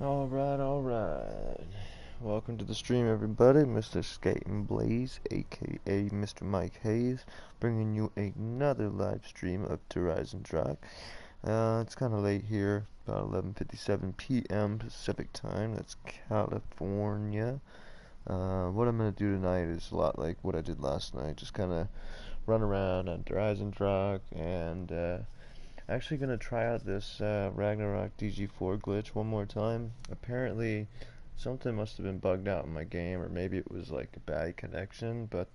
Alright. Welcome to the stream, everybody. Mr. Skating Blaze, aka Mr. Mike Hayes, bringing you another live stream of Eisendrache. It's kind of late here, about 11:57 p.m. Pacific time. That's California. What I'm going to do tonight is a lot like what I did last night. Just kind of run around on Eisendrache and actually gonna try out this Ragnarok DG4 glitch one more time. Apparently something must have been bugged out in my game, or maybe it was like a bad connection, but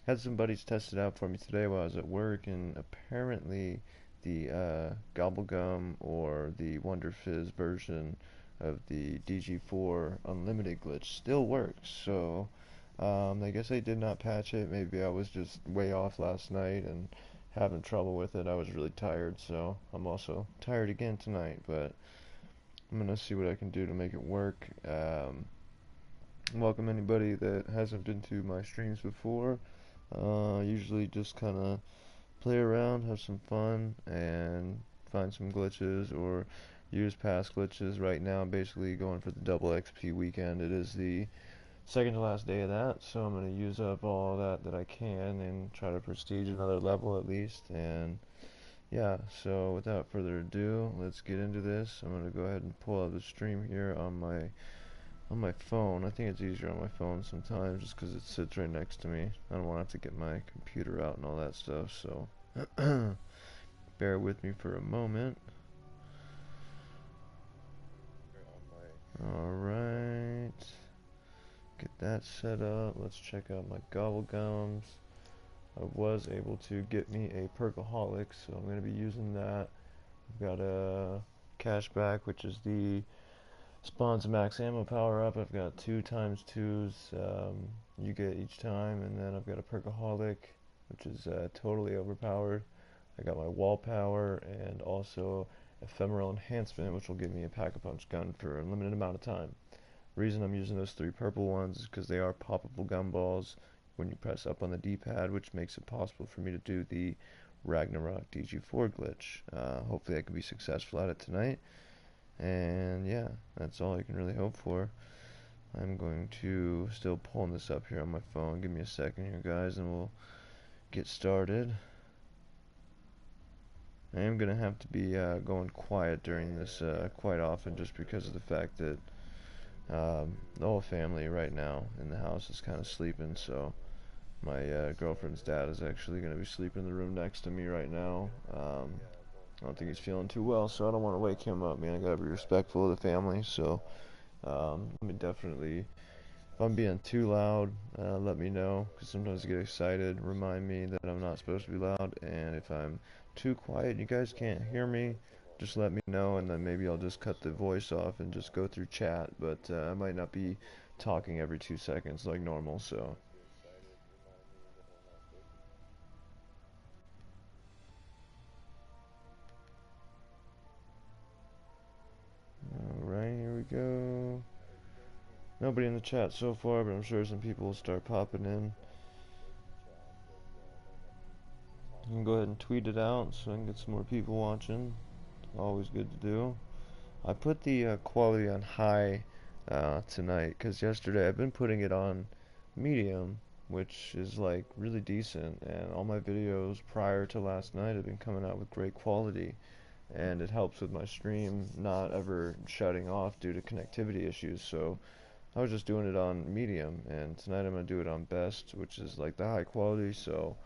had some buddies test it out for me today while I was at work, and apparently the Gobblegum or the Wonder Fizz version of the DG4 Unlimited glitch still works. So I guess they did not patch it. Maybe I was just way off last night and having trouble with it. I was really tired, so I'm also tired again tonight, but I'm gonna see what I can do to make it work. Welcome anybody that hasn't been to my streams before. Usually just kind of play around, have some fun, and find some glitches or use past glitches. Right now I'm basically going for the double XP weekend. It is the second to last day of that, so I'm going to use up all that I can and try to prestige another level at least. And yeah, so without further ado, let's get into this. I'm going to go ahead and pull up the stream here on my phone. I think it's easier on my phone sometimes just because it sits right next to me. I don't want to have to get my computer out and all that stuff, so bear with me for a moment. Alright, get that set up. Let's check out my Gobblegums. I was able to get me a Perkaholic, so I'm going to be using that. I've got a Cashback, which is the spawns max ammo power up. I've got 2x2s you get each time, and then I've got a Perkaholic, which is totally overpowered. I got my wall power and also ephemeral enhancement, which will give me a pack-a-punch gun for a limited amount of time. The reason I'm using those three purple ones is because they are poppable gumballs when you press up on the D-pad, which makes it possible for me to do the Ragnarok DG4 glitch. Hopefully I can be successful at it tonight. And yeah, that's all I can really hope for. I'm going to still pulling this up here on my phone. Give me a second here, guys, and we'll get started. I am going to have to be going quiet during this quite often, just because of the fact that the whole family right now in the house is kind of sleeping, so my girlfriend's dad is actually going to be sleeping in the room next to me right now. I don't think he's feeling too well, so I don't want to wake him up, man. I gotta be respectful of the family, so let me definitely, if I'm being too loud, let me know, because sometimes I get excited. Remind me that I'm not supposed to be loud, and if I'm too quiet, you guys can't hear me, just let me know, and then maybe I'll just cut the voice off and just go through chat, but I might not be talking every 2 seconds like normal, so. Alright, here we go. Nobody in the chat so far, but I'm sure some people will start popping in. You can go ahead and tweet it out so I can get some more people watching. Always good to do. I put the quality on high tonight, because yesterday I've been putting it on medium, which is like really decent, and all my videos prior to last night have been coming out with great quality, and it helps with my stream not ever shutting off due to connectivity issues. So I was just doing it on medium, and tonight I'm going to do it on best, which is like the high quality, so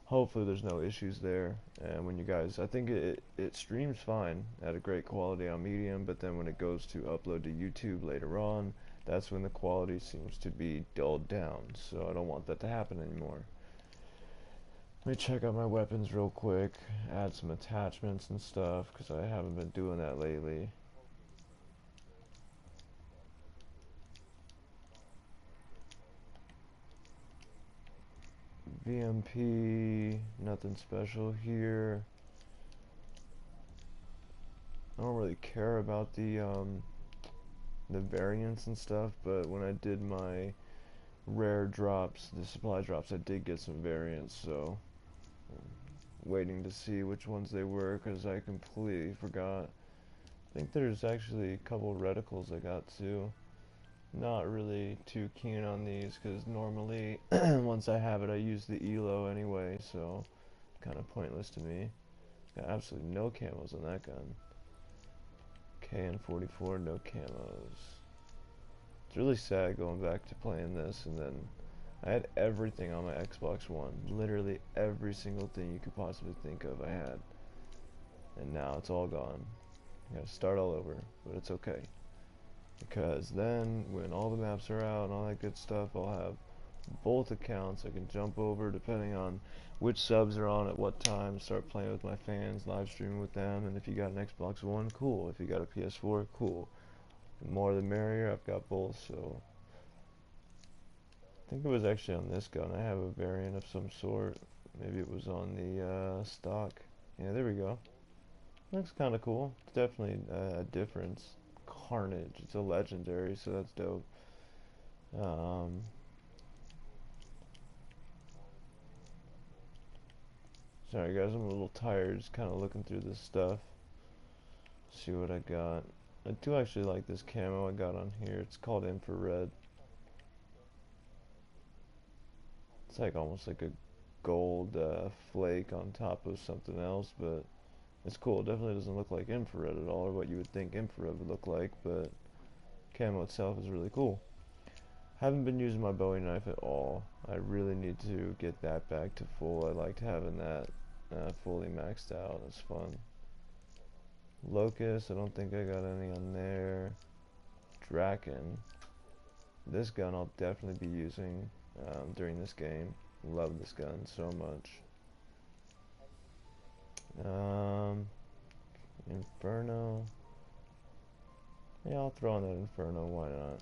hopefully there's no issues there. And when you guys, I think it streams fine at a great quality on medium, but then when it goes to upload to YouTube later on, that's when the quality seems to be dulled down, so I don't want that to happen anymore. Let me check out my weapons real quick, add some attachments and stuff, because I haven't been doing that lately. VMP, nothing special here. I don't really care about the variants and stuff, but when I did my rare drops, the supply drops, I did get some variants, so I'm waiting to see which ones they were, because I completely forgot. think there's actually a couple reticles I got too. Not really too keen on these because normally once I have it I use the ELO anyway, so kind of pointless to me. Got absolutely no camos on that gun. KN44, no camos. It's really sad going back to playing this, and then I had everything on my Xbox One. Literally every single thing you could possibly think of I had. And now it's all gone. I gotta start all over, but it's okay. Because then, when all the maps are out and all that good stuff, I'll have both accounts. I can jump over depending on which subs are on at what time, start playing with my fans, live streaming with them, and if you got an Xbox One, cool. If you got a PS4, cool. The more the merrier, I've got both, so... I think it was actually on this gun. I have a variant of some sort. Maybe it was on the stock. Yeah, there we go. Looks kind of cool. It's definitely a difference. Carnage. It's a legendary, so that's dope. Sorry guys, I'm a little tired, just kind of looking through this stuff. See what I got. I do actually like this camo I got on here. It's called infrared. It's like almost like a gold flake on top of something else, but it's cool. It definitely doesn't look like infrared at all, or what you would think infrared would look like, but camo itself is really cool. Haven't been using my Bowie knife at all. I really need to get that back to full. I liked having that fully maxed out. It's fun. Locust, I don't think I got any on there. DRAKON. This gun I'll definitely be using during this game. Love this gun so much. Inferno. Yeah, I'll throw on that Inferno, why not?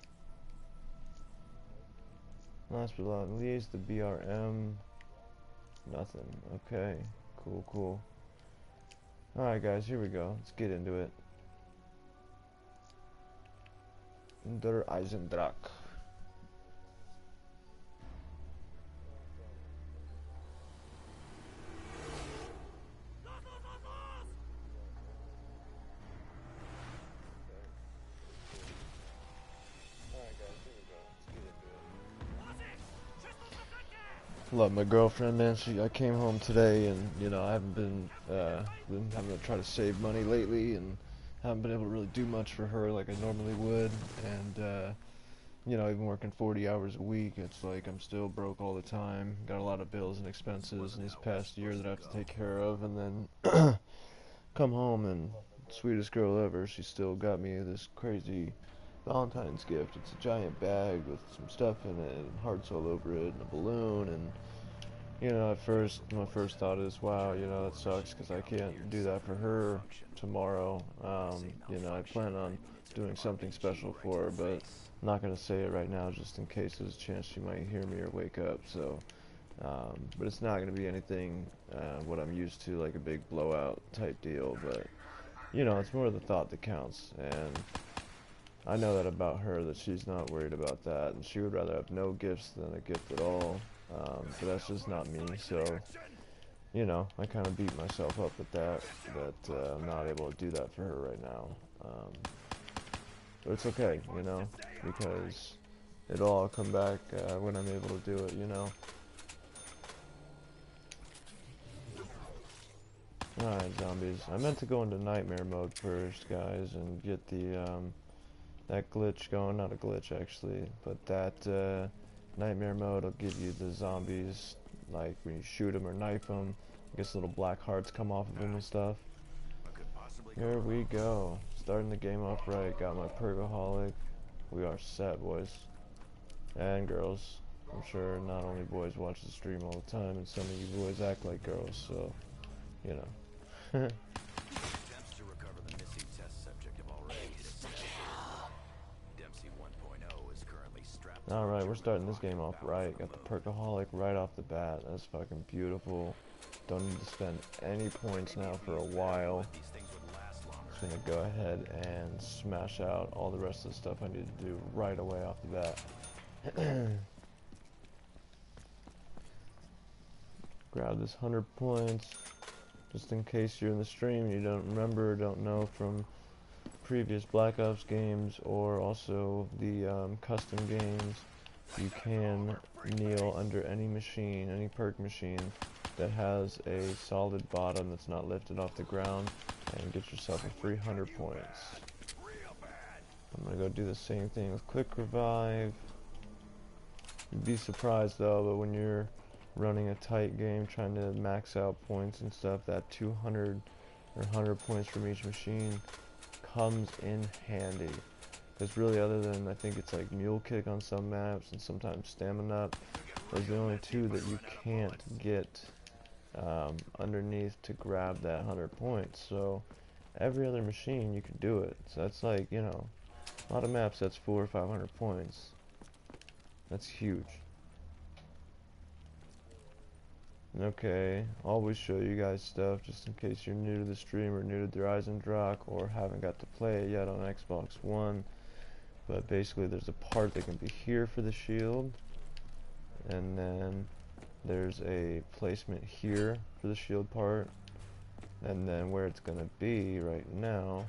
Last but not least, the BRM. Nothing. Okay. Cool, cool. Alright guys, here we go. Let's get into it. Der Eisendrache. Love my girlfriend, man. I came home today, and you know I haven't been having to try to save money lately, and haven't been able to really do much for her like I normally would. And you know, even working 40 hours a week, it's like I'm still broke all the time. Got a lot of bills and expenses in this past year that I have to take care of, and then come home and sweetest girl ever. She still got me this crazy Valentine's gift. It's a giant bag with some stuff in it and hearts all over it and a balloon, and you know, at first my first thought is, wow, you know, that sucks because I can't do that for her tomorrow. You know, I plan on doing something special for her, but I'm not gonna say it right now just in case there's a chance she might hear me or wake up. So but it's not gonna be anything what I'm used to, like a big blowout type deal, but you know, it's more the thought that counts. And I know that about her, that she's not worried about that, and she would rather have no gifts than a gift at all. But that's just not me, so, you know, I kind of beat myself up with that I'm not able to do that for her right now. But it's okay, you know, because it'll all come back when I'm able to do it, you know. Alright, zombies. I meant to go into nightmare mode first, guys, and get the, that glitch going. Not a glitch, actually, but that, nightmare mode will give you the zombies, like, when you shoot them or knife them, I guess little black hearts come off of them and stuff. Here we go. Starting the game off right. Got my Pergoholic. We are set, boys. And girls. I'm sure not only boys watch the stream all the time, and some of you boys act like girls, so, you know. Alright, we're starting this game off right. Got the Perkaholic right off the bat. That's fucking beautiful. Don't need to spend any points now for a while. Just gonna go ahead and smash out all the rest of the stuff I need to do right away off the bat. Grab this 100 points. Just in case you're in the stream and you don't remember or don't know from previous Black Ops games or also the custom games, you can kneel under any machine, any perk machine that has a solid bottom that's not lifted off the ground, and get yourself a free 100 points. I'm gonna go do the same thing with quick revive. You'd be surprised though, but when you're running a tight game trying to max out points and stuff, that 200 or 100 points from each machine comes in handy. Because really, other than I think it's like mule kick on some maps and sometimes stamina up, those are the only two that you can't get underneath to grab that 100 points. So every other machine you can do it. So that's like, you know, a lot of maps that's 400 or 500 points. That's huge. Okay, always show you guys stuff just in case you're new to the stream or new to Eisendrache or haven't got to play it yet on Xbox One. But basically there's a part that can be here for the shield, and then there's a placement here for the shield part, and then where it's gonna be right now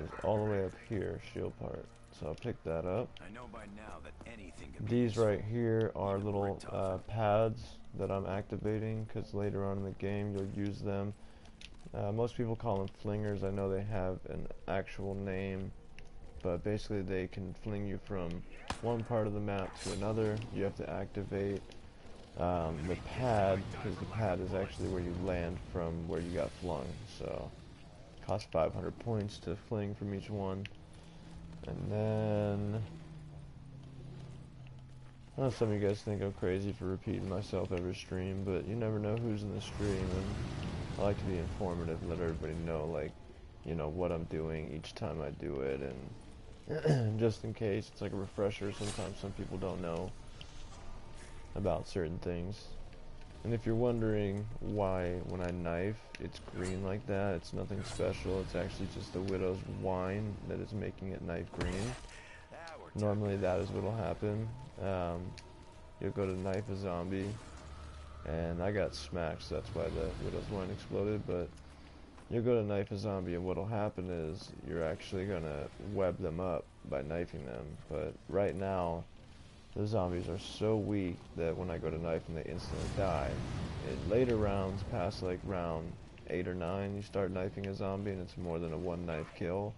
is all the way up here, shield part. So I'll pick that up. I know by now that anything can These right here are little pads that I'm activating because later on in the game you'll use them. Most people call them flingers. I know they have an actual name, but basically they can fling you from one part of the map to another. You have to activate the pad, because the pad is actually where you land from where you got flung. So it costs 500 points to fling from each one. And then I know some of you guys think I'm crazy for repeating myself every stream, but you never know who's in the stream, and I like to be informative and let everybody know, like, you know, what I'm doing each time I do it, and just in case it's like a refresher. Sometimes some people don't know about certain things. And if you're wondering why when I knife it's green like that, it's nothing special. It's actually just the Widow's wine that is making it knife green. Normally that is what will happen. You'll go to knife a zombie, and I got smacked, so that's why the Widow's wine exploded, but you'll go to knife a zombie, and what'll happen is you're actually gonna web them up by knifing them. But right now the zombies are so weak that when I go to knife them, they instantly die. In later rounds, past like round 8 or 9, you start knifing a zombie and it's more than a one knife kill.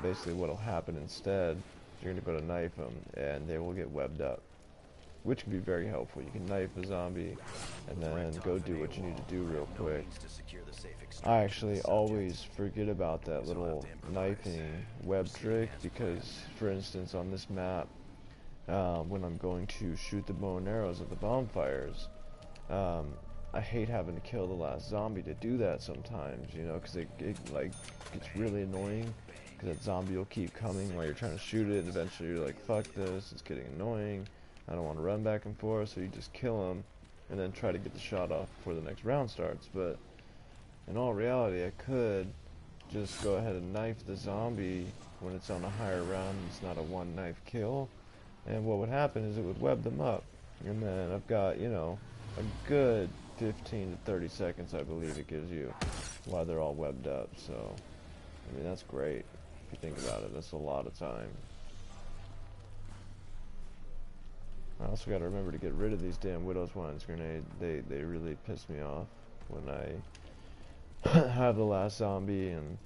Basically what'll happen instead, you're going to go to knife them and they will get webbed up, which can be very helpful. You can knife a zombie and then go do what you need to do real quick. I actually always forget about that little knifing web trick because, for instance, on this map, when I'm going to shoot the bow and arrows at the bonfires, I hate having to kill the last zombie to do that sometimes, you know, because it like gets really annoying, because that zombie will keep coming while you're trying to shoot it, and eventually you're like, fuck this, it's getting annoying, I don't want to run back and forth, so you just kill him and then try to get the shot off before the next round starts. But in all reality, I could just go ahead and knife the zombie when it's on a higher round and it's not a one knife kill. And what would happen is it would web them up. And then I've got, you know, a good 15 to 30 seconds, I believe it gives you, while they're all webbed up. So, I mean, that's great. If you think about it, that's a lot of time. I also got to remember to get rid of these damn Widow's Wines grenade. They really piss me off when I have the last zombie, and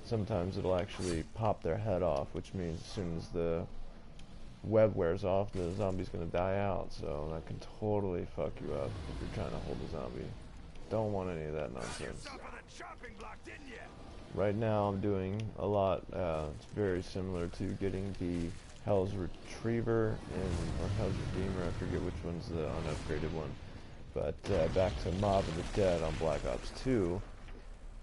sometimes it'll actually pop their head off, which means as soon as the web wears off, the zombie's gonna die out. So that can totally fuck you up if you're trying to hold a zombie. Don't want any of that nonsense. Right now I'm doing a lot, it's very similar to getting the Hell's Retriever or Hell's Redeemer, I forget which one's the unupgraded one. But back to Mob of the Dead on Black Ops 2,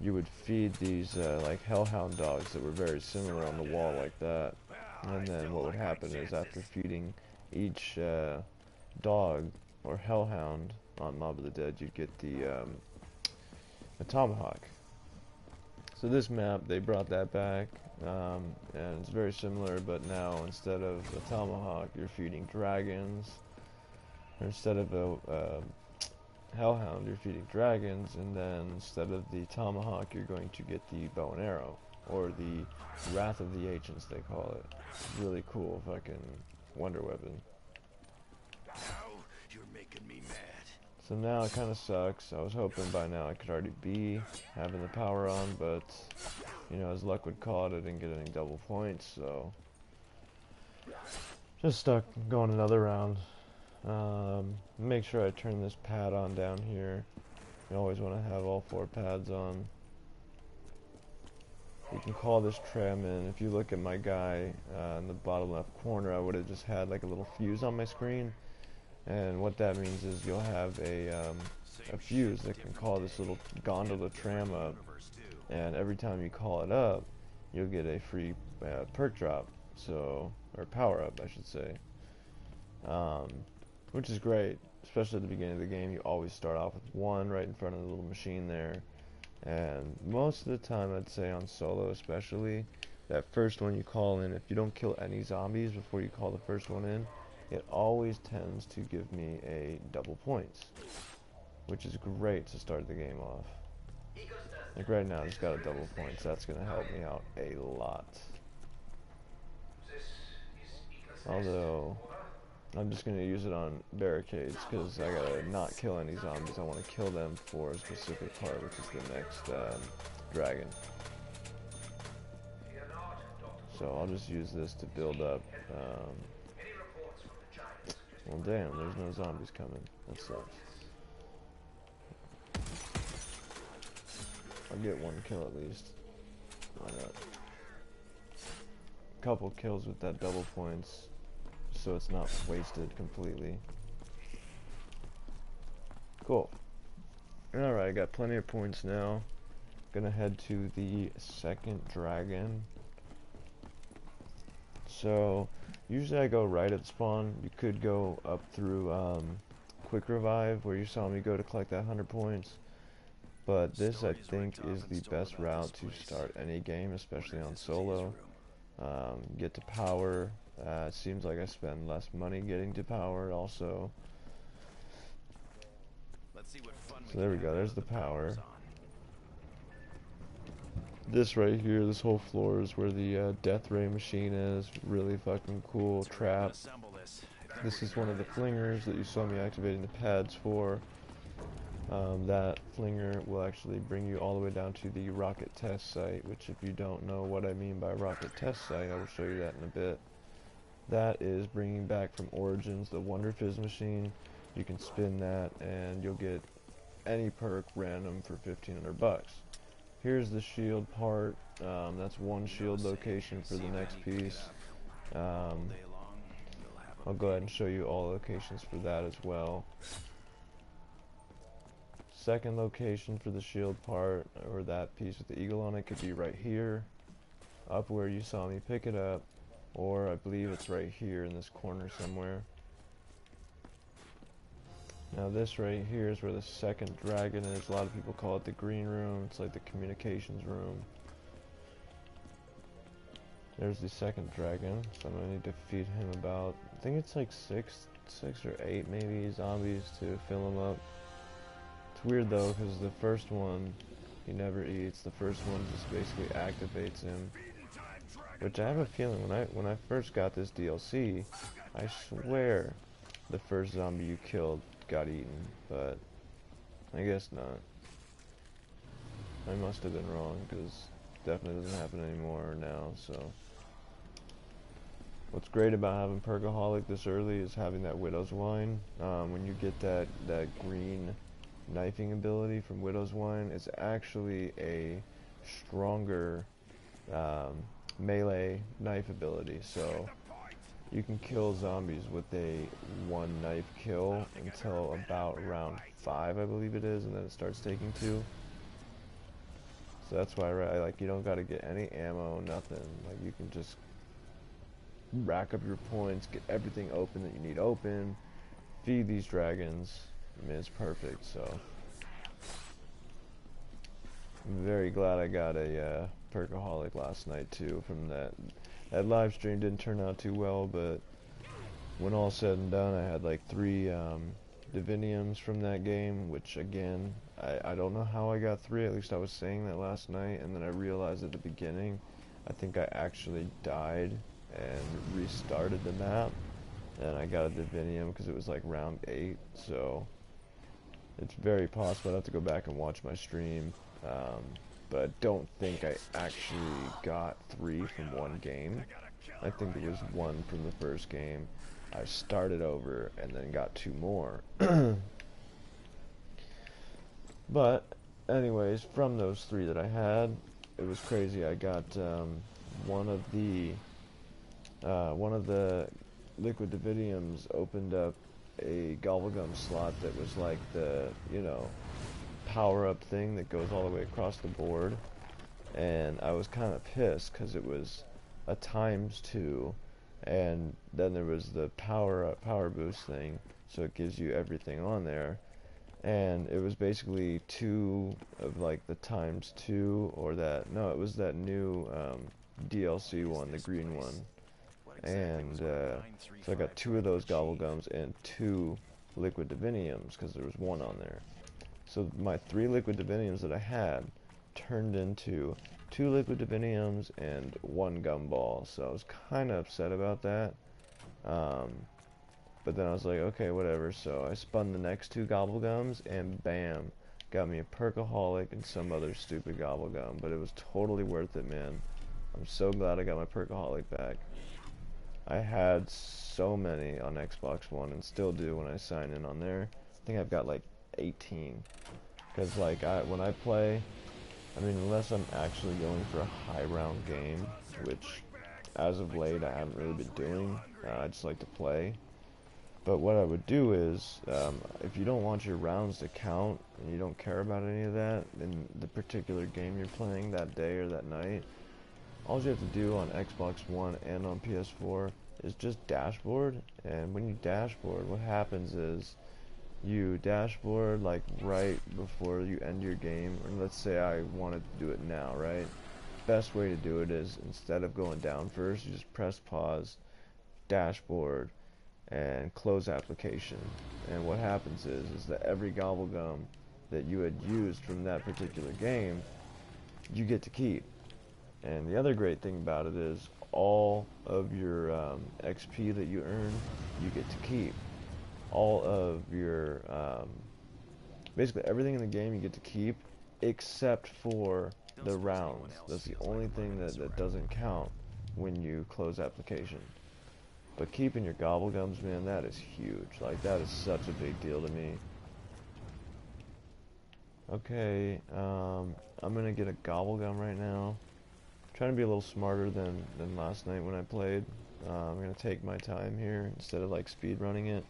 you would feed these like Hellhound dogs that were very similar on the wall like that. And then what would happen is after feeding each dog or hellhound on Mob of the Dead, you'd get the tomahawk. So this map, they brought that back, and it's very similar, but now instead of a tomahawk, you're feeding dragons. Or instead of a hellhound, you're feeding dragons, and then instead of the tomahawk, you're going to get the bow and arrow. or the Wrath of the Ancients, they call it. Really cool fucking wonder weapon. Now you're making me mad. So now it kind of sucks. I was hoping by now I could already be having the power on, but you know, as luck would call it, I didn't get any double points, so just stuck going another round. Make sure I turn this pad on down here. You always want to have all 4 pads on. You can call this tram in. If you look at my guy in the bottom left corner, I would have just had like a little fuse on my screen. And what that means is you'll have a fuse that can call this little gondola tram up. And every time you call it up, you'll get a free perk drop. So, or power up, I should say. Which is great, especially at the beginning of the game. You always start off with 1 right in front of the little machine there. And most of the time, I'd say on solo especially, that first one you call in, if you don't kill any zombies before you call the first one in, it always tends to give me a double points, which is great to start the game off. Like right now, I just got a double points. That's going to help me out a lot. Although, I'm just going to use it on barricades, because I gotta not kill any zombies. I want to kill them for a specific part, which is the next dragon. So I'll just use this to build up. Well, damn, there's no zombies coming. That sucks. I'll get 1 kill at least. Why not? Couple kills with that double points, so it's not wasted completely. Cool. Alright, I got plenty of points now. Gonna head to the second dragon. So, usually I go right at spawn. You could go up through quick revive, where you saw me go to collect that 100 points. But this, I think, is the best route to start any game, especially on solo. Get to power. It seems like I spend less money getting to power also. So there we go, there's the power. This right here, this whole floor is where the death ray machine is. Really fucking cool trap. This is one of the flingers that you saw me activating the pads for. That flinger will actually bring you all the way down to the rocket test site, which if you don't know what I mean by rocket test site, I will show you that in a bit. That is bringing back from Origins the Wonder Fizz machine. You can spin that and you'll get any perk random for 1,500 bucks. Here's the shield part. That's 1 shield location for the next piece. I'll go ahead and show you all locations for that as well. Second location for the shield part, or that piece with the eagle on it, could be right here, up where you saw me pick it up, or I believe it's right here in this corner somewhere. Now this right here is where the second dragon is. A lot of people call it the green room. It's like the communications room. There's the second dragon, so I'm gonna need to feed him about, I think it's like six or 8 maybe zombies to fill him up. It's weird though, because the first one he never eats. The first one just basically activates him. Which I have a feeling when I first got this DLC, I swear the first zombie you killed got eaten, but I guess not. I must have been wrong, because it definitely doesn't happen anymore now. So what's great about having Perkaholic this early is having that Widow's Wine. When you get that green knifing ability from Widow's Wine, it's actually a stronger melee knife ability, so you can kill zombies with a 1 knife kill until about round 5, I believe it is, and then it starts taking 2. So that's why I like, you don't gotta get any ammo, nothing. Like, you can just rack up your points, get everything open that you need open, feed these dragons. I mean, it's perfect. So I'm very glad I got a Perkaholic last night too. From that live stream didn't turn out too well, but when all said and done, I had like 3 diviniums from that game, which again, I don't know how I got 3, at least I was saying that last night, and then I realized at the beginning, I think I actually died and restarted the map, and I got a divinium because it was like round 8, so it's very possible. I'd have to go back and watch my stream, but I don't think I actually got 3 from one game. I think it was 1 from the first game. I started over and then got 2 more. But anyways, from those 3 that I had, it was crazy. I got one of the liquid dividiums opened up a Gobblegum slot that was like the, you know, power-up thing that goes all the way across the board, and I was kind of pissed because it was a ×2, and then there was the power boost thing, so it gives you everything on there, and it was basically 2 of like the ×2, or that, no, it was that new DLC one, the green one, and so I got 2 of those Gobblegums and 2 liquid diviniums because there was 1 on there. So my 3 liquid diviniums that I had turned into 2 liquid diviniums and 1 gumball, so I was kind of upset about that. But then I was like, okay, whatever, so I spun the next 2 Gobblegums, and bam, got me a Perkaholic and some other stupid Gobblegum, but it was totally worth it, man. I'm so glad I got my Perkaholic back. I had so many on Xbox One, and still do when I sign in on there. I think I've got like 18, because like when I play, I mean, unless I'm actually going for a high round game, which as of late I haven't really been doing, I just like to play. But what I would do is, if you don't want your rounds to count, and you don't care about any of that in the particular game you're playing that day or that night, all you have to do on Xbox One and on PS4 is just dashboard, and when you dashboard, what happens is, you dashboard like right before you end your game, or let's say I wanted to do it now, right? Best way to do it is, instead of going down first, you just press pause, dashboard, and close application. And what happens is that every Gobblegum that you had used from that particular game, you get to keep. And the other great thing about it is, all of your XP that you earn, you get to keep. All of your, basically everything in the game you get to keep, except for the rounds. That's the only thing that doesn't count when you close application. But keeping your Gobblegums, man, that is huge. Like, that is such a big deal to me. Okay, I'm gonna get a Gobblegum right now. I'm trying to be a little smarter than last night when I played. I'm gonna take my time here instead of like speed running it.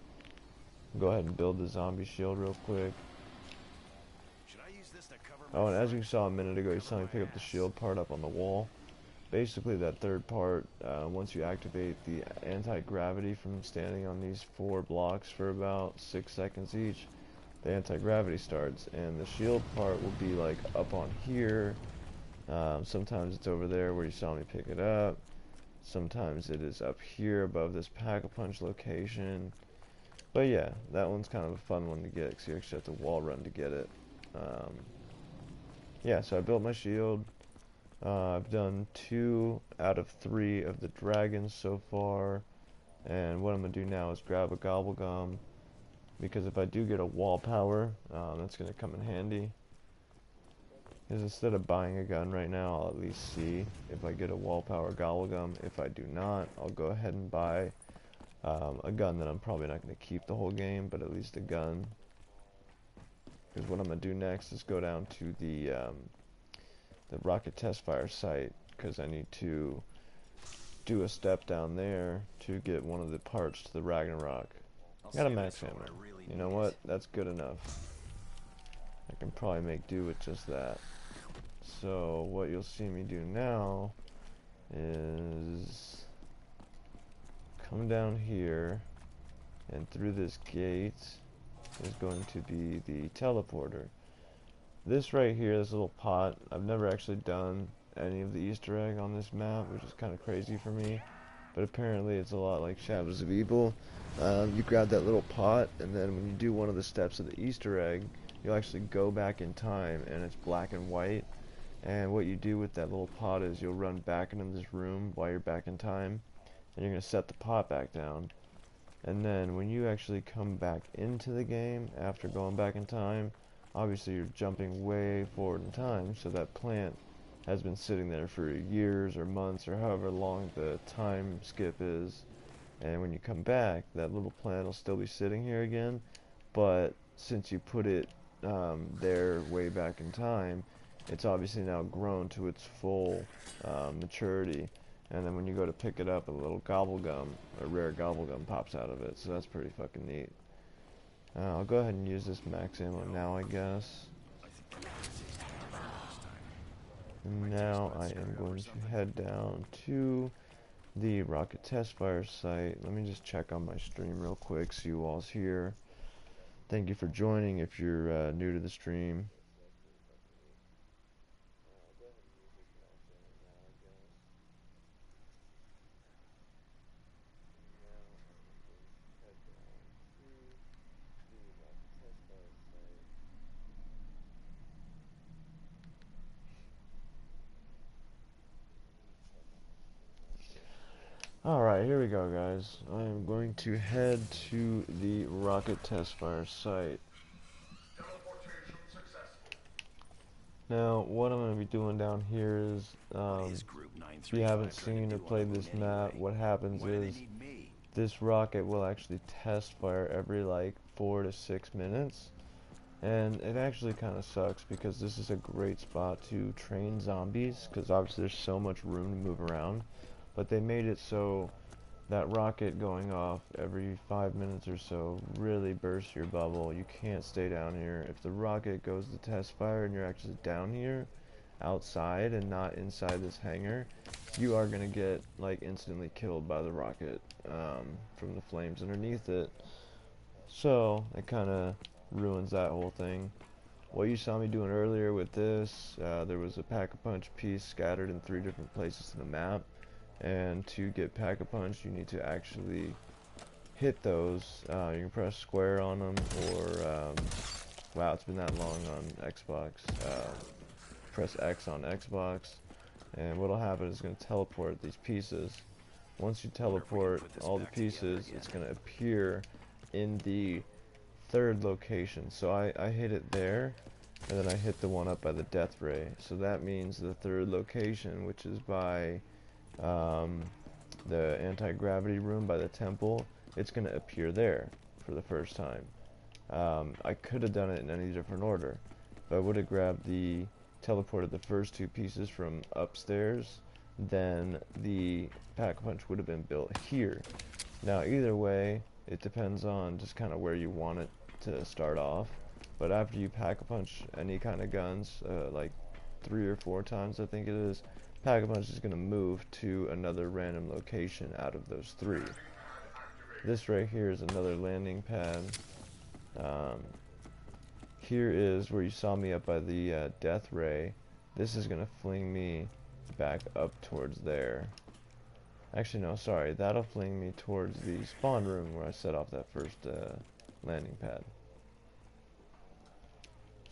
Go ahead and build the zombie shield real quick. Oh, and as you saw a minute ago, you saw me pick up the shield part up on the wall. Basically, that third part, once you activate the anti-gravity from standing on these 4 blocks for about 6 seconds each, the anti-gravity starts, and the shield part will be like up on here. Sometimes it's over there where you saw me pick it up. Sometimes it is up here above this pack-a-punch location. But yeah, that one's kind of a fun one to get, because you actually have to wall run to get it. Yeah, so I built my shield. I've done 2 out of 3 of the dragons so far, and what I'm going to do now is grab a Gobblegum, because if I do get a wall power, that's going to come in handy. Because instead of buying a gun right now, I'll at least see if I get a wall power Gobblegum. If I do not, I'll go ahead and buy a gun that I'm probably not going to keep the whole game, but at least a gun. Because what I'm going to do next is go down to the rocket test fire site, because I need to do a step down there to get one of the parts to the Ragnarok. I got a max ammo. You know what? That's good enough. I can probably make do with just that. So what you'll see me do now is come down here, and through this gate is going to be the teleporter. This right here, this little pot, I've never actually done any of the Easter egg on this map, which is kind of crazy for me. but apparently it's a lot like Shadows of Evil. You grab that little pot, and then when you do one of the steps of the Easter egg, you'll actually go back in time, and it's black and white. And what you do with that little pot is you'll run back into this room while you're back in time, and you're going to set the pot back down. And then when you actually come back into the game after going back in time, obviously you're jumping way forward in time, so that plant has been sitting there for years or months or however long the time skip is. And when you come back, that little plant will still be sitting here again, but since you put it there way back in time, it's obviously now grown to its full maturity. And then when you go to pick it up, a little gobblegum, a rare gobblegum, pops out of it. So that's pretty fucking neat. I'll go ahead and use this max ammo now, I guess. And now I am going to head down to the rocket test fire site. Let me just check on my stream real quick, see who all's here. Thank you for joining if you're new to the stream. Alright, here we go, guys. I am going to head to the rocket test fire site. Now, what I'm going to be doing down here is, if you haven't seen or played this map, what happens is this rocket will actually test fire every like 4 to 6 minutes. And it actually kind of sucks because this is a great spot to train zombies, because obviously there's so much room to move around. But they made it so that rocket going off every 5 minutes or so really bursts your bubble. You can't stay down here. If the rocket goes to test fire and you're actually down here outside and not inside this hangar, you are going to get like instantly killed by the rocket from the flames underneath it. So it kind of ruins that whole thing. What you saw me doing earlier with this, there was a pack-a-punch piece scattered in 3 different places in the map. And to get pack-a-punch, you need to actually hit those. You can press square on them, or wow, it's been that long on Xbox. Press X on Xbox, and what'll happen is it's going to teleport these pieces. Once you teleport all the pieces, it's going to appear in the 3rd location. So I hit it there, and then I hit the one up by the death ray. So that means the 3rd location, which is by the anti-gravity room by the temple, it's going to appear there for the first time. I could have done it in any different order. If I would have grabbed teleported the first 2 pieces from upstairs, then the pack-a-punch would have been built here. Now either way, it depends on just kind of where you want it to start off. But after you pack-a-punch any kind of guns, like 3 or 4 times I think it is, Pack-a-punch is going to move to another random location out of those 3. This right here is another landing pad. Here is where you saw me up by the death ray. This is going to fling me back up towards there. Actually, no, sorry. That'll fling me towards the spawn room where I set off that first landing pad.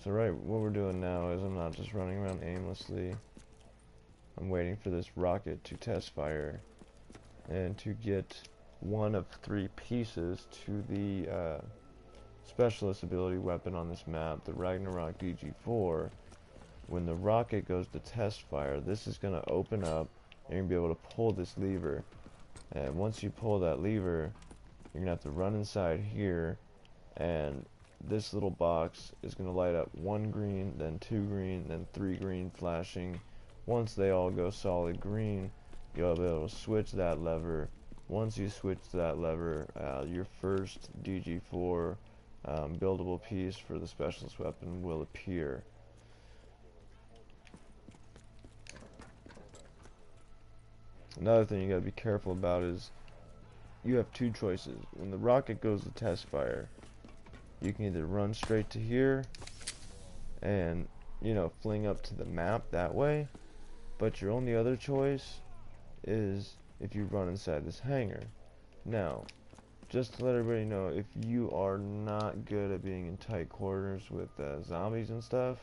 So right, what we're doing now is I'm not just running around aimlessly. I'm waiting for this rocket to test fire and to get one of 3 pieces to the specialist ability weapon on this map, the Ragnarok DG4. When the rocket goes to test fire, this is going to open up and you're going to be able to pull this lever. And once you pull that lever, you're going to have to run inside here, and this little box is going to light up 1 green, then 2 green, then 3 green flashing. Once they all go solid green, you'll be able to switch that lever. Once you switch that lever, your first DG4 buildable piece for the specialist weapon will appear. Another thing you gotta be careful about is you have 2 choices. When the rocket goes to test fire, you can either run straight to here and, you know, fling up to the map that way. But your only other choice is if you run inside this hangar. Now, just to let everybody know, if you are not good at being in tight quarters with zombies and stuff,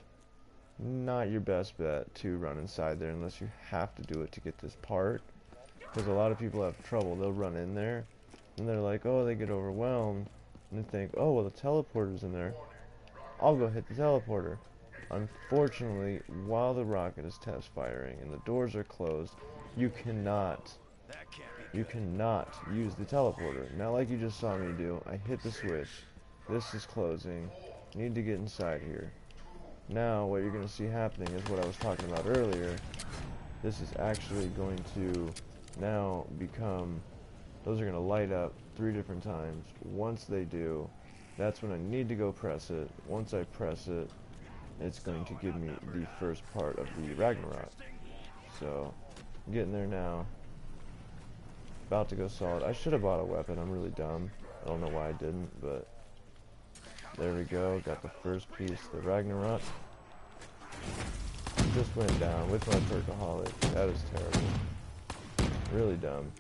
not your best bet to run inside there unless you have to do it to get this part. Because a lot of people have trouble. They'll run in there, and they're like, oh, they get overwhelmed, and they think, oh, well, the teleporter's in there. I'll go hit the teleporter. Unfortunately, while the rocket is test firing and the doors are closed, you cannot use the teleporter. Now, like you just saw me do, I hit the switch. This is closing. Need to get inside here. Now, what you're going to see happening is what I was talking about earlier. This is actually going to now become, those are going to light up 3 different times. Once they do, that's when I need to go press it. Once I press it, it's going to give me the first part of the Ragnarok. So, I'm getting there now. About to go solid. I should have bought a weapon. I'm really dumb. I don't know why I didn't, but there we go. Got the first piece, the Ragnarok. Just went down with my perkaholic. That is terrible. Really dumb.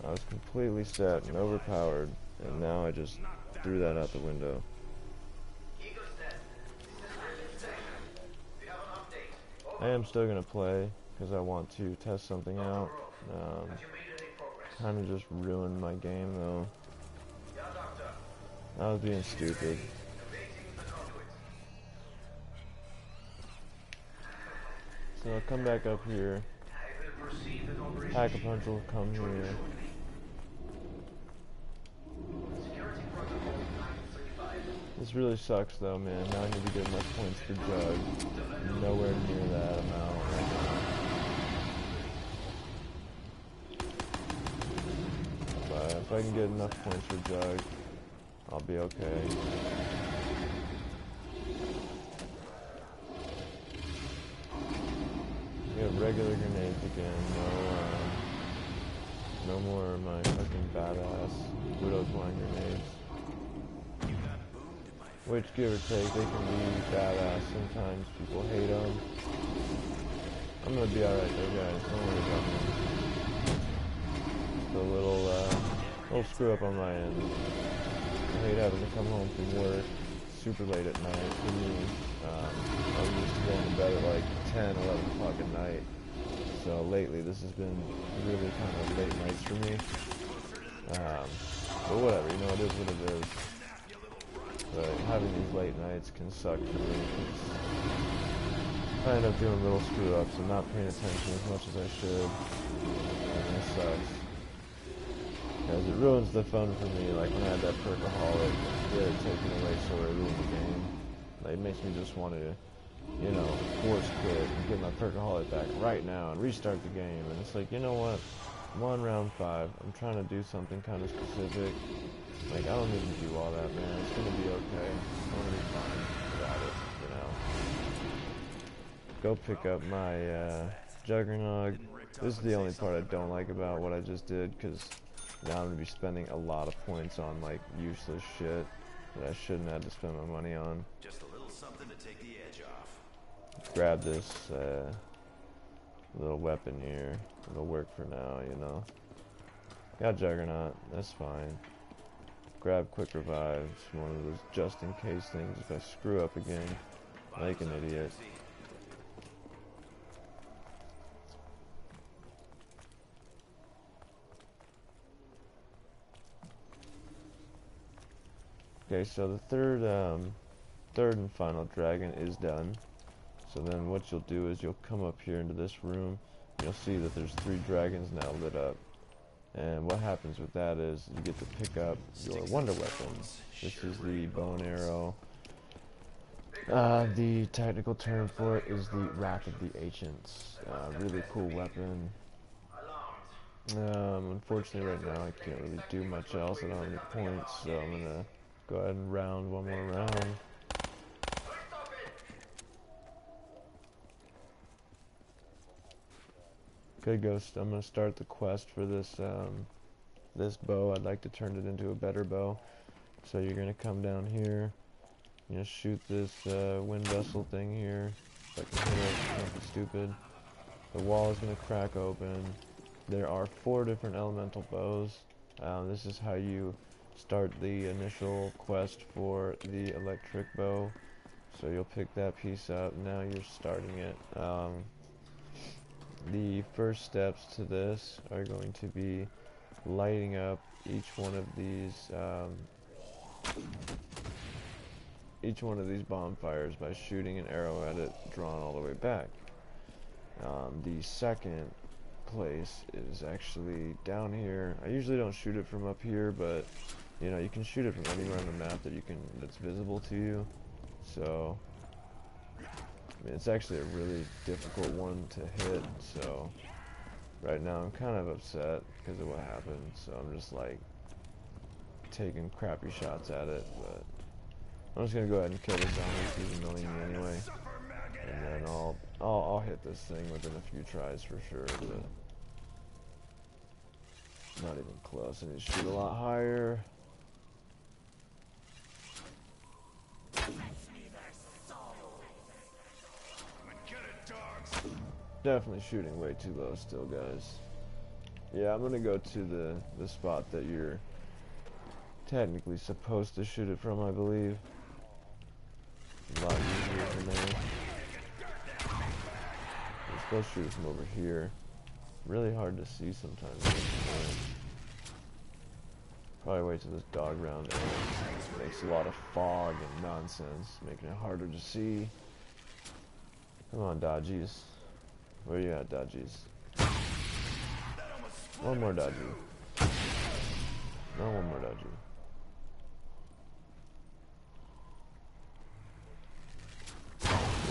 I was completely set and overpowered, and now I just threw that out the window. I am still going to play because I want to test something out. Kind of just ruined my game though. I was being stupid. So I'll come back up here. Pack-a-punch will come here. This really sucks though, man. Now I need to get enough points for Jug. Nowhere near that amount right now. But if I can get enough points for Jug, I'll be okay. We have regular grenades again. No more of my fucking badass Widow's Wine grenades. Which, give or take, they can be badass sometimes. People hate them. I'm gonna be alright though, guys. Don't worry about me. The little screw up on my end. I hate having to come home from work super late at night for me. I was used to going to bed at like 10, 11 o'clock at night. So lately this has been really kind of late nights for me. But whatever, you know, it is what it is. But having these late nights can suck for me. I end up doing little screw ups and not paying attention as much as I should. And it sucks. Because it ruins the fun for me, like when I had that perkaholic, get it taken away so early in the game. Like, it makes me just want to, you know, force quit and get my perkaholic back right now and restart the game. And it's like, you know what? I'm on round 5. I'm trying to do something kind of specific. Like, I don't need to do all that, man. It's gonna be okay. I'm gonna be fine without it, you know. Go pick up my Juggernog. This is the only part I don't like about what I just did, because now I'm gonna be spending a lot of points on like useless shit that I shouldn't have to spend my money on. Just a little something to take the edge off. Grab this little weapon here. It'll work for now, you know. Got Juggernaut, that's fine. Grab quick revive. It's one of those just in case things if I screw up again like an idiot. Okay, so the third and final dragon is done. So then what you'll do is you'll come up here into this room. You'll see that there's 3 dragons now lit up. And what happens with that is you get to pick up your wonder weapon. This is the bow and arrow. The technical term for it is the Wrath of the Ancients. Really cool weapon. Unfortunately right now I can't really do much else. I don't have any points, so I'm gonna go ahead and round one more round. Good ghost. I'm gonna start the quest for this this bow. I'd like to turn it into a better bow. So you're gonna come down here. You know, shoot this wind vessel thing here. If I can hit it, don't be stupid. the wall is going to crack open. There are 4 different elemental bows. This is how you start the initial quest for the electric bow. So you'll pick that piece up. Now you're starting it. The first steps to this are going to be lighting up each one of these bonfires by shooting an arrow at it drawn all the way back. The second place is actually down here. I usually don't shoot it from up here, but you know, you can shoot it from anywhere on the map that's visible to you. So I mean, it's actually a really difficult one to hit, so right now I'm kind of upset because of what happened, so I'm just like taking crappy shots at it, but I'm just gonna go ahead and kill this zombie. He's annoying me anyway, and then I'll hit this thing within a few tries for sure, but not even close. I need to shoot a lot higher. Definitely shooting way too low still, guys. Yeah, I'm gonna go to the spot that you're technically supposed to shoot it from, I believe. A lot easier from there. You're supposed to shoot it from over here. Really hard to see sometimes. Probably wait till this dog round ends. Makes a lot of fog and nonsense, making it harder to see. Come on, dodgies. Where you at, dodgies? One more dodgy. No, one more dodgy.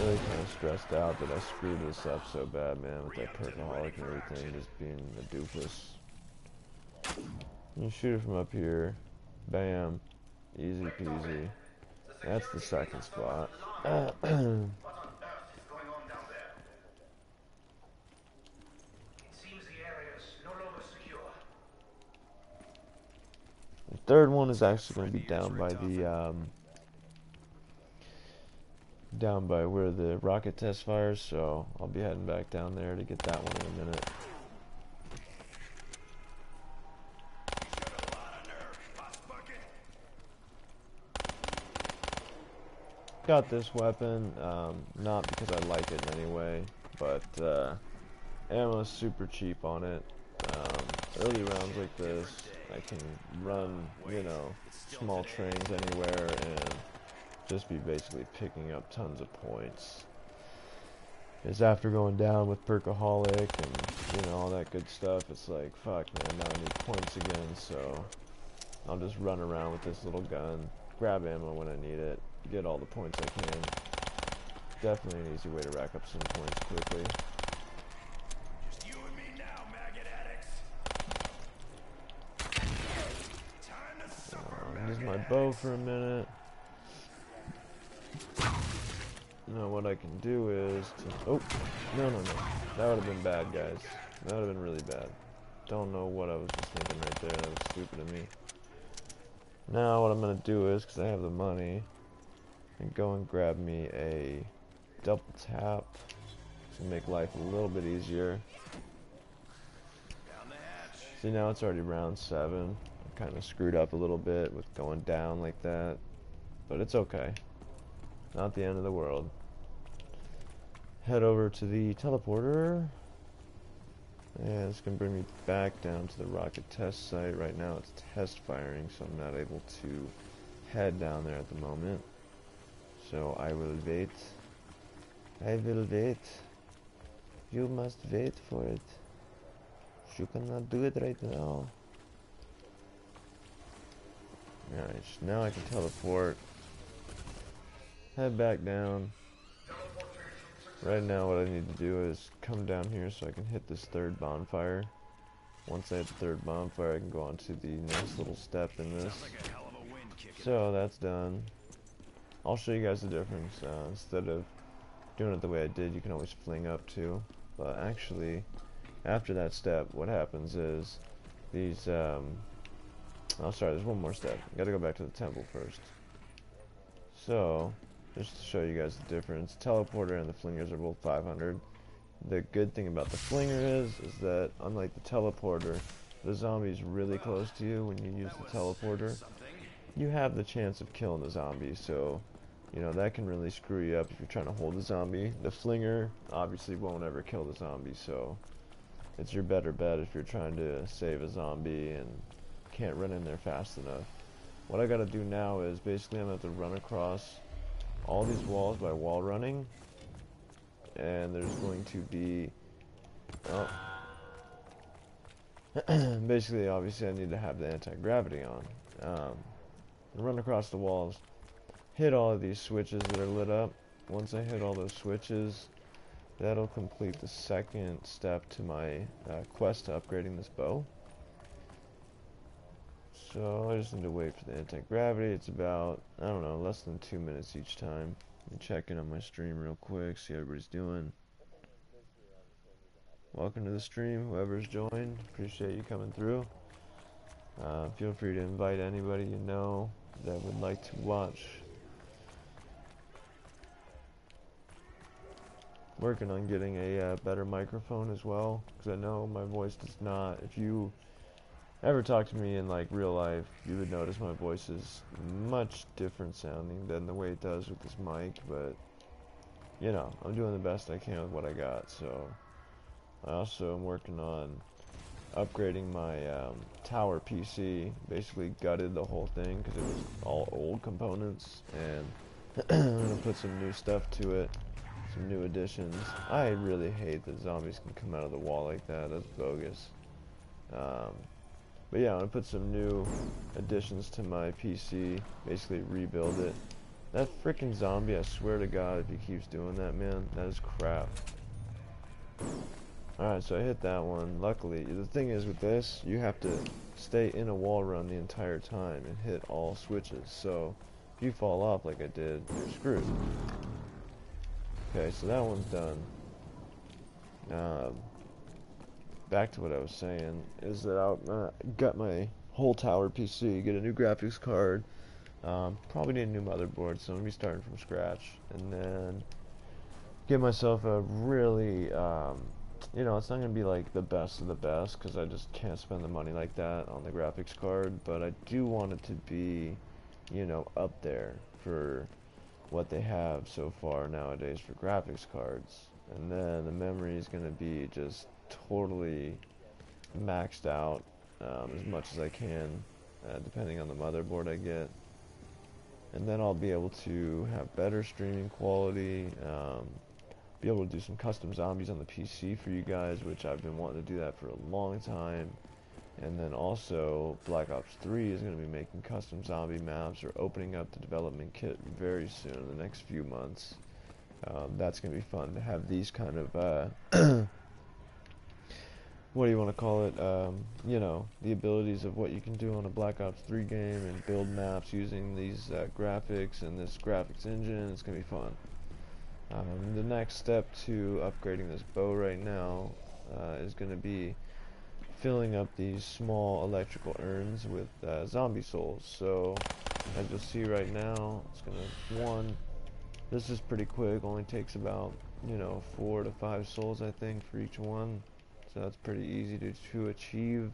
Really kind of stressed out that I screwed this up so bad, man, with that perkaholic and everything, just being a doofus. You shoot it from up here. Bam. Easy peasy. That's the second spot. The third one is actually going to be down by the down by where the rocket test fires, so I'll be heading back down there to get that one in a minute. Got this weapon, not because I like it in any way, but ammo's super cheap on it. Early rounds like this, I can run, you know, small trains anywhere and just be basically picking up tons of points. It's after going down with Perkaholic and, you know, all that good stuff, it's like, fuck man, now I need points again, so I'll just run around with this little gun, grab ammo when I need it, get all the points I can. Definitely an easy way to rack up some points quickly. Just you and me now, maggot addicts. Use my bow for a minute. Now what I can do is oh, no. That would have been bad, guys. That would have been really bad. Don't know what I was just thinking right there. That was stupid of me. Now what I'm going to do is, because I have the money, and go and grab me a double tap to make life a little bit easier. See, now it's already round 7. I kind of screwed up a little bit with going down like that, but it's okay. Not the end of the world. Head over to the teleporter, and it's going to bring me back down to the rocket test site. Right now it's test firing, so I'm not able to head down there at the moment. So I will wait. I will wait. You must wait for it. You cannot do it right now. Alright, now I can teleport. Head back down. Right now what I need to do is come down here so I can hit this third bonfire. Once I hit the third bonfire, I can go on to the next little step in this. So that's done. I'll show you guys the difference. Instead of doing it the way I did, you can always fling up too. But actually, after that step, what happens is these, oh sorry, there's one more step. Gotta go back to the temple first. So, just to show you guys the difference, teleporter and the flingers are both 500. The good thing about the flinger is that unlike the teleporter, the zombie's really close to you when you use the teleporter. You have the chance of killing the zombie, so you know that can really screw you up if you're trying to hold the zombie. The flinger obviously won't ever kill the zombie, so it's your better bet if you're trying to save a zombie and can't run in there fast enough. What I gotta do now is basically I'm gonna have to run across all these walls by wall running, and there's going to be basically obviously I need to have the anti-gravity on. Run across the walls, hit all of these switches that are lit up. Once I hit all those switches, that'll complete the second step to my quest to upgrading this bow. So I just need to wait for the anti-gravity. It's about, I don't know, less than 2 minutes each time. I'm checking on my stream real quick, see how everybody's doing. Welcome to the stream, whoever's joined. Appreciate you coming through. Feel free to invite anybody you know that would like to watch. Working on getting a better microphone as well, because I know my voice does not, if you ever talk to me in like real life, you would notice my voice is much different sounding than the way it does with this mic, but you know, I'm doing the best I can with what I got. So I also am working on upgrading my tower PC. Basically gutted the whole thing because it was all old components, and I'm gonna put some new stuff to it, some new additions. I really hate that zombies can come out of the wall like that. That's bogus. But yeah, I'm gonna put some new additions to my PC, basically rebuild it. That freaking zombie, I swear to God, if he keeps doing that, man, that is crap. Alright, so I hit that one. Luckily, the thing is with this, you have to stay in a wall run the entire time and hit all switches. So if you fall off like I did, you're screwed. Okay, so that one's done. Back to what I was saying, is that I got my whole tower PC, get a new graphics card, probably need a new motherboard, so I'm going to be starting from scratch, and then get myself a really, you know, it's not going to be like the best of the best, because I just can't spend the money like that on the graphics card, but I do want it to be, you know, up there for what they have so far nowadays for graphics cards, and then the memory is going to be just totally maxed out as much as I can, depending on the motherboard I get, and then I'll be able to have better streaming quality, be able to do some custom zombies on the PC for you guys, which I've been wanting to do that for a long time. And then also Black Ops 3 is going to be making custom zombie maps, or opening up the development kit very soon, in the next few months. That's going to be fun to have these kind of what do you want to call it, you know, the abilities of what you can do on a Black Ops 3 game, and build maps using these graphics and this graphics engine. It's going to be fun. The next step to upgrading this bow right now is going to be filling up these small electrical urns with zombie souls. So as you'll see right now, it's going to, this is pretty quick, only takes about, you know, 4 to 5 souls I think for each one. So that's pretty easy to achieve.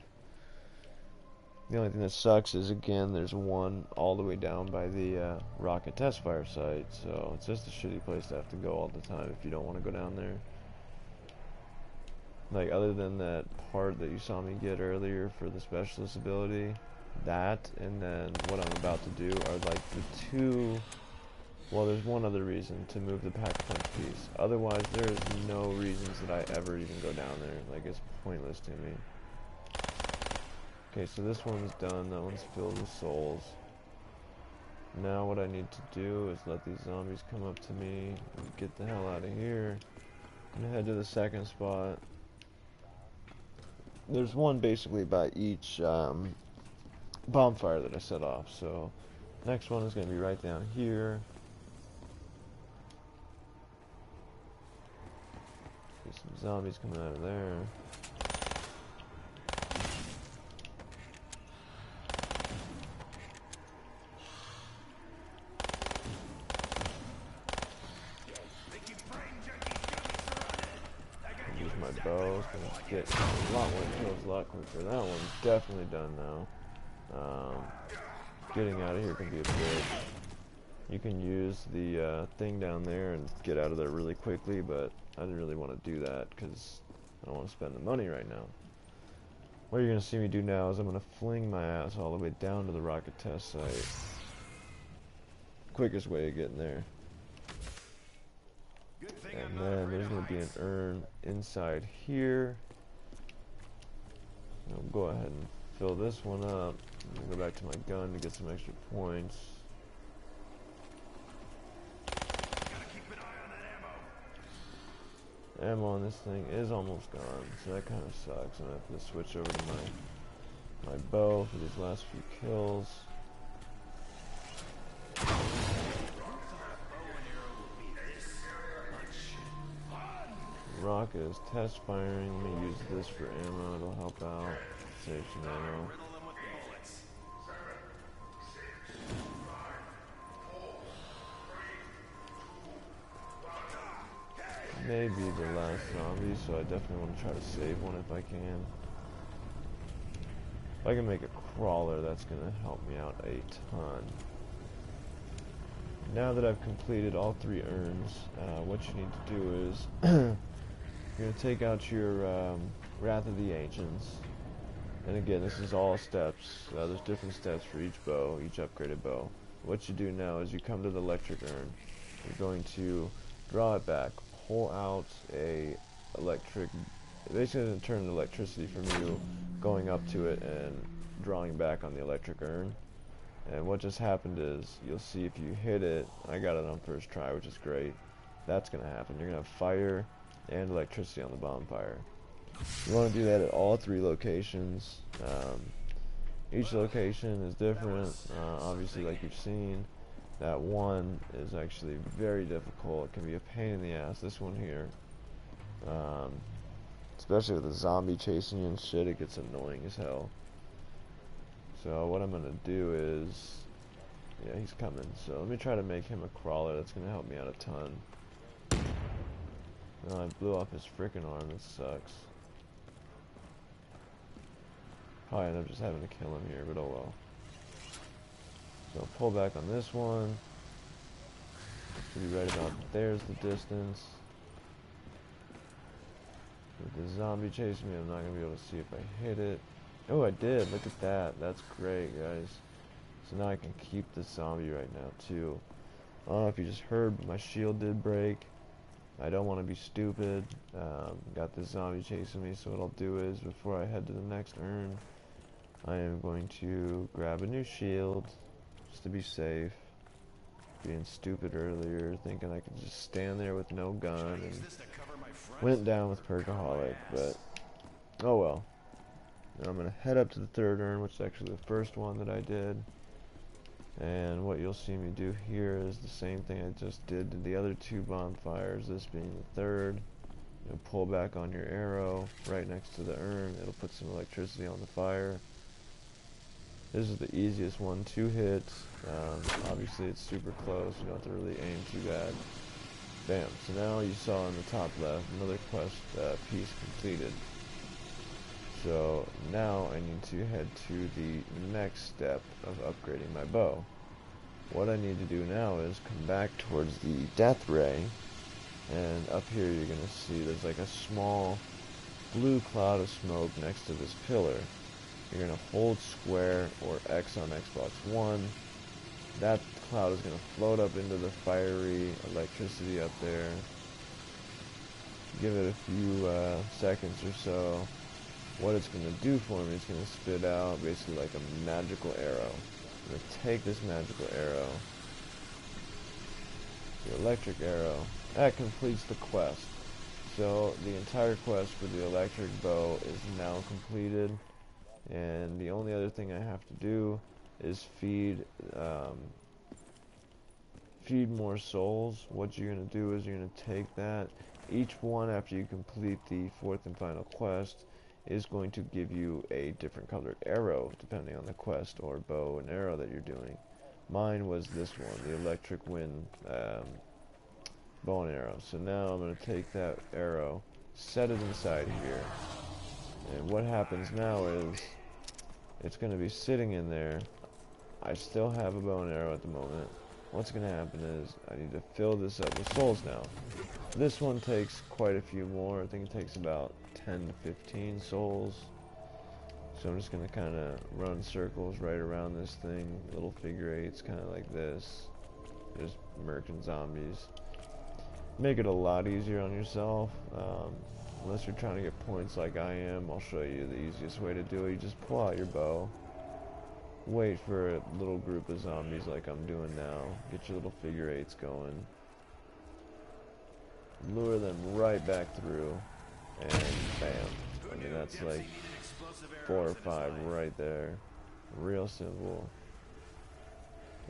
The only thing that sucks is, again, there's one all the way down by the rocket test fire site, so it's just a shitty place to have to go all the time if you don't want to go down there. Like, other than that part that you saw me get earlier for the specialist ability, that, and then what I'm about to do are like the two. Well, there's one other reason to move the pack punch piece. Otherwise, there is no reasons that I ever even go down there. Like, it's pointless to me. Okay, so this one's done. That one's filled with souls. Now what I need to do is let these zombies come up to me and get the hell out of here. I'm gonna head to the second spot. There's one basically by each bonfire that I set off. So next one is gonna be right down here. Some zombies coming out of there. get a lot more kills a lot quicker. That one's definitely done now. Getting out of here can be a bitch. You can use the thing down there and get out of there really quickly, but I didn't really want to do that because I don't want to spend the money right now. What you're going to see me do now is I'm going to fling my ass all the way down to the rocket test site. Quickest way of getting there. And then there's going to be an urn inside here. I'll go ahead and fill this one up. I'm going to go back to my gun to get some extra points. Ammo on this thing is almost gone, so that kind of sucks. I'm going to have to switch over to my bow for these last few kills. Rocket is test firing. Let me use this for ammo. It'll help out. Save some ammo. Maybe the last zombie, so I definitely want to try to save one if I can. If I can make a crawler, that's going to help me out a ton. Now that I've completed all 3 urns, what you need to do is you're going to take out your Wrath of the Ancients. And again, this is all steps. There's different steps for each bow, each upgraded bow. What you do now is you come to the electric urn. You're going to draw it back. Pull out a electric, basically going to turn the electricity from you going up to it and drawing back on the electric urn. And what just happened is, you'll see if you hit it, I got it on first try, which is great. That's going to happen. You're going to have fire and electricity on the bonfire. You want to do that at all 3 locations. Each location is different, obviously, like you've seen. That one is actually very difficult. It can be a pain in the ass. This one here, especially with a zombie chasing you and shit, it gets annoying as hell. So what I'm going to do is, yeah, he's coming. So let me try to make him a crawler. That's going to help me out a ton. Oh, I blew off his freaking arm. That sucks. Probably end up just having to kill him here, but oh well. So pull back on this one. Should be right about there's the distance. With the zombie chasing me, I'm not going to be able to see if I hit it. Oh, I did. Look at that. That's great, guys. So now I can keep this zombie right now, too. I don't know if you just heard, but my shield did break. I don't want to be stupid. Got this zombie chasing me, so what I'll do is, before I head to the next urn, I am going to grab a new shield, just to be safe. Being stupid earlier, thinking I could just stand there with no gun, and went down with Perkaholic, but oh well. Now I'm going to head up to the 3rd urn, which is actually the first one that I did. And what you'll see me do here is the same thing I just did to the other 2 bonfires, this being the 3rd. You'll pull back on your arrow right next to the urn. It'll put some electricity on the fire. This is the easiest one, 2 hits. Obviously it's super close, you don't have to really aim too bad. Bam. So now you saw in the top left, another quest piece completed. So now I need to head to the next step of upgrading my bow. What I need to do now is come back towards the death ray, and up here you're going to see there's like a small blue cloud of smoke next to this pillar. You're going to hold square or X on Xbox One. That cloud is going to float up into the fiery electricity up there. Give it a few seconds or so. What it's going to do for me is going to spit out basically like a magical arrow. I'm going to take this magical arrow, the electric arrow, that completes the quest. So the entire quest for the electric bow is now completed, and the only other thing I have to do is feed more souls. What you're going to do is you're going to take that. Each one, after you complete the 4th and final quest, is going to give you a different colored arrow depending on the quest or bow and arrow that you're doing. Mine was this one, the electric wind bow and arrow. So now I'm going to take that arrow, set it inside here. And what happens now is it's going to be sitting in there. I still have a bow and arrow at the moment. What's going to happen is I need to fill this up with souls now. This one takes quite a few more. I think it takes about 10 to 15 souls. So I'm just going to kind of run circles right around this thing, little figure eights, kind of like this. Just murking zombies. Make it a lot easier on yourself. Unless you're trying to get points like I am, I'll show you the easiest way to do it. You just pull out your bow. Wait for a little group of zombies like I'm doing now. Get your little figure eights going. Lure them right back through. And bam. I mean, that's like 4 or 5 right there. Real simple.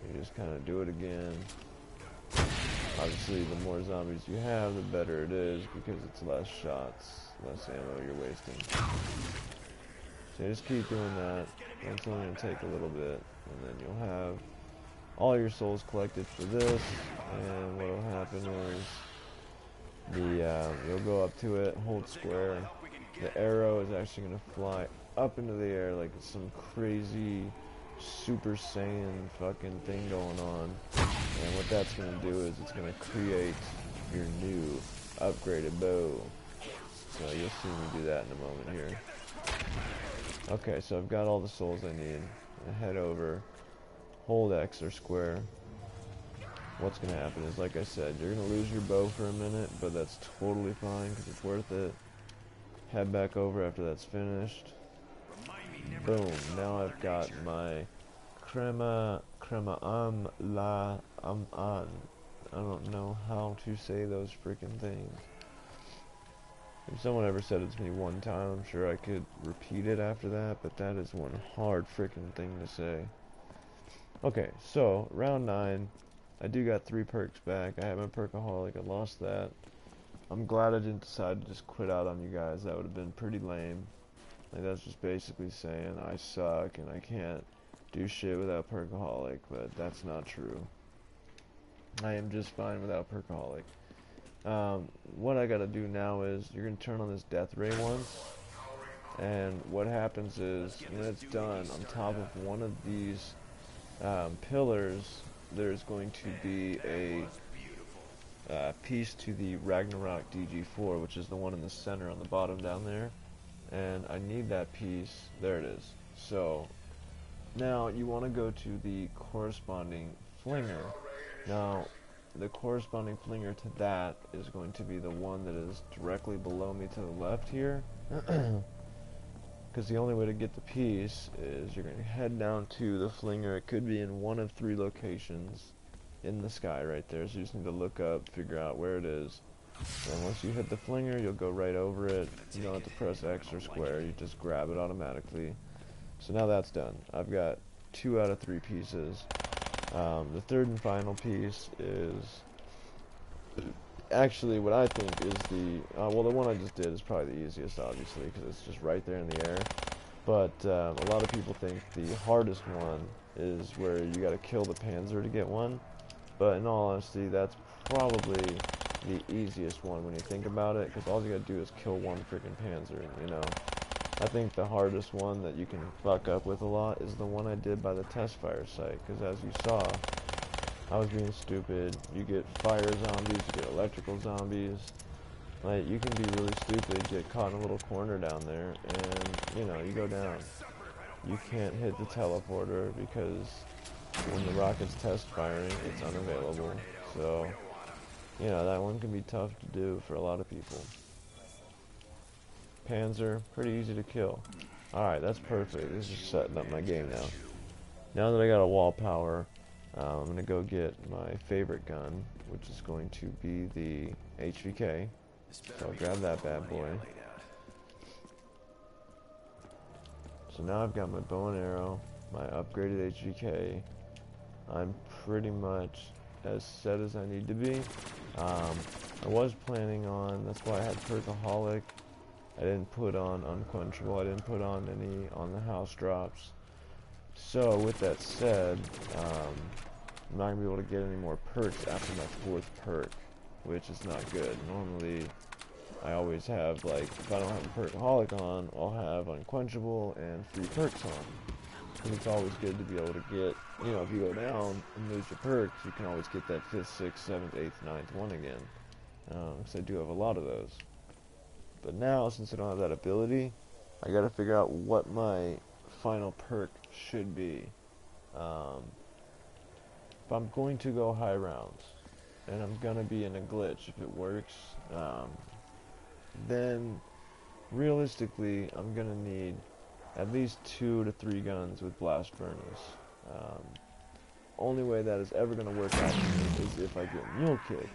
You just kind of do it again. Obviously, the more zombies you have, the better it is because it's less shots, less ammo you're wasting. So you just keep doing that. It's only going to take a little bit, and then you'll have all your souls collected for this. And what will happen is you'll go up to it, hold square. The arrow is actually going to fly up into the air like it's some crazy Super Saiyan fucking thing going on. And what that's going to do is it's going to create your new upgraded bow. So you'll see me do that in a moment here. Okay, so I've got all the souls I need. I head over, hold X or square. What's going to happen is, like I said, you're going to lose your bow for a minute, but that's totally fine because it's worth it. Head back over after that's finished. Boom, now I've got my crema la an. I don't know how to say those freaking things. If someone ever said it to me one time, I'm sure I could repeat it after that, but that is one hard freaking thing to say. Okay, so round 9, I do got 3 perks back. I have my perkaholic, I lost that. I'm glad I didn't decide to just quit out on you guys. That would have been pretty lame. Like, that's just basically saying I suck and I can't do shit without perkaholic, but that's not true. I am just fine without perkaholic. What I gotta do now is you're gonna turn on this death ray once, and what happens is when it's done, on top of one of these pillars, there's going to be a piece to the Ragnarok DG4, which is the one in the center on the bottom down there. And I need that piece. There it is. So now you want to go to the corresponding flinger. Now the corresponding flinger to that is going to be the one that is directly below me to the left here. Because the only way to get the piece is you're going to head down to the flinger. It could be in one of 3 locations in the sky right there. So you just need to look up, figure out where it is. And once you hit the flinger, you'll go right over it. You don't have to press X or square, you just grab it automatically. So now that's done. I've got 2 out of 3 pieces. The third and final piece is actually what I think is well, the one I just did is probably the easiest, obviously, because it's just right there in the air. But a lot of people think the hardest one is where you got to kill the Panzer to get one. But in all honesty, that's probably the easiest one when you think about it, because all you gotta do is kill one freaking Panzer, you know. I think the hardest one that you can fuck up with a lot is the one I did by the test fire site, because as you saw, I was being stupid. You get fire zombies, you get electrical zombies. Like, you can be really stupid, get caught in a little corner down there, and, you know, you go down. You can't hit the teleporter because when the rocket's test firing, it's unavailable. So, you know, that one can be tough to do for a lot of people. Panzer, pretty easy to kill. Alright, that's perfect. This is setting up my game now. Now that I got a wall power, I'm going to go get my favorite gun, which is going to be the HVK. So I'll grab that bad boy. So now I've got my bow and arrow, my upgraded HVK. I'm pretty much as set as I need to be. I was planning on, that's why I had Perkaholic. I didn't put on Unquenchable, I didn't put on any on the house drops. So with that said, I'm not going to be able to get any more perks after my 4th perk, which is not good. Normally, I always have, like, if I don't have a perkaholic on, I'll have unquenchable and free perks on. And it's always good to be able to get, you know, if you go down and lose your perks, you can always get that 5th, 6th, 7th, 8th, 9th one again. Because I do have a lot of those. But now, since I don't have that ability, I gotta figure out what my final perk should be. If I'm going to go high rounds, and I'm gonna be in a glitch if it works, then realistically I'm gonna need at least 2 to 3 guns with blast furnace. Only way that is ever gonna work out for me is if I get mule kick.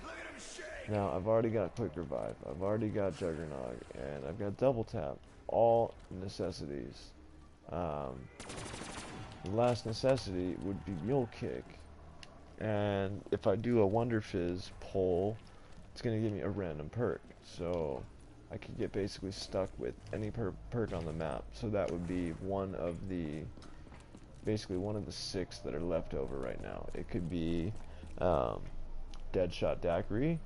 Now I've already got quick revive, I've already got juggernog, and I've got double tap, all necessities. The last necessity would be mule kick. And if I do a Wonder Fizz pull, it's going to give me a random perk. So I could get basically stuck with any perk on the map. So that would be basically one of the 6 that are left over right now. It could be Deadshot Daiquiri.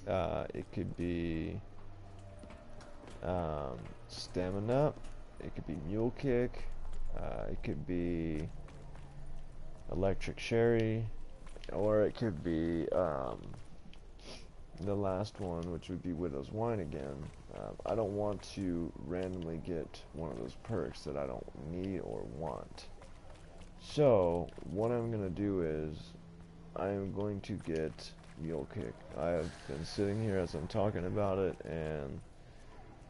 It could be Stamina. It could be Mule Kick. It could be Electric Sherry, or it could be the last one, which would be Widow's Wine again. I don't want to randomly get one of those perks that I don't need or want. So what I'm going to do is I am going to get Mule Kick. I have been sitting here as I'm talking about it, and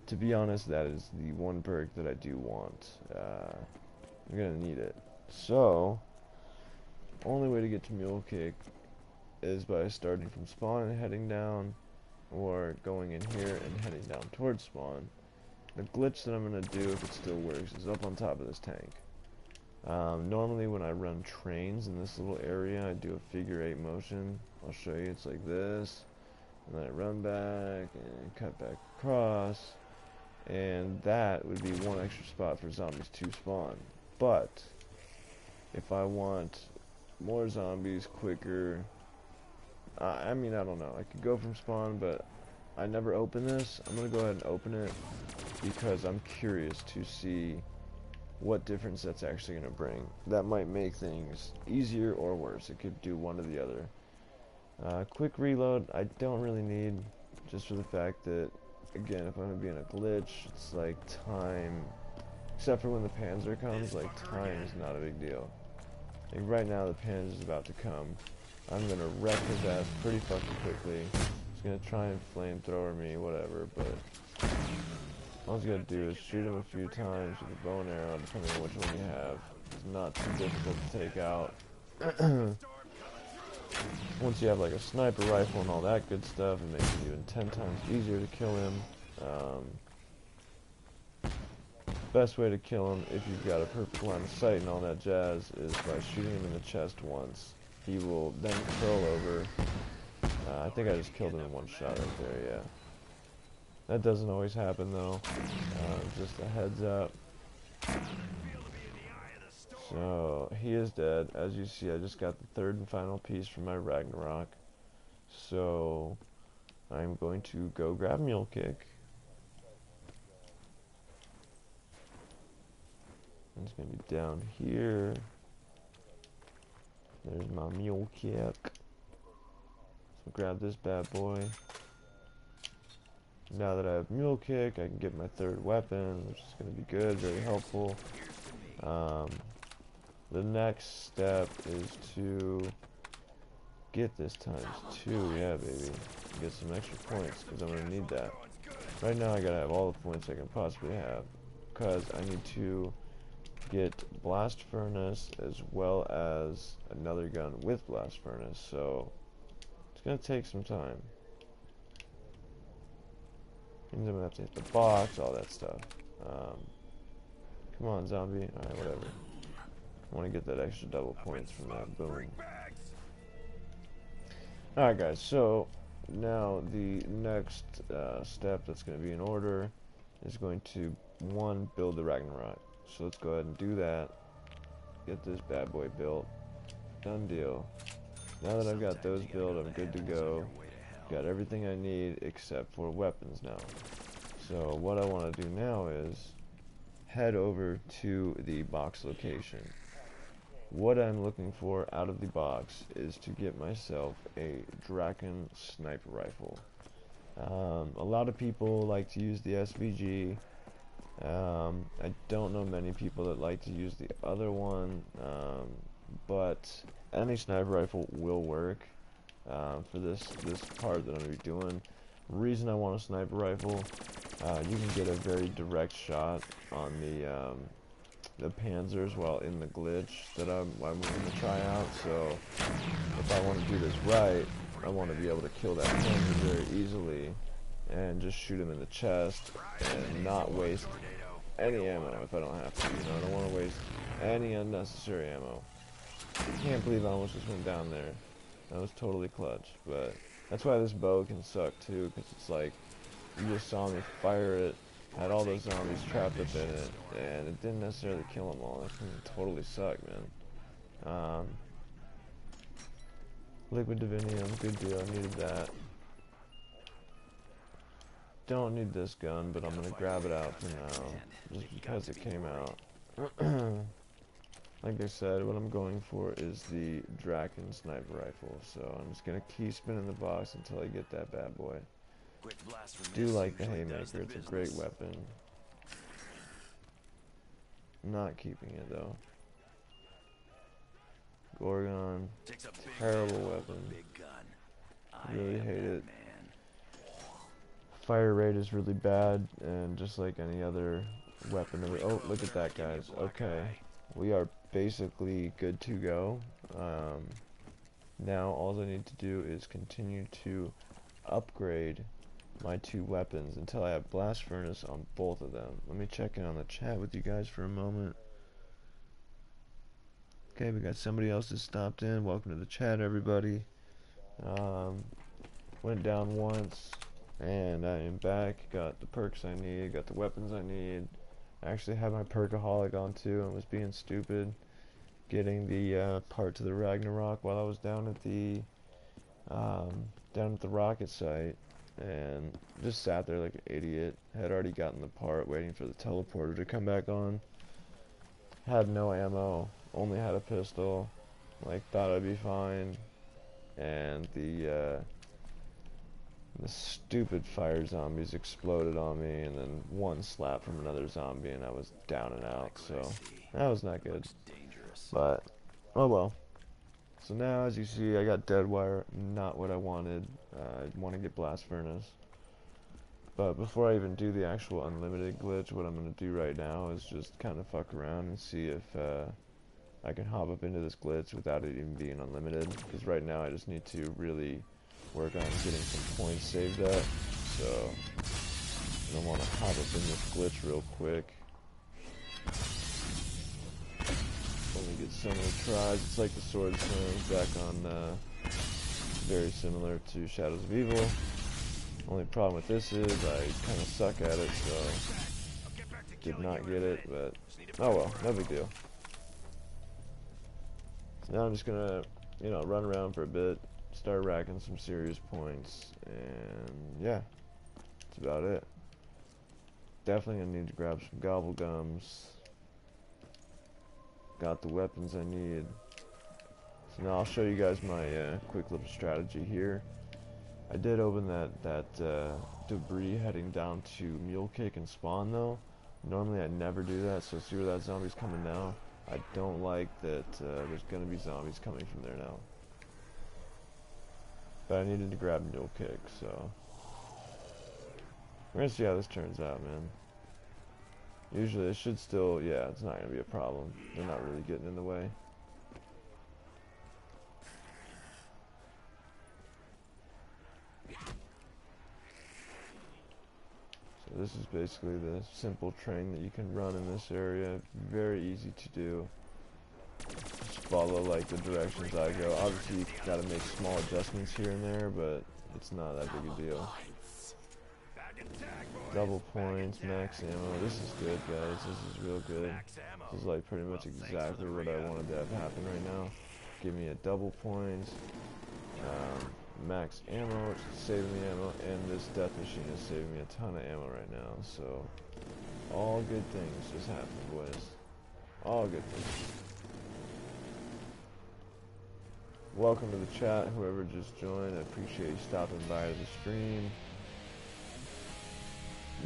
to be honest, that is the one perk that I do want. I'm going to need it. So only way to get to Mule Kick is by starting from spawn and heading down, or going in here and heading down towards spawn. The glitch that I'm going to do, if it still works, is up on top of this tank. Normally when I run trains in this little area, I do a figure 8 motion. I'll show you, it's like this, and then I run back and cut back across, and that would be one extra spot for zombies to spawn. But if I want more zombies quicker, I mean, I don't know, I could go from spawn, but I never open this. I'm gonna go ahead and open it because I'm curious to see what difference that's actually gonna bring. That might make things easier or worse. It could do one or the other. Quick reload I don't really need, just for the fact that, again, if I'm gonna be in a glitch, it's like time, except for when the Panzer comes, like time is not a big deal. Like right now, the Panzer is about to come. I'm gonna wreck his ass pretty fucking quickly. He's gonna try and flamethrower me, whatever, but all he's gonna do is shoot him a few times with a bow and arrow, depending on which one you have. It's not too difficult to take out. Once you have like a sniper rifle and all that good stuff, it makes it even 10 times easier to kill him. Best way to kill him, if you've got a perfect line of sight and all that jazz, is by shooting him in the chest once. He will then curl over. I think I just killed him in one shot right there, yeah. That doesn't always happen though. Just a heads up. So, he is dead. As you see, I just got the 3rd and final piece from my Ragnarok. So, I'm going to go grab Mule Kick. It's going to be down here. There's my Mule Kick. So grab this bad boy. Now that I have Mule Kick, I can get my 3rd weapon, which is going to be good, very helpful. The next step is to get this ×2, yeah baby. Get some extra points, because I'm going to need that. Right now I got to have all the points I can possibly have, because I need to get Blast Furnace as well as another gun with Blast Furnace, so it's going to take some time. Means I'm going to have to hit the box, all that stuff. Come on, zombie. Alright, whatever. I want to get that extra double points from that boom. Alright guys, so now the next step that's going to be in order is going to, 1, build the Ragnarok. So let's go ahead and do that. Get this bad boy built. Done deal. Now that I've got those built, I'm good to go. Got everything I need except for weapons now. So what I want to do now is head over to the box location. What I'm looking for out of the box is to get myself a DRAKON sniper rifle. A lot of people like to use the SVG. I don't know many people that like to use the other one, but any sniper rifle will work for this part that I'm going to be doing. Reason I want a sniper rifle, you can get a very direct shot on the Panzers while in the glitch that I'm going to try out. So if I want to do this right, I want to be able to kill that Panzer very easily and just shoot him in the chest and not waste any ammo if I don't have to. You know, I don't want to waste any unnecessary ammo. Can't believe I almost just went down there. That was totally clutch, but that's why this bow can suck too, because it's like you just saw me fire it, had all those zombies trapped up in it, and it didn't necessarily kill them all. That can totally suck, man. Liquid divinium, good deal. I needed that. Don't need this gun, but I'm gonna grab it out for now, just because it came out. Like I said, what I'm going for is the DRAKON sniper rifle, so I'm just gonna keep spinning the box until I get that bad boy. Do like the haymaker, it's a great weapon. Not keeping it though. Gorgon, terrible weapon. Really hate it. Fire rate is really bad, and just like any other weapon. Oh, look at that, guys. Okay, we are basically good to go. Now all I need to do is continue to upgrade my two weapons until I have blast furnace on both of them. Let me check in on the chat with you guys for a moment. Okay, we got somebody else that stopped in. Welcome to the chat, everybody. Went down once, and I am back. Got the perks I need, got the weapons I need. I actually had my perkaholic on too and was being stupid, getting the part to the Ragnarok while I was down at the rocket site, and just sat there like an idiot. Had already gotten the part, waiting for the teleporter to come back on. Had no ammo, only had a pistol. Like, thought I'd be fine, and the stupid fire zombies exploded on me, and then one slap from another zombie, and I was down and out. So that was not good. But oh well. So now, as you see, I got dead wire. Not what I wanted. I want to get blast furnace. But before I even do the actual unlimited glitch, what I'm going to do right now is just kind of fuck around and see if I can hop up into this glitch without it even being unlimited. Because right now I just need to really work on getting some points saved up. So I want to hop up in this glitch real quick. Only get so many tries. It's like the sword swings back on, very similar to Shadows of Evil. Only problem with this is I kind of suck at it, so did not get it, but oh well, no big deal. So now I'm just gonna, you know, run around for a bit, start racking some serious points, and yeah, that's about it. Definitely gonna need to grab some gobblegums. Got the weapons I need. So now I'll show you guys my quick little strategy here. I did open that debris heading down to Mule Kick and Spawn though. Normally I never do that, so see where that zombie's coming now? I don't like that there's gonna be zombies coming from there now. But I needed to grab Mule Kick, so we're gonna see how this turns out, man. Usually it should still, yeah, it's not gonna be a problem. They're not really getting in the way. So this is basically the simple train that you can run in this area. Very easy to do. Just follow like the directions I go. Obviously you gotta make small adjustments here and there, but it's not that big a deal. Double points, max ammo. This is good, guys. This is real good. This is like pretty much exactly what I wanted to have happen right now. Give me a double points. max ammo, which is saving me ammo, and this death machine is saving me a ton of ammo right now, so all good things just happened, boys. All good things. Welcome to the chat, whoever just joined. I appreciate you stopping by the stream.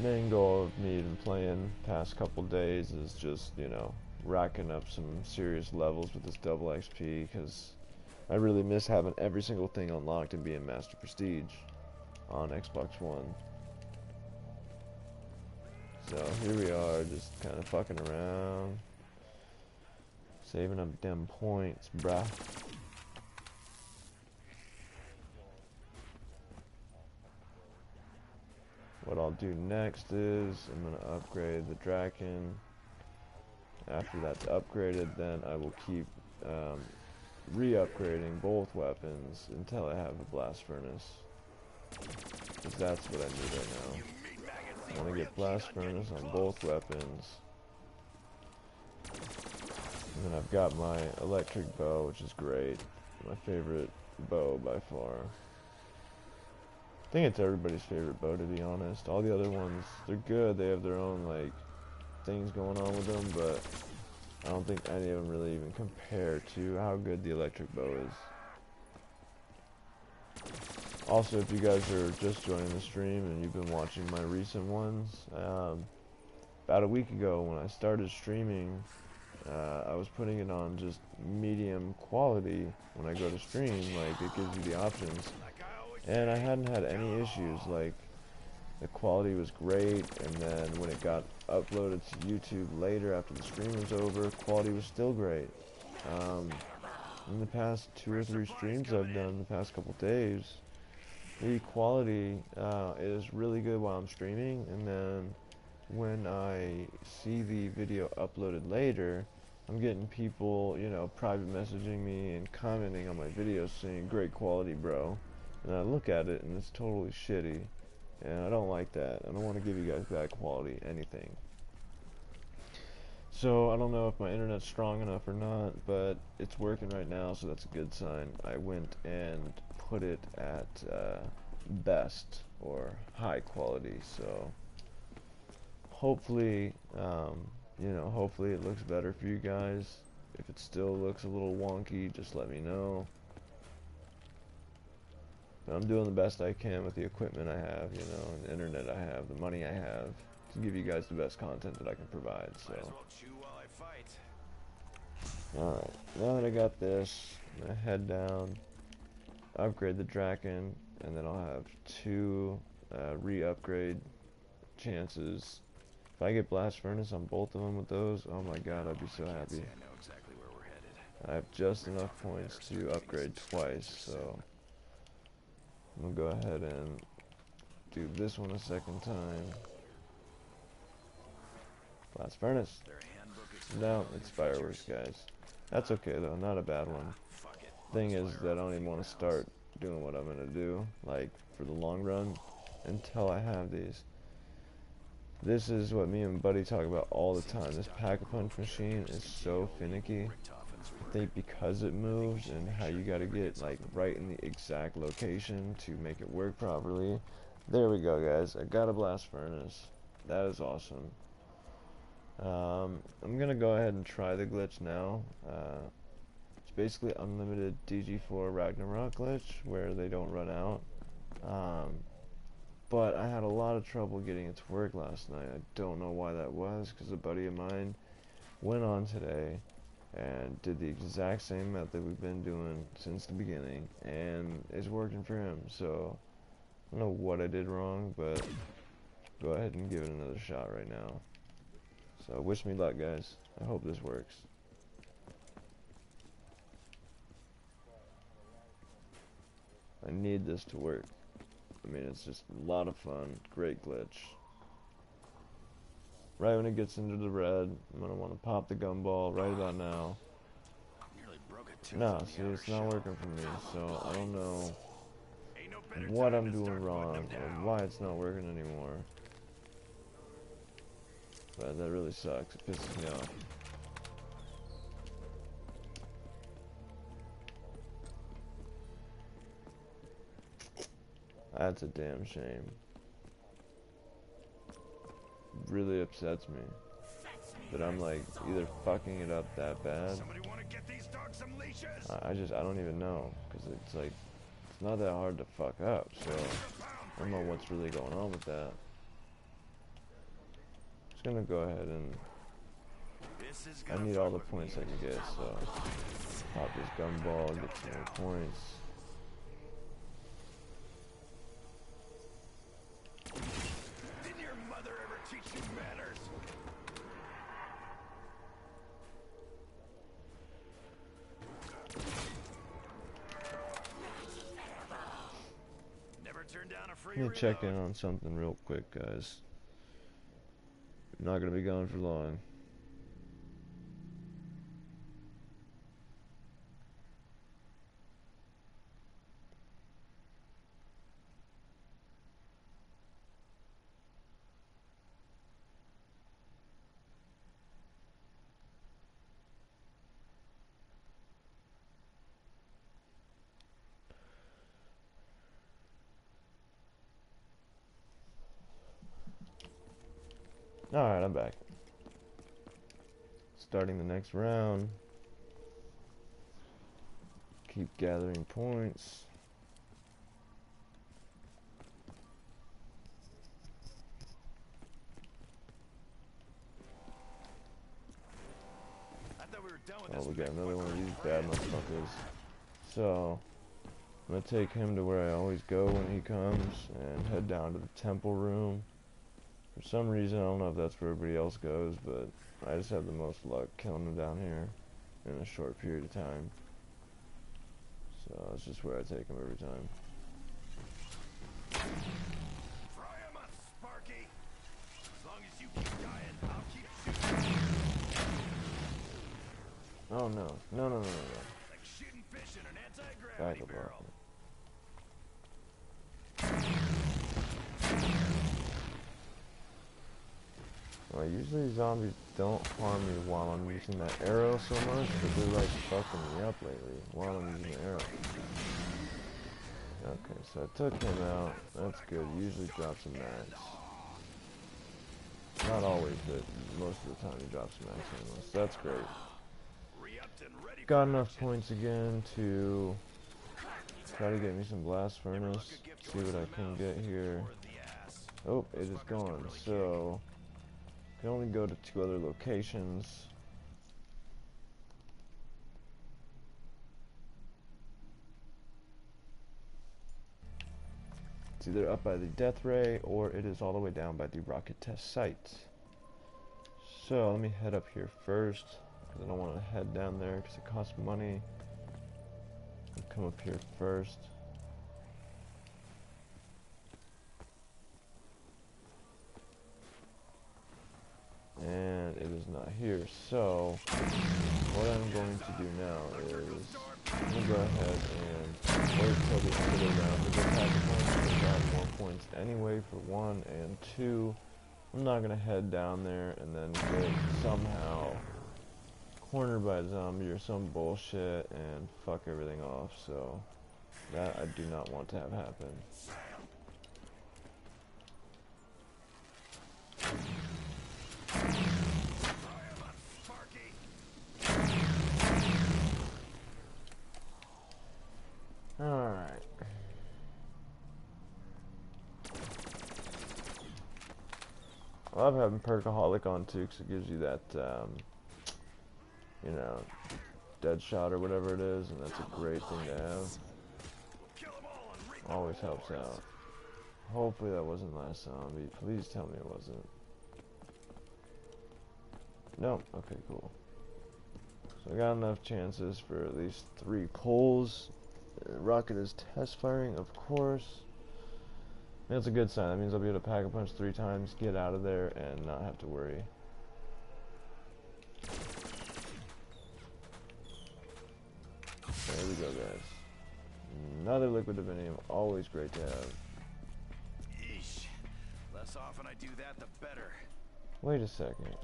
Main goal of me even playing past couple days is just, you know, racking up some serious levels with this double XP, because I really miss having every single thing unlocked and being Master Prestige on Xbox One. So here we are, just kind of fucking around, saving up them points, bruh. What I'll do next is I'm going to upgrade the DRAKON. After that's upgraded, then I will keep re-upgrading both weapons until I have a blast furnace. Because that's what I need right now. I want to get blast furnace on both weapons. And then I've got my electric bow, which is great. My favorite bow by far. I think it's everybody's favorite bow, to be honest. All the other ones, they're good. They have their own, like, things going on with them, but I don't think any of them really even compare to how good the electric bow is. Also, if you guys are just joining the stream and you've been watching my recent ones, about a week ago when I started streaming, I was putting it on just medium quality when I go to stream, like it gives you the options. And I hadn't had any issues, like the quality was great, and then when it got uploaded to YouTube later after the stream was over, quality was still great. In the past 2 or 3 streams I've done the past couple days, the quality is really good while I'm streaming, and then when I see the video uploaded later, I'm getting people, you know, private messaging me and commenting on my videos saying, "Great quality, bro." And I look at it and it's totally shitty, and I don't like that. I don't want to give you guys bad quality anything. So I don't know if my internet's strong enough or not, but it's working right now, so that's a good sign. I went and put it at best or high quality, so hopefully, you know, hopefully it looks better for you guys. If it still looks a little wonky, just let me know. But I'm doing the best I can with the equipment I have, you know, and the internet I have, the money I have, to give you guys the best content that I can provide, so. Alright, now that I got this, I'm gonna head down, upgrade the DRAKON, and then I'll have 2 re-upgrade chances. If I get blast furnace on both of them with those, oh my god, I'd be so happy. I have just enough points to upgrade twice, so I'm gonna go ahead and do this one a second time. Blast furnace. No, it's fireworks, guys. That's okay though, not a bad one. Thing is that I don't even want to start doing what I'm gonna do, like for the long run, until I have these. This is what me and Buddy talk about all the time. This pack-a-punch machine is so finicky. I think because it moves and how you gotta get like right in the exact location to make it work properly. There we go, guys. I got a blast furnace. That is awesome. I'm gonna go ahead and try the glitch now. It's basically unlimited DG4 Ragnarok glitch where they don't run out. But I had a lot of trouble getting it to work last night. I don't know why that was, because a buddy of mine went on today and did the exact same method we've been doing since the beginning, and it's working for him. So I don't know what I did wrong, but go ahead and give it another shot right now. So wish me luck, guys. I hope this works. I need this to work. I mean, it's just a lot of fun. Great glitch. Right when it gets into the red, I'm going to want to pop the gumball right about now. No, see, it's not working for me, so I don't know what I'm doing wrong or why it's not working anymore. But that really sucks. It pisses me off. That's a damn shame. Really upsets me that I'm like either fucking it up that bad. Somebody want to get these dogs some leashes? I don't even know, because it's like, it's not that hard to fuck up, so I don't know what's really going on with that. Just gonna go ahead and I need all the points I can get, so pop this gumball, get some more points. Didn't your mother ever teach you manners? Never turn down a free Let me check in on something real quick, guys. I'm not gonna be gone for long. Alright, I'm back. Starting the next round. Keep gathering points. I thought we were done with Oh, this. we got another one of these bad motherfuckers. So, I'm gonna take him to where I always go when he comes and head down to the temple room. For some reason, I don't know if that's where everybody else goes, but I just have the most luck killing them down here in a short period of time. So that's just where I take them every time. Fry 'em up, Sparky. As long as you keep dying, I'll keep shooting. Oh no, no. Like shooting fish in an anti-gravity Back up, barrel. Well, usually zombies don't harm me while I'm using that arrow so much, but they're like fucking me up lately while I'm using the arrow. Okay, so I took him out. That's good. Usually drops a max. Not always, but most of the time he drops a max anyway, so that's great. Got enough points again to try to get me some blast furnace. See what I can get here. Oh, it is gone. So I can only go to 2 other locations. It's either up by the death ray or it is all the way down by the rocket test site. So let me head up here first, because I don't want to head down there because it costs money. I'll come up here first. And it is not here, so what I'm going to do now is I'm going to go ahead and wait till the end of the round to get pack points. I got more points anyway for 1, and 2, I'm not going to head down there and then get somehow cornered by a zombie or some bullshit and fuck everything off, so that I do not want to have happen. Alright. I love having Perkaholic on too, because it gives you that, you know, dead shot or whatever it is, and that's a great thing to have. Always helps out. Hopefully that wasn't last zombie. Please tell me it wasn't. No. Okay, cool. So I got enough chances for at least 3 pulls. Rocket is test firing, of course. That's a good sign. That means I'll be able to pack a punch 3 times, get out of there, and not have to worry. There we go, guys. Another liquid divinium, always great to have. Yeesh. Less often I do that, the better. Wait a second.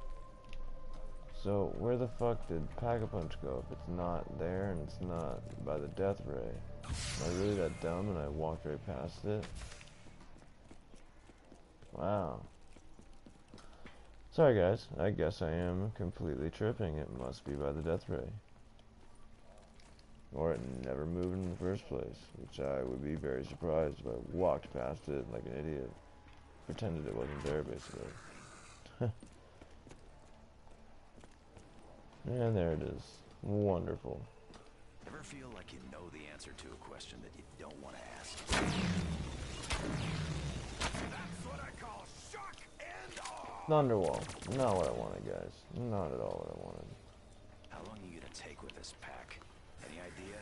So, where the fuck did Pack-a-Punch go if it's not there and it's not by the death ray? Am I really that dumb and I walked right past it? Wow. Sorry guys, I guess I am completely tripping. It must be by the death ray. Or it never moved in the first place, which I would be very surprised if I walked past it like an idiot. Pretended it wasn't there, basically. And there it is. Wonderful. Ever feel like you know the answer to a question that you don't want to ask? That's what I call shock and awe! Thunderwall. Not what I wanted, guys. Not at all what I wanted. How long are you gonna take with this pack? Any idea?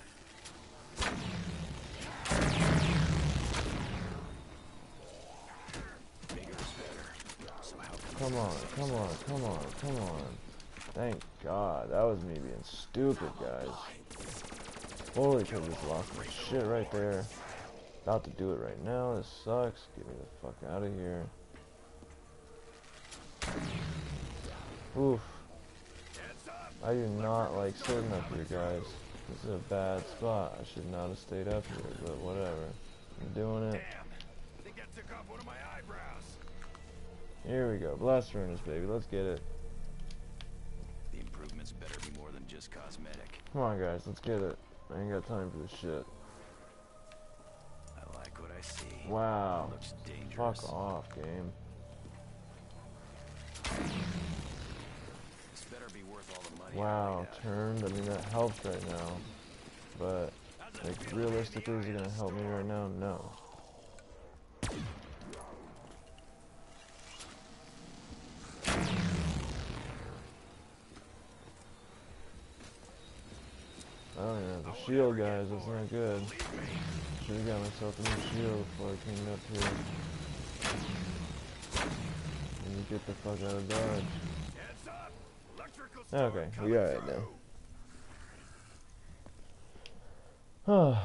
Bigger is better. So how Come on, come on, come on, come on. Thank God. That was me being stupid, guys. Holy cow, just lost my shit right there. About to do it right now. This sucks. Get me the fuck out of here. Oof. I do not like sitting up here, guys. This is a bad spot. I should not have stayed up here, but whatever. I'm doing it. Damn! I think I took off one of my eyebrows. Here we go. Blast furnace, baby. Let's get it. The improvements better be more than just cosmetic. Come on, guys. Let's get it. I ain't got time for this shit. I like what I see. Wow. Looks dangerous. Fuck off, game. This better be worth all the money. Wow, turned. I mean, that helps right now. But, like, realistically, is it gonna help me right now? No. I don't even have a shield, guys. That's not good. Should've got myself a new shield before I came up here. And you get the fuck out of dodge. Okay, we got it now.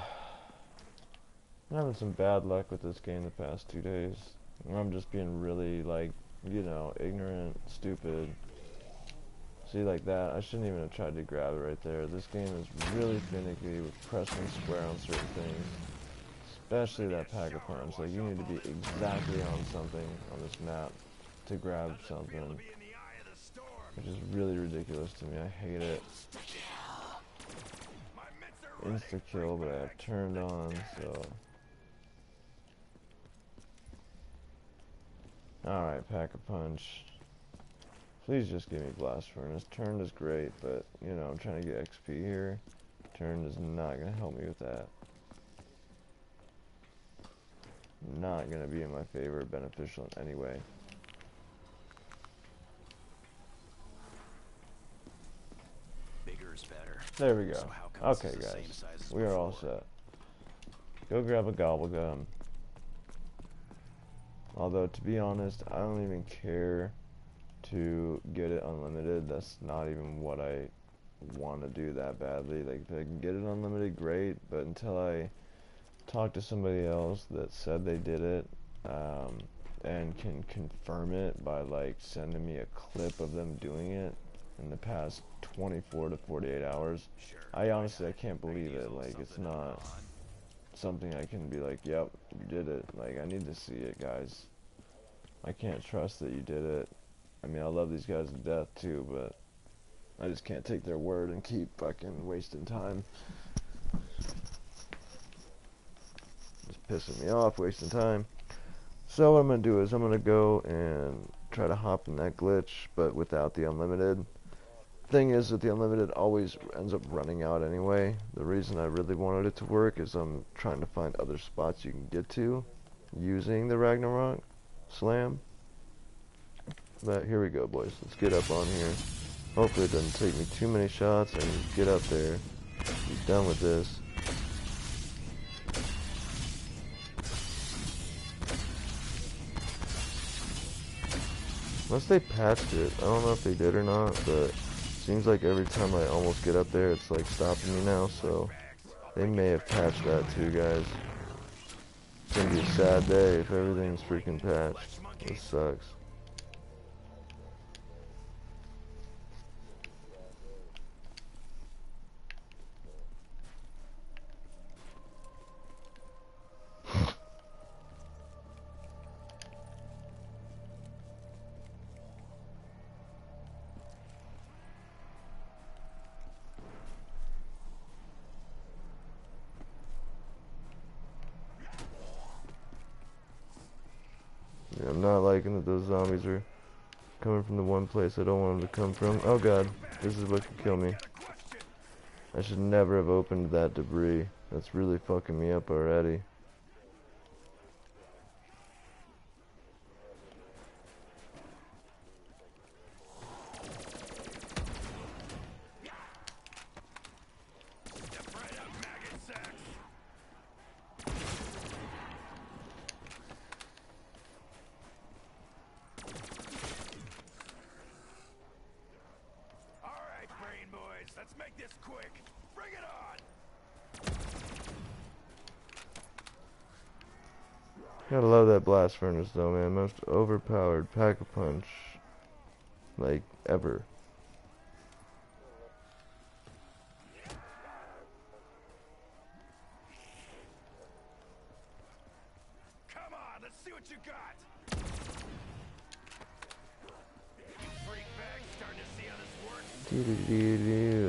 I'm having some bad luck with this game the past 2 days. I'm just being really, like, you know, ignorant, stupid. See, like that, I shouldn't even have tried to grab it right there. This game is really finicky with pressing square on certain things. Especially that pack of punch. Like, you need to be exactly on something on this map to grab something. Which is really ridiculous to me. I hate it. Insta-kill, but I have turned on, so... Alright, pack a punch. Please just give me blast furnace. Turned is great, but, you know, I'm trying to get XP here. Turned is not going to help me with that. Not going to be in my favor, beneficial in any way. Bigger is better. There we go. So how come Okay, it's the same guys. size as We are all before? set. Go grab a Gobblegum. Although, to be honest, I don't even care to get it unlimited. That's not even what I want to do that badly. Like, if I can get it unlimited, great. But until I talk to somebody else that said they did it, and can confirm it by, like, sending me a clip of them doing it in the past 24 to 48 hours, I honestly can't believe it. Like, it's not something I can be like, yep, you did it. Like, I need to see it, guys. I can't trust that you did it. I mean, I love these guys to death too, but I just can't take their word and keep fucking wasting time. Just pissing me off, wasting time. So what I'm gonna do is I'm gonna go and try to hop in that glitch, but without the unlimited. Thing is that the unlimited always ends up running out anyway. The reason I really wanted it to work is I'm trying to find other spots you can get to using the Ragnarok Slam. But here we go, boys. Let's get up on here. Hopefully it doesn't take me too many shots. I can get up there. Be done with this. Unless they patched it. I don't know if they did or not, but seems like every time I almost get up there, it's like stopping me now, so they may have patched that too, guys. It's gonna be a sad day if everything's freaking patched. This sucks. I'm not liking that those zombies are coming from the one place I don't want them to come from. Oh god, this is what could kill me. I should never have opened that debris. That's really fucking me up already. Let's make this quick. Bring it on. Gotta love that blast furnace though, man. Most overpowered pack-a-punch, like, ever. Come on, let's see what you got.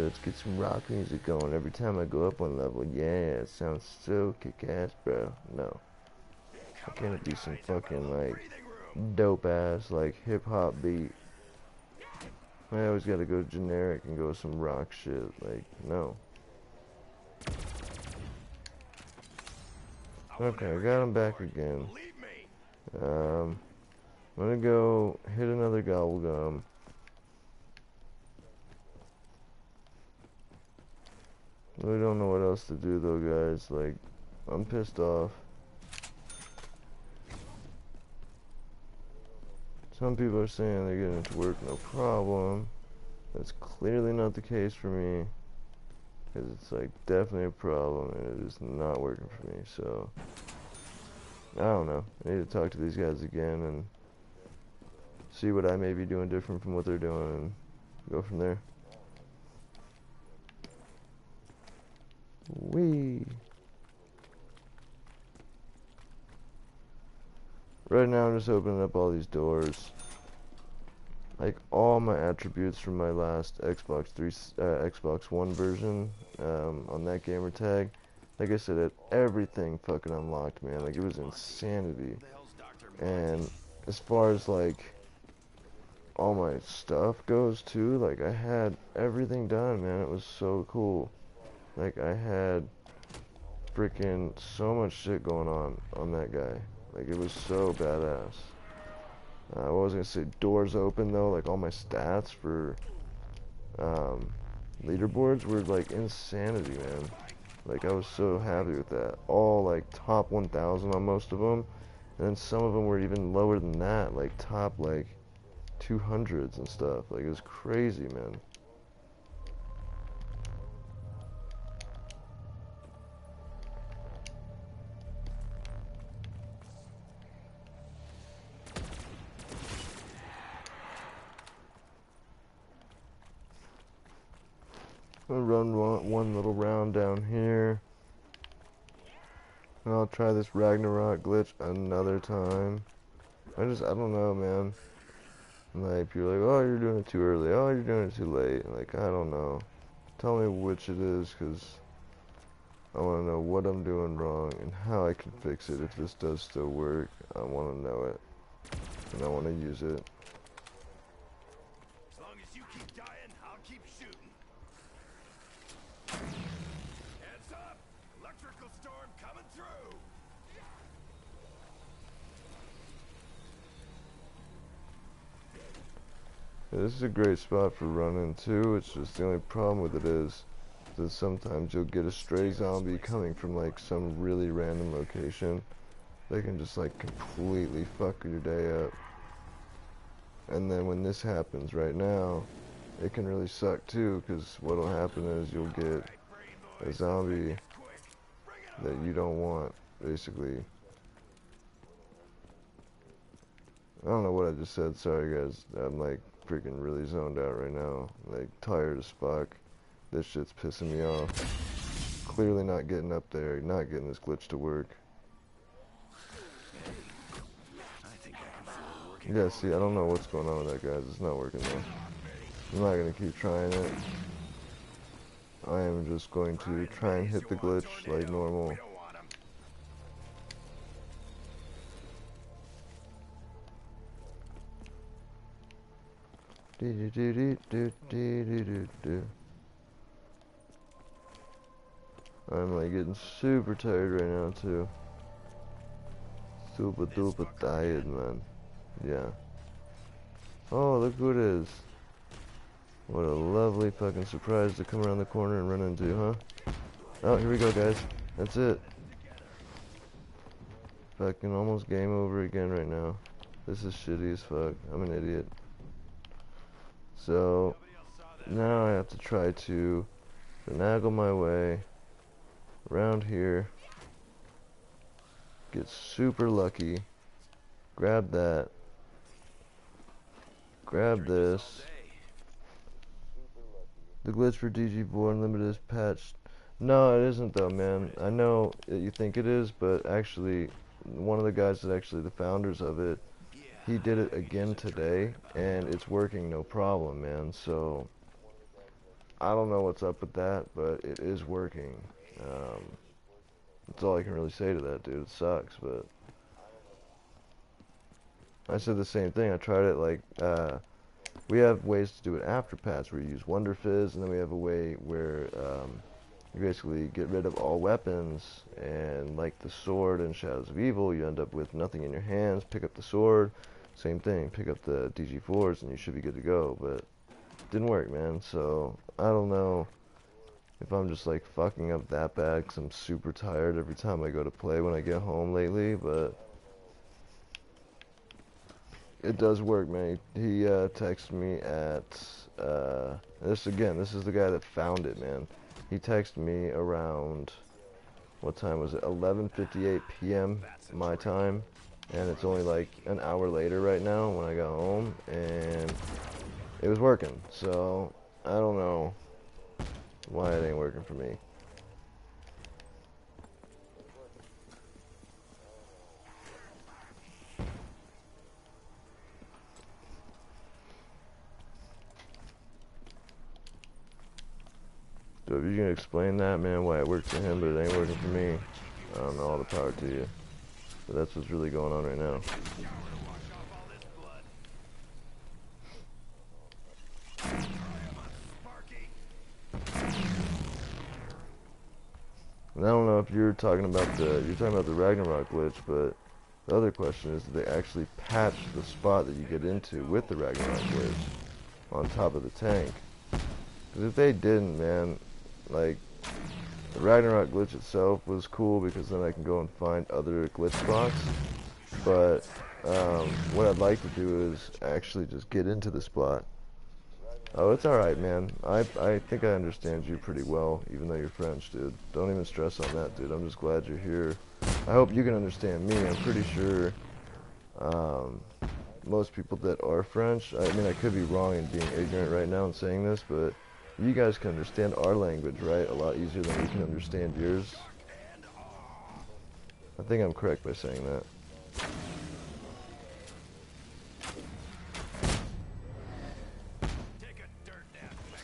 Let's get some rock music going every time I go up one level. Yeah, it sounds so kick-ass, bro. No. Why can't it be some fucking, like, dope-ass, like, hip-hop beat? I always gotta go generic and go with some rock shit. Like, no. Okay, I got him back again. I'm gonna go hit another Gobblegum. Really don't know what else to do though, guys. Like, I'm pissed off. Some people are saying they're getting to work no problem. That's clearly not the case for me. Because it's like definitely a problem and it is not working for me. So, I don't know. I need to talk to these guys again and see what I may be doing different from what they're doing and go from there. Whee! Right now I'm just opening up all these doors. Like all my attributes from my last Xbox One version on that gamer tag. Like I said, everything fucking unlocked, man. Like it was insanity. And as far as like all my stuff goes too, like I had everything done, man. It was so cool. Like, I had freaking so much shit going on that guy. Like, it was so badass. What was I gonna say? Doors open, though. Like, all my stats for leaderboards were, like, insanity, man. Like, I was so happy with that. All, like, top 1,000 on most of them. And then some of them were even lower than that. Like, top, like, 200s and stuff. Like, it was crazy, man. I'll run one little round down here. And I'll try this Ragnarok glitch another time. I don't know, man. Like, people are like, oh, you're doing it too early. Oh, you're doing it too late. Like, I don't know. Tell me which it is, because I want to know what I'm doing wrong and how I can fix it if this does still work. I want to know it. And I want to use it. As long as you keep dying, I'll keep shooting. Heads up! Electrical storm coming through! This is a great spot for running too. It's just the only problem with it is that sometimes you'll get a stray zombie coming from like some really random location. They can just like completely fuck your day up. And then when this happens right now, it can really suck too, because what'll happen is you'll get a zombie that you don't want, basically. I don't know what I just said, sorry guys. I'm like freaking really zoned out right now. Like tired as fuck. This shit's pissing me off. Clearly not getting up there, not getting this glitch to work. Yeah, see, I don't know what's going on with that, guys. It's not working though. I'm not gonna keep trying it. I am just going to try and hit the glitch like normal. I'm like getting super tired right now too. Super duper tired, man. Yeah. Oh, look who it is. What a lovely fucking surprise to come around the corner and run into, huh? Oh, here we go, guys. That's it. Fucking almost game over again right now. This is shitty as fuck. I'm an idiot. So, now I have to try to finagle my way around here. Get super lucky. Grab that. Grab this. The glitch for DG4 Unlimited is patched. No, it isn't though, man. I know that you think it is, but actually, one of the guys that actually the founders of it, he did it again today, and it's working no problem, man. So, I don't know what's up with that, but it is working. That's all I can really say to that, dude. It sucks, but I said the same thing. I tried it like, we have ways to do it after patch where you use Wonder Fizz, and then we have a way where you basically get rid of all weapons, and like the sword in Shadows of Evil, you end up with nothing in your hands. Pick up the sword, same thing, pick up the DG4s, and you should be good to go, but it didn't work, man. So I don't know if I'm just like fucking up that bad because I'm super tired every time I go to play when I get home lately, but it does work, man. He texted me at, this is the guy that found it, man. He texted me around, what time was it, 11:58 p.m. my time, and it's only like an hour later right now when I got home, and it was working. So, I don't know why it ain't working for me. So if you can explain that, man, why it worked for him but it ain't working for me, I don't know, all the power to you. But that's what's really going on right now. And I don't know if you're talking about the Ragnarok glitch, but the other question is, did they actually patch the spot that you get into with the Ragnarok glitch on top of the tank? Because if they didn't, man, like, the Ragnarok glitch itself was cool because then I can go and find other glitch spots. But what I'd like to do is actually just get into the spot. Oh, it's alright, man. I think I understand you pretty well, even though you're French, dude. Don't even stress on that, dude. I'm just glad you're here. I hope you can understand me. I'm pretty sure most people that are French, I mean, I could be wrong in being ignorant right now and saying this, but you guys can understand our language, right? A lot easier than we can understand yours. I think I'm correct by saying that.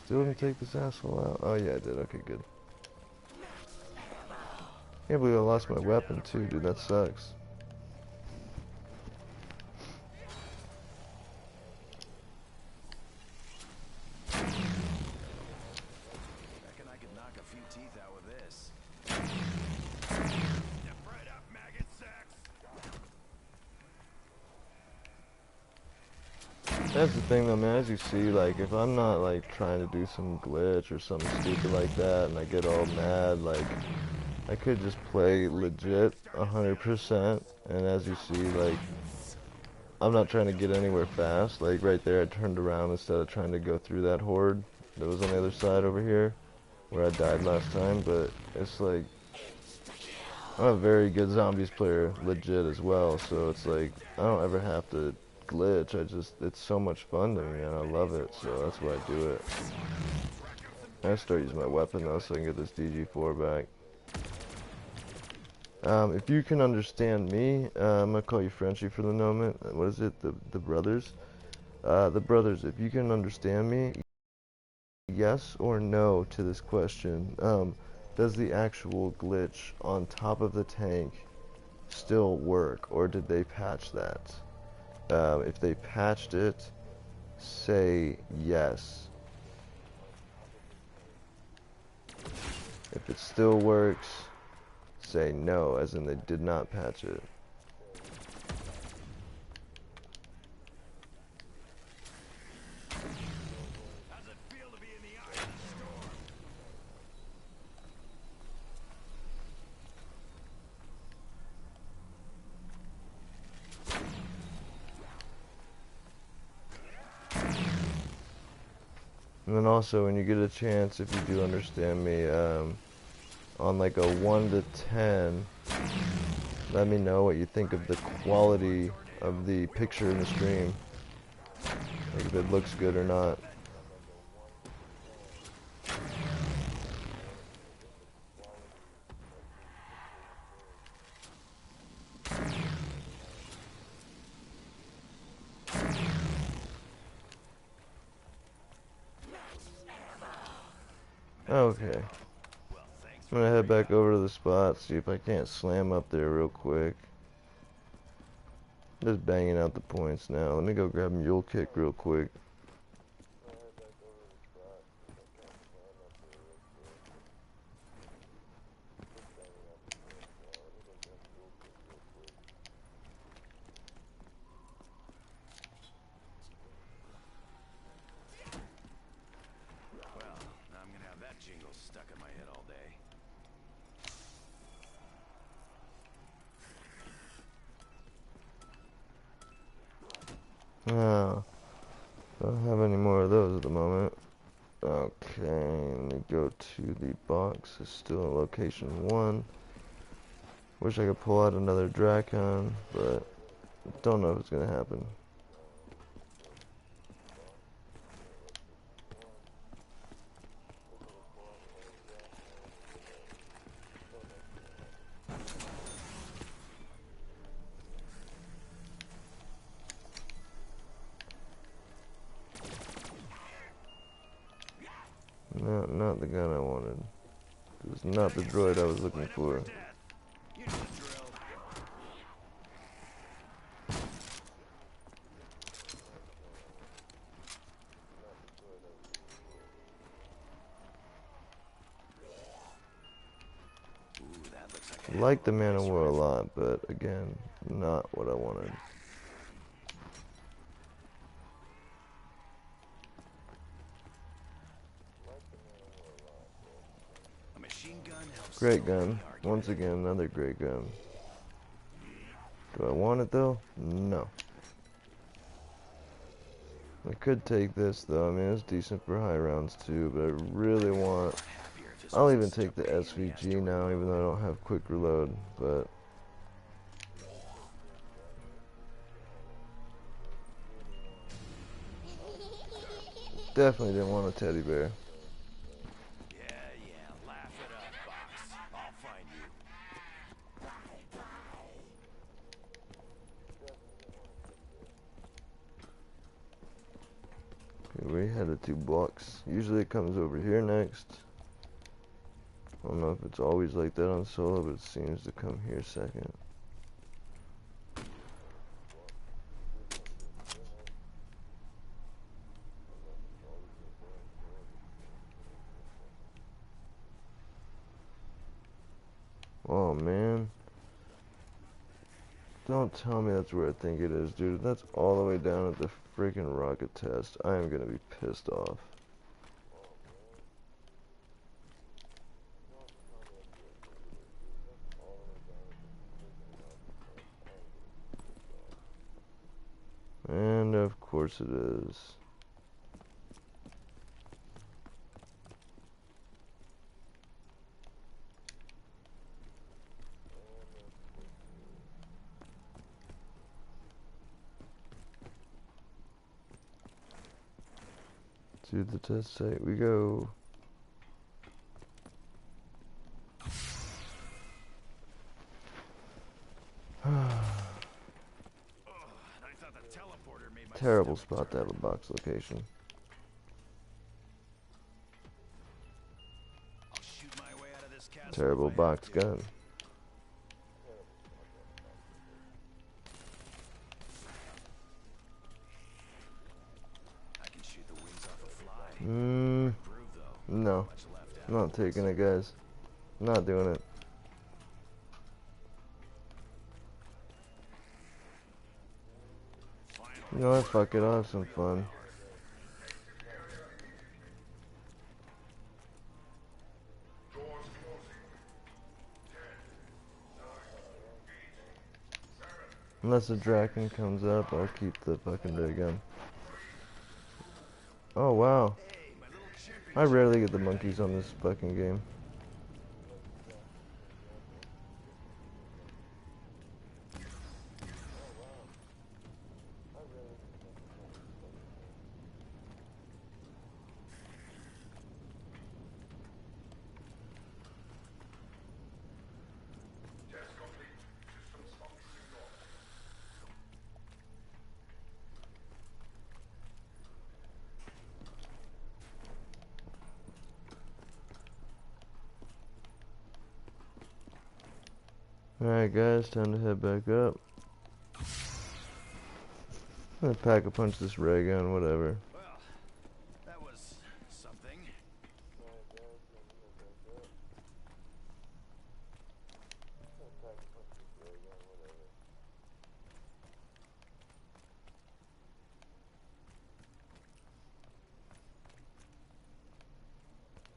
Still didn't take this asshole out? Oh yeah, I did. Okay, good. Can't believe I lost my weapon too, dude. That sucks. Reckon I could knock a few teeth out with this. Step right up, maggot sacks. That's the thing though, man, as you see, like, if I'm not, like, trying to do some glitch or something stupid like that, and I get all mad, like, I could just play legit 100%, and as you see, like, I'm not trying to get anywhere fast. Like, right there, I turned around instead of trying to go through that horde that was on the other side over here, where I died last time, but it's like, I'm a very good zombies player, legit as well, so it's like, I don't ever have to glitch. It's so much fun to me, and I love it, so that's why I do it. I start using my weapon though, so I can get this DG4 back. If you can understand me, I'm gonna call you Frenchie for the moment. What is it? The brothers? The brothers, if you can understand me, yes or no to this question. Does the actual glitch on top of the tank still work, or did they patch that? If they patched it, say yes. If it still works, say no, as in they did not patch it. How's it feel to be in the eye of the storm? And then also, when you get a chance, if you do understand me, on like a 1 to 10, let me know what you think of the quality of the picture in the stream. Like if it looks good or not. Okay. I'm gonna head back over to the spot, see if I can't slam up there real quick. Just banging out the points now. Let me go grab a mule kick real quick. Well, now I'm gonna have that jingle stuck in my head all day. Oh, don't have any more of those at the moment. Okay, let me go to the box. It's still in location 1. Wish I could pull out another DRAKON, but don't know if it's gonna happen. No, not the gun I wanted. It's not the droid I was looking for. You know the drill. Ooh, that looks like a Like the Man of War a lot, but again, not what I wanted. a machine gun helps. Great gun. Once again, another great gun. Do I want it though? No. I could take this though. I mean, it's decent for high rounds too, but I really want... I'll even take the SVG now, even though I don't have quick reload, but... Definitely didn't want a teddy bear. Yeah, laugh it up, Box. I'll find you. Okay, we headed to blocks. Usually it comes over here next. I don't know if it's always like that on solo, but it seems to come here second. Oh man. Don't tell me that's where I think it is, dude. That's all the way down at the freaking rocket test. I am gonna be pissed off. And of course it is. To the test site we go. Terrible spot to have a box location. I'll shoot my way out of this castle Terrible if I have box to. gun. No. I'm not taking it, guys. I'm not doing it. You know what? Fuck it. I'll have some fun. Unless the DRAKON comes up, I'll keep the fucking ray gun. Oh, wow. I rarely get the monkeys on this fucking game. Alright guys, time to head back up. I'm gonna pack a punch this ray gun, whatever. Well, that was something.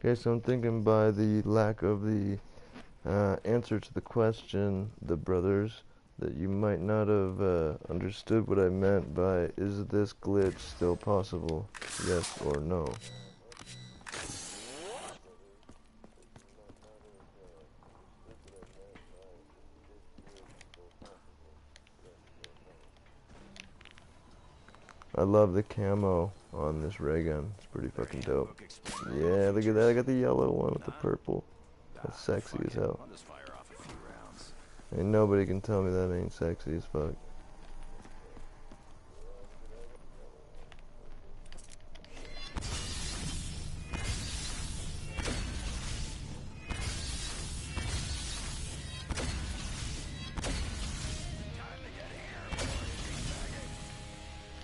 Okay, so I'm thinking by the lack of the answer to the question, the brothers, that you might not have understood what I meant by, is this glitch still possible? Yes or no? I love the camo on this ray gun. It's pretty fucking dope. Yeah, look at that. I got the yellow one with the purple. That's sexy as hell. I'll just fire off a few rounds. Ain't nobody can tell me that ain't sexy as fuck.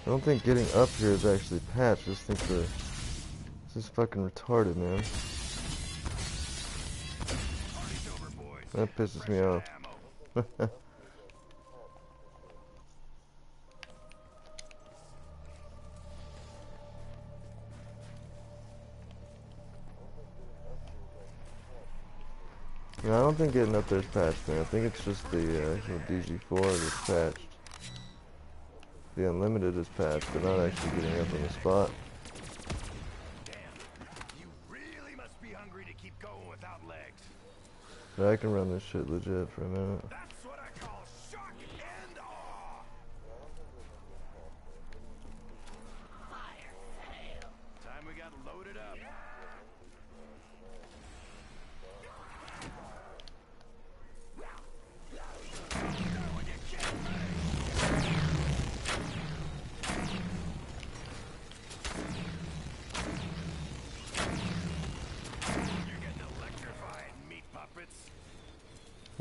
I don't think getting up here is actually patched. I just think this is fucking retarded, man. That pisses me off. No, I don't think getting up there is patched, man. I think it's just the DG4 that's patched. The Unlimited is patched, but not actually getting up on the spot. Damn, you really must be hungry to keep going without legs. But I can run this shit legit for a minute. That's what I call shock and awe. Fire sale. Time we got loaded up.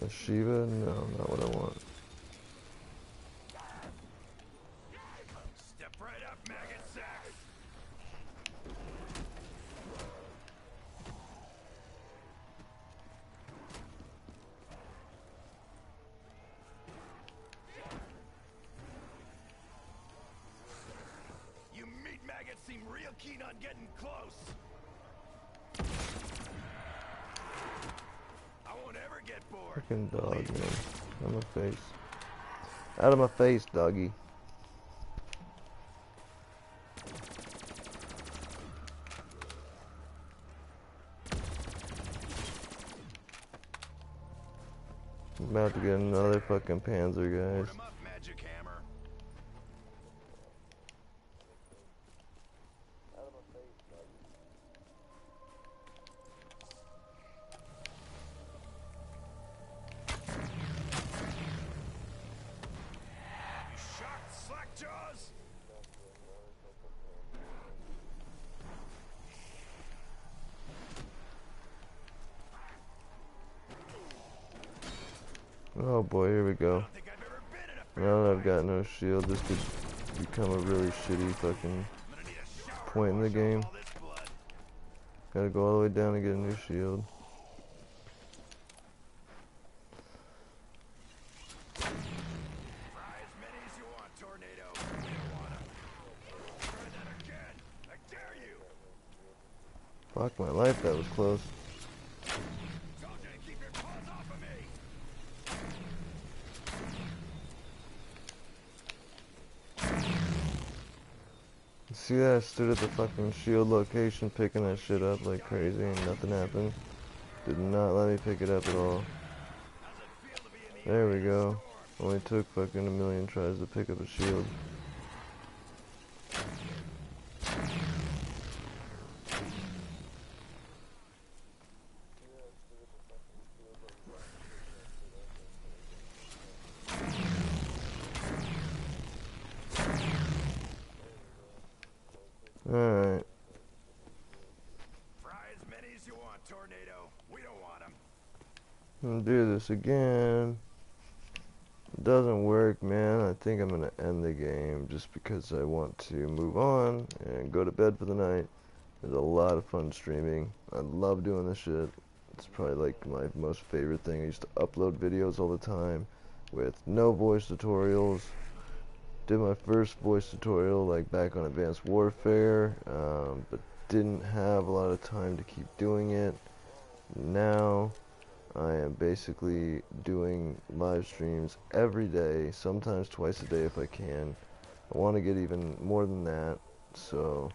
A Shiva? No, not what I want. Step right up, maggot sacks. You meat maggots seem real keen on getting close. I won't ever get bored. Fucking dog, man. Out of my face. Out of my face, doggy. I'm about to get another fucking Panzer, guys. Board 'em up, magic hammer. You shocked, slackjaws? Oh boy, here we I go. don't think I've ever been in a Now that I've got no shield, this could become a really shitty fucking I'm gonna need a shower point in the wash off game. all this blood. Gotta go all the way down and get a new shield. Try as many as you want, Tornado. We don't want 'em. Try that again. I dare you. Fuck my life, that was close. Told you to keep your paws off of me. See that? I stood at the fucking shield location picking that shit up like crazy and nothing happened. Did not let me pick it up at all. How's it feel to be in the There we area of go. storm? Only took fucking a million tries to pick up a shield. Alright. Fry as many as you want, Tornado. We don't want 'em. I'm gonna do this again. It doesn't work, man. I think I'm gonna end the game just because I want to move on and go to bed for the night. It was a lot of fun streaming. I love doing this shit. It's probably like my most favorite thing. I used to upload videos all the time with no voice tutorials. Did my first voice tutorial like back on Advanced Warfare, but didn't have a lot of time to keep doing it. Now I am basically doing live streams every day, sometimes twice a day if I can. I want to get even more than that, so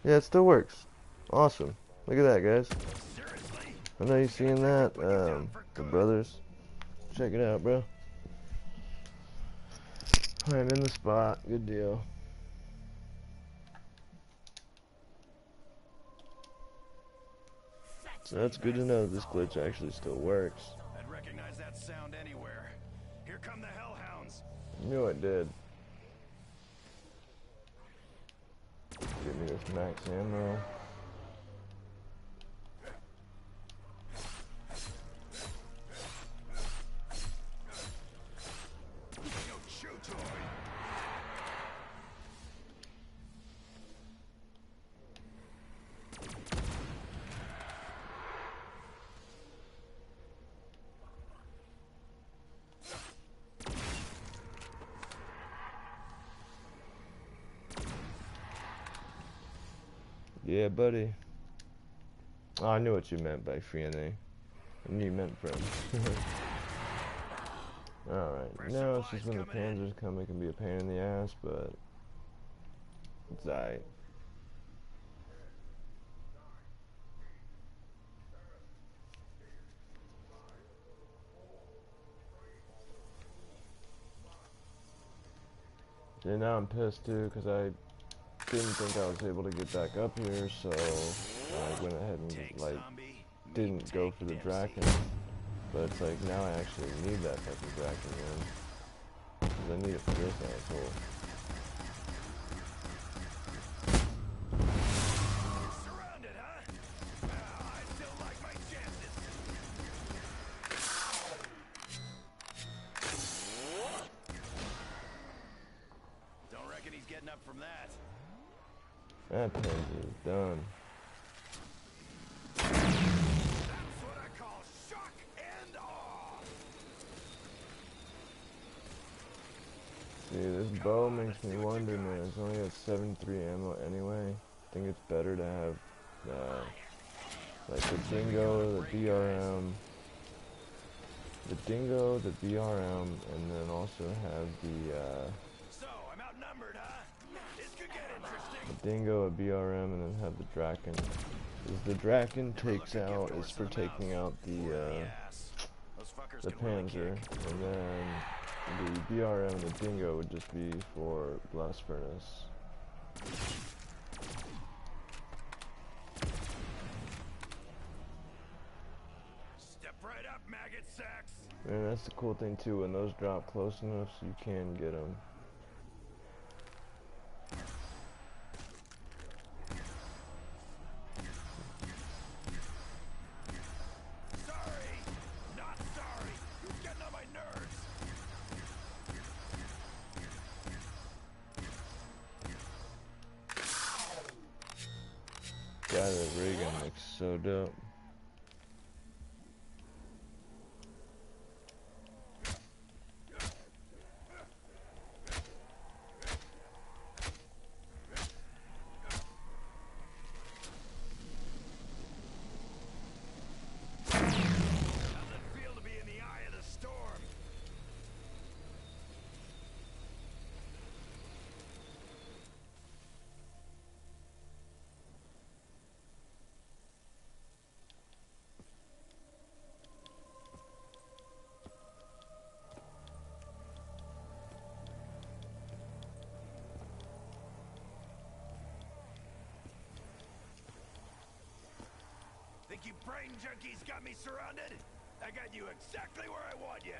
yeah, it still works. Awesome. Look at that, guys. Seriously? I know you seeing that, the brothers. Check it out, bro. I'm in the spot. Good deal. So that's good to know this glitch actually still works. I'd recognize that sound anywhere. Here come the hellhounds. Knew it did. Give me this max ammo. Yo, chew toy. Yeah, buddy. Oh, I knew what you meant by Fianne. I knew you meant friend. Alright, now it's just when the panzers come, it can be a pain in the ass, but it's alright. Yeah, now I'm pissed too, because I didn't think I was able to get back up here, so I went ahead and like didn't go for the Draken. But it's like now I actually need that fucking Draken, man. 'Cause I need it for this asshole. Surrounded, huh? I still like my chances. Don't reckon he's getting up from that. That panzer is done. That's what I call shock and awe. See, this bow makes me wonder, man. It's only got 73 ammo anyway. I think it's better to have, like the Dingo, the BRM, the BRM, and then also have the, So, I'm outnumbered, huh? This could get interesting. the Dingo, a BRM, and then have the Draken. Because the Draken takes out, is for taking out Yes. Those fuckers the can really Panzer, kick. and then the BRM and the Dingo would just be for Blast Furnace. Step right up, maggot sacks. And that's the cool thing too, when those drop close enough so you can get them. Sorry, not sorry. God, that ray gun looks so dope. Think you brain junkies got me surrounded? I got you exactly where I want you.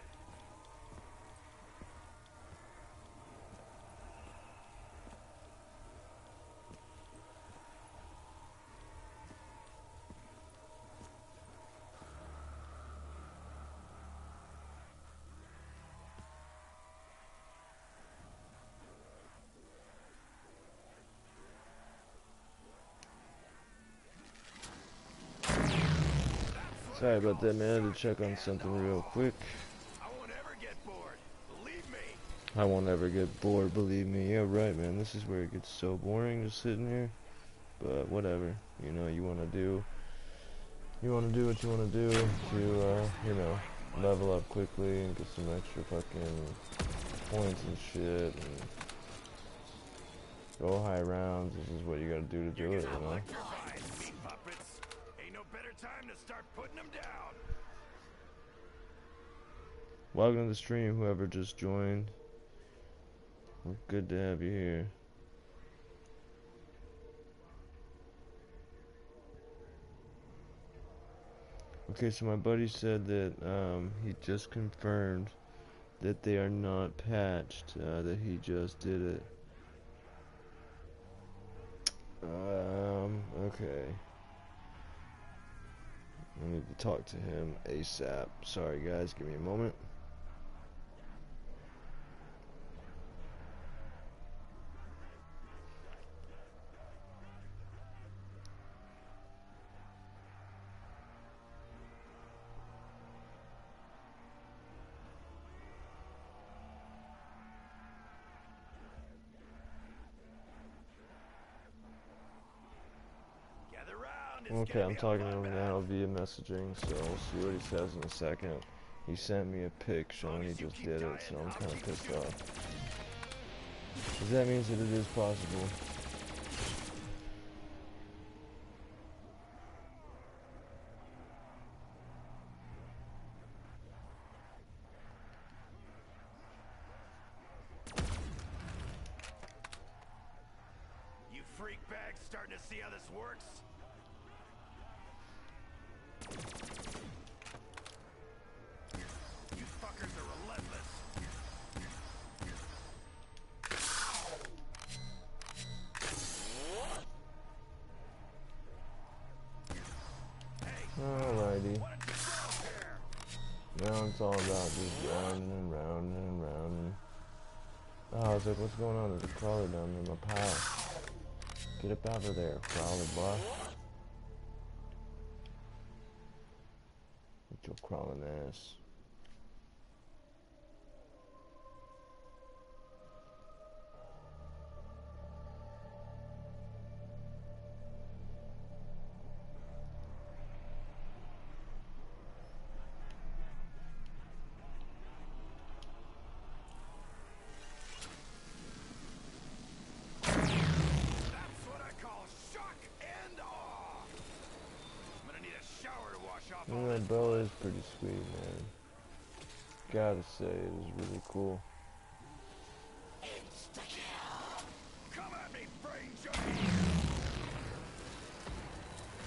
Sorry about that, man. I had to check on something real quick. I won't ever get bored. Believe me. I won't ever get bored, believe me. Yeah, right, man. This is where it gets so boring just sitting here. But whatever. You know, you want to do what you want to do to, you know, level up quickly and get some extra fucking points and shit. And go high rounds. This is what you gotta do to do it, you know? Ain't no better time to start putting them down. Welcome to the stream, whoever just joined. Good to have you here. Okay, so my buddy said that he just confirmed that they are not patched, that he just did it. Okay. I need to talk to him ASAP. Sorry guys, give me a moment. Okay, I'm talking to him now via messaging, so we'll see what he says in a second. He sent me a pic showing he just did it, so I'm kind of pissed off. Because that means that it is possible. You freak bags starting to see how this works? You fuckers are relentless. Alrighty. Now it's all about just rounding and rounding and rounding. Oh, I was like, what's going on? There's a crawler down in my pile. Get up out of there, crawler boy. With your crawling ass. And that bow is pretty sweet, man. Gotta say, it is really cool. Come at me, brain junkie!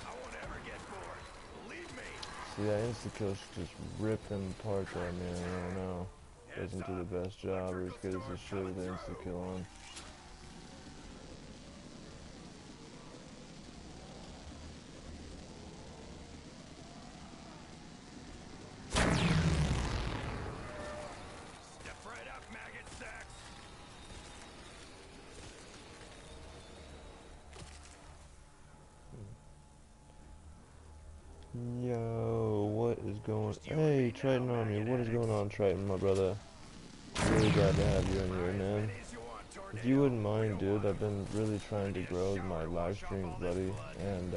I won't ever get bored. Believe me. See, that insta-kill should just rip them apart there, man. I don't know. Doesn't do the best job or as good as it should with the insta-kill on. going? Hey, Triton Army, what is going on, Triton, my brother? Really glad to have you in here, man. If you wouldn't mind, dude, I've been really trying to grow my live streams, buddy, and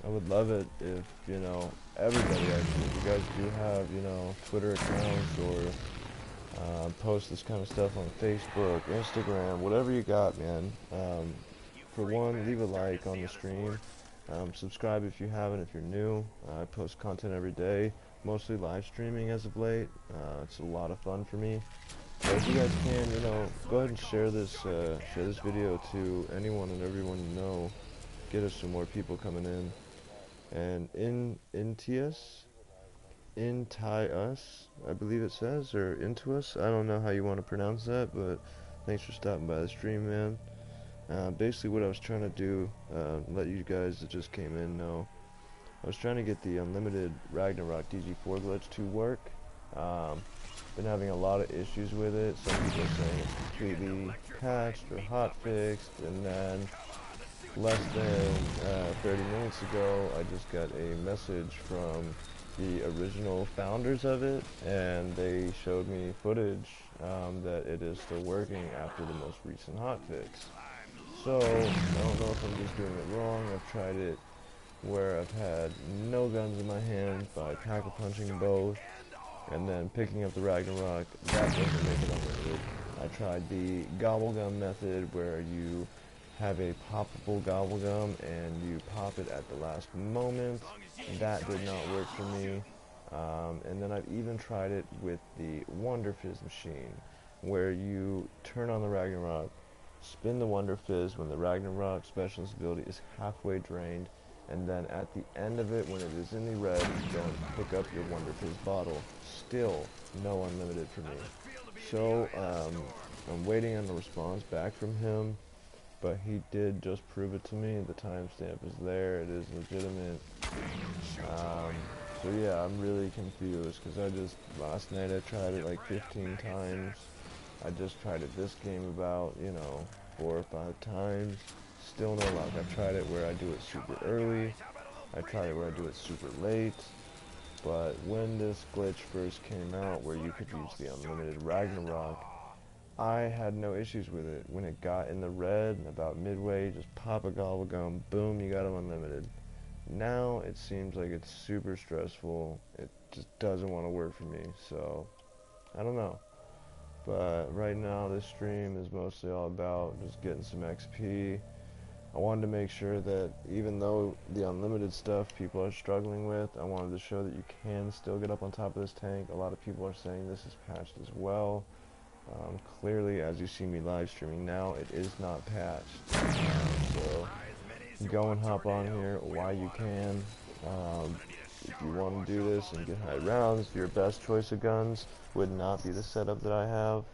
I would love it if, you know, everybody actually, if you guys do have, you know, Twitter accounts or post this kind of stuff on Facebook, Instagram, whatever you got, man. For one, leave a like on the stream. Subscribe if you haven't, if you're new. I post content every day, mostly live streaming as of late. It's a lot of fun for me. So if you guys can, you know, go ahead and share this video to anyone and everyone you know. Get us some more people coming in. And Inti us, I believe it says, or into us. I don't know how you want to pronounce that, but thanks for stopping by the stream, man. Basically what I was trying to do, let you guys that just came in know, I was trying to get the unlimited Ragnarok DG4 glitch to work. Been having a lot of issues with it. Some people are saying it's completely patched or hotfixed, and then less than 30 minutes ago I just got a message from the original founders of it, and they showed me footage that it is still working after the most recent hotfix. So, I don't know if I'm just doing it wrong. I've tried it where I've had no guns in my hand by pack-a-punching both, and then picking up the Ragnarok. That doesn't make it unlimited. I tried the Gobblegum method where you have a poppable Gobblegum and you pop it at the last moment. That did not work for me. And then I've even tried it with the Wonder Fizz machine, where you turn on the Ragnarok, spin the Wonder Fizz when the Ragnarok specialist ability is halfway drained, and then at the end of it, when it is in the red, you go and pick up your Wonder Fizz bottle. Still no unlimited for me. So I'm waiting on a response back from him, but he did just prove it to me. The timestamp is there. It is legitimate. So yeah, I'm really confused because last night I tried it like 15 times. I just tried it this game about, you know, 4 or 5 times. Still no luck. I've tried it where I do it super early. I tried it where I do it super late. But when this glitch first came out where you could use the unlimited Ragnarok, I had no issues with it. When it got in the red, about midway, just pop a Gobblegum, boom, you got them unlimited. Now it seems like it's super stressful. It just doesn't want to work for me. So, I don't know. But right now this stream is mostly all about just getting some XP. I wanted to make sure that even though the unlimited stuff people are struggling with, I wanted to show that you can still get up on top of this tank. A lot of people are saying this is patched as well. Clearly, as you see me live streaming now, it is not patched. So go and hop on here while you can. If you want to do this and get high rounds, your best choice of guns would not be the setup that I have.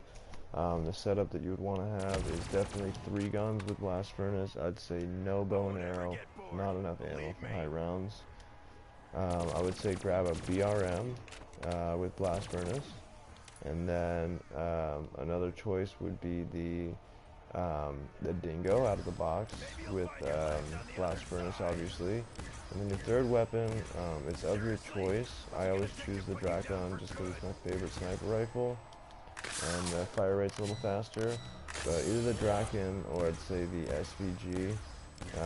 The setup that you would want to have is definitely 3 guns with blast furnace. I'd say no bow and arrow, not enough ammo for high rounds. I would say grab a BRM with blast furnace, and then another choice would be the Dingo out of the box with blast furnace, obviously. And then your third weapon, it's of your choice. I always choose the DRAKON just because it's my favorite sniper rifle, and the fire rate's a little faster. But either the DRAKON or I'd say the SVG,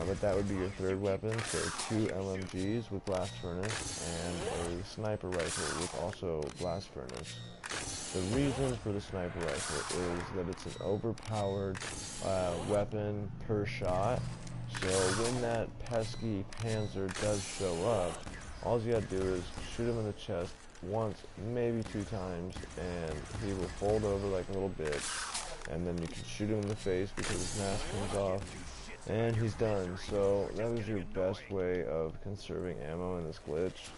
but that would be your third weapon. So 2 LMGs with blast furnace and a sniper rifle with also blast furnace. The reason for the sniper rifle is that it's an overpowered weapon per shot. So when that pesky Panzer does show up, all you gotta do is shoot him in the chest once, maybe 2 times, and he will fold over like a little bitch. And then you can shoot him in the face because his mask comes off, and he's done. So that is your best way of conserving ammo in this glitch.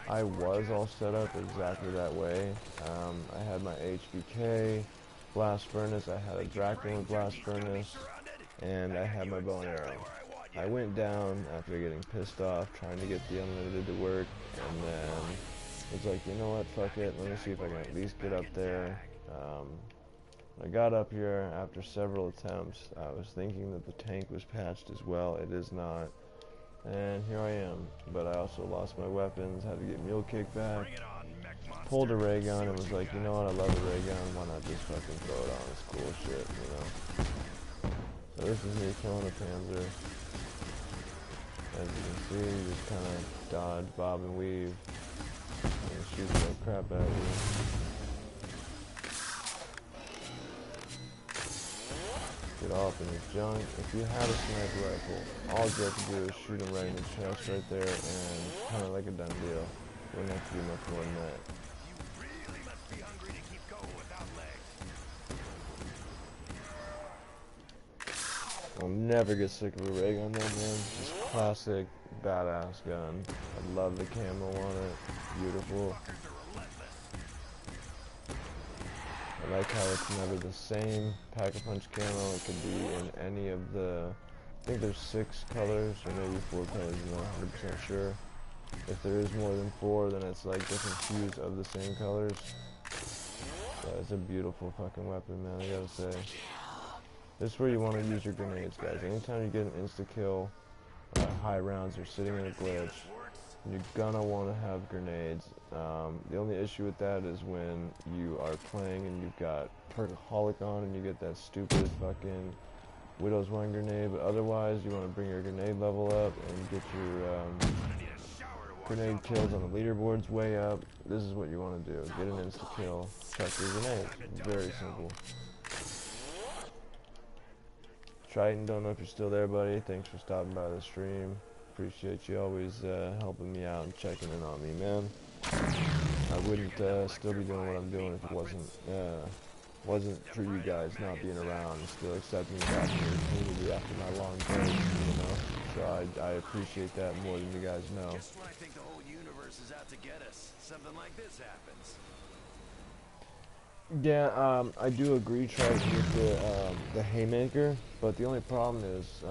I was all set up exactly that way. I had my HVK, blast furnace, I had a DRAKON with blast furnace, and I had my bow and arrow. I went down after getting pissed off, trying to get the unlimited to work, and then was like, you know what, fuck it, let me see if I can at least get up there. I got up here after several attempts. I was thinking that the tank was patched as well. It is not. And here I am, but I also lost my weapons, had to get mule kick back. Bring it on, mech monster. Pulled a ray gun See and what was you like, you got. know what, I love a ray gun, why not just fucking throw it on, it's cool shit, you know. So this is me killing a panzer. As you can see, you just kind of dodge, bob, and weave, and shoot the crap out of you. Get off in his junk. If you had a sniper rifle, all you have to do is shoot him right in the chest right there, and kind of like a done deal. Wouldn't have to do much more than that. You really must be hungry to keep going without legs. I'll never get sick of a ray gun though, man. Just classic, badass gun. I love the camo on it. Beautiful. Fuckers are relentless. I like how it's never the same Pack-a-Punch camo. It could be in any of the, I think there's 6 colors, or maybe 4 colors, I'm not 100% sure. If there is more than 4, then it's like different hues of the same colors. So it's a beautiful fucking weapon, man, I gotta say. This is where you want to use your grenades, guys. Anytime you get an insta-kill, high rounds are sitting in a glitch, you're gonna want to have grenades. The only issue with that is when you are playing and you've got Perkaholic on and you get that stupid fucking Widow's Wine grenade, but otherwise you want to bring your grenade level up and get your grenade kills on the leaderboards way up. This is what you want to do. Get an insta-kill, chuck your grenades. Very simple. Triton, don't know if you're still there, buddy. Thanks for stopping by the stream. Appreciate you always helping me out and checking in on me, man. I wouldn't still be doing what I'm doing if it wasn't for you guys not being around and still accepting me back in your community after my long break, you know. So I appreciate that more than you guys know. Just when I think the whole universe is out to get us, something like this happens. Yeah, I do agree, Triton, with the haymaker, but the only problem is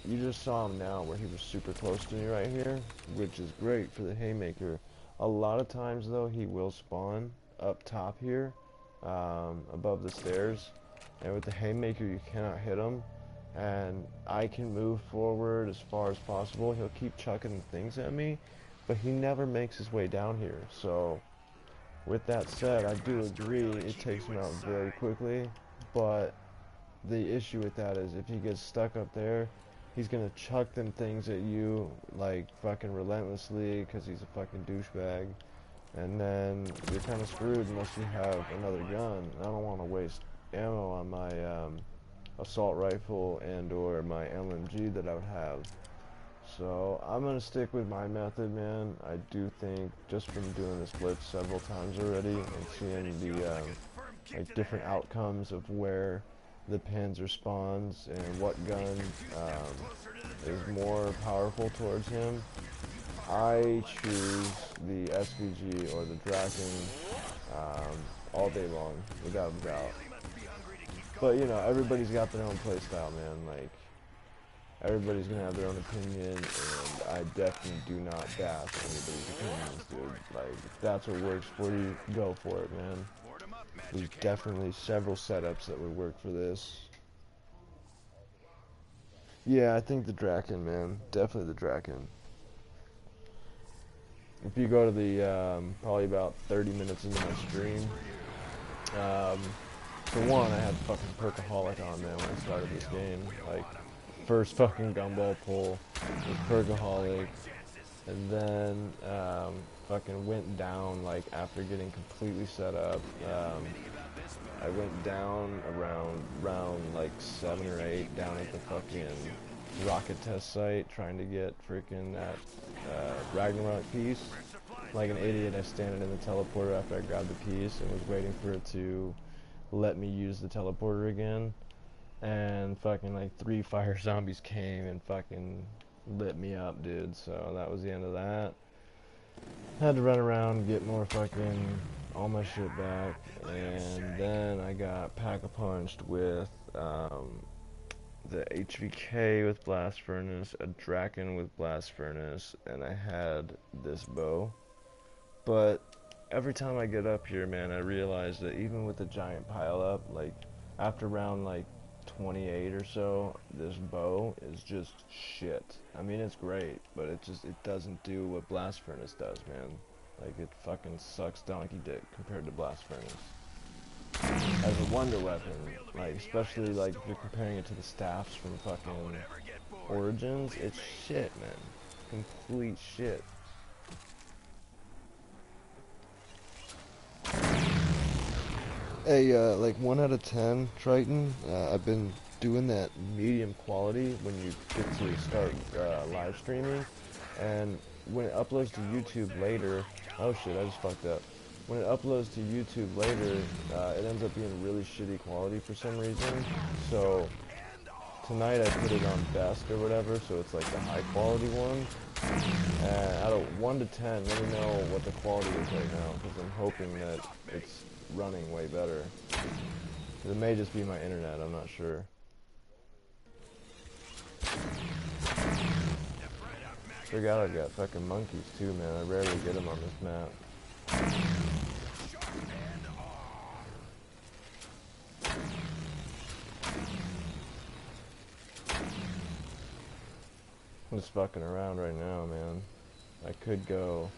you just saw him now where he was super close to me right here, which is great for the haymaker. A lot of times though he will spawn up top here, above the stairs, and with the haymaker you cannot hit him, and I can move forward as far as possible. He'll keep chucking things at me, but he never makes his way down here. So with that said, I do agree it takes him out very quickly, but the issue with that is if he gets stuck up there, he's gonna chuck them things at you like fucking relentlessly because he's a fucking douchebag, and then you're kind of screwed unless you have another gun. I don't want to waste ammo on my assault rifle and or my LMG that I would have. So I'm gonna stick with my method, man. I do think just from doing this blitz several times already and seeing the like different outcomes of where the Panzer spawns and what gun is more powerful towards him, I choose the SVG or the DRAKON all day long, without a doubt. But you know, everybody's got their own playstyle, man. Like, everybody's gonna have their own opinion, and I definitely do not bash anybody's opinions, dude. Like, if that's what works for you, go for it, man. There's definitely several setups that would work for this. Yeah, I think the DRAKON, man. Definitely the DRAKON. If you go to the, probably about 30 minutes into my stream, for one, I had fucking Perkaholic on, man, when I started this game. Like, first fucking gumball pull with Perkaholic, and then fucking went down like after getting completely set up. I went down around round like 7 or 8 down at the fucking rocket test site trying to get freaking that Ragnarok piece. Like an idiot, I standing in the teleporter after I grabbed the piece and was waiting for it to let me use the teleporter again. And fucking like 3 fire zombies came and fucking lit me up, dude. So that was the end of that. Had to run around and get more fucking all my shit back, and then I got pack-a-punched with the HVK with blast furnace, a DRAKON with blast furnace, and I had this bow. But every time I get up here, man, I realize that even with the giant pile up, like after round like 28 or so, this bow is just shit. I mean, it's great, but it doesn't do what Blast Furnace does, man. Like, it fucking sucks donkey dick compared to Blast Furnace. As a wonder weapon, like, especially, like, if you're comparing it to the staffs from fucking Origins, it's shit, man. Complete shit. Hey, like 1 out of 10 Triton, I've been doing that medium quality when you get to start live streaming, and when it uploads to YouTube later, oh shit, I just fucked up. When it uploads to YouTube later, it ends up being really shitty quality for some reason, so tonight I put it on best or whatever, so it's like the high quality one, and out of 1 to 10, let me know what the quality is right now, because I'm hoping that it's running way better. It may just be my internet, I'm not sure. Forgot I've got fucking monkeys too, man. I rarely get them on this map. I'm just fucking around right now, man. I could go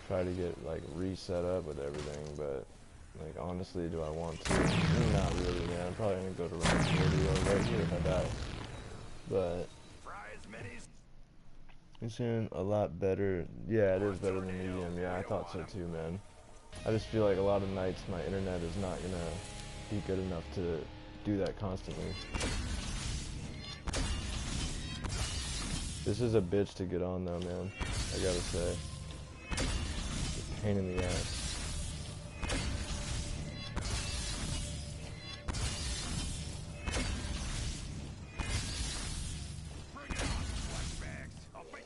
try to get like reset up with everything, but like honestly, do I want to? Not really, man. I'm probably gonna go to round 40 or right here if I die. But it's in a lot better. Yeah, it is better than medium. Yeah, I thought so too, man. I just feel like a lot of nights my internet is not gonna be good enough to do that constantly. This is a bitch to get on though, man. I gotta say. It's a pain in the ass.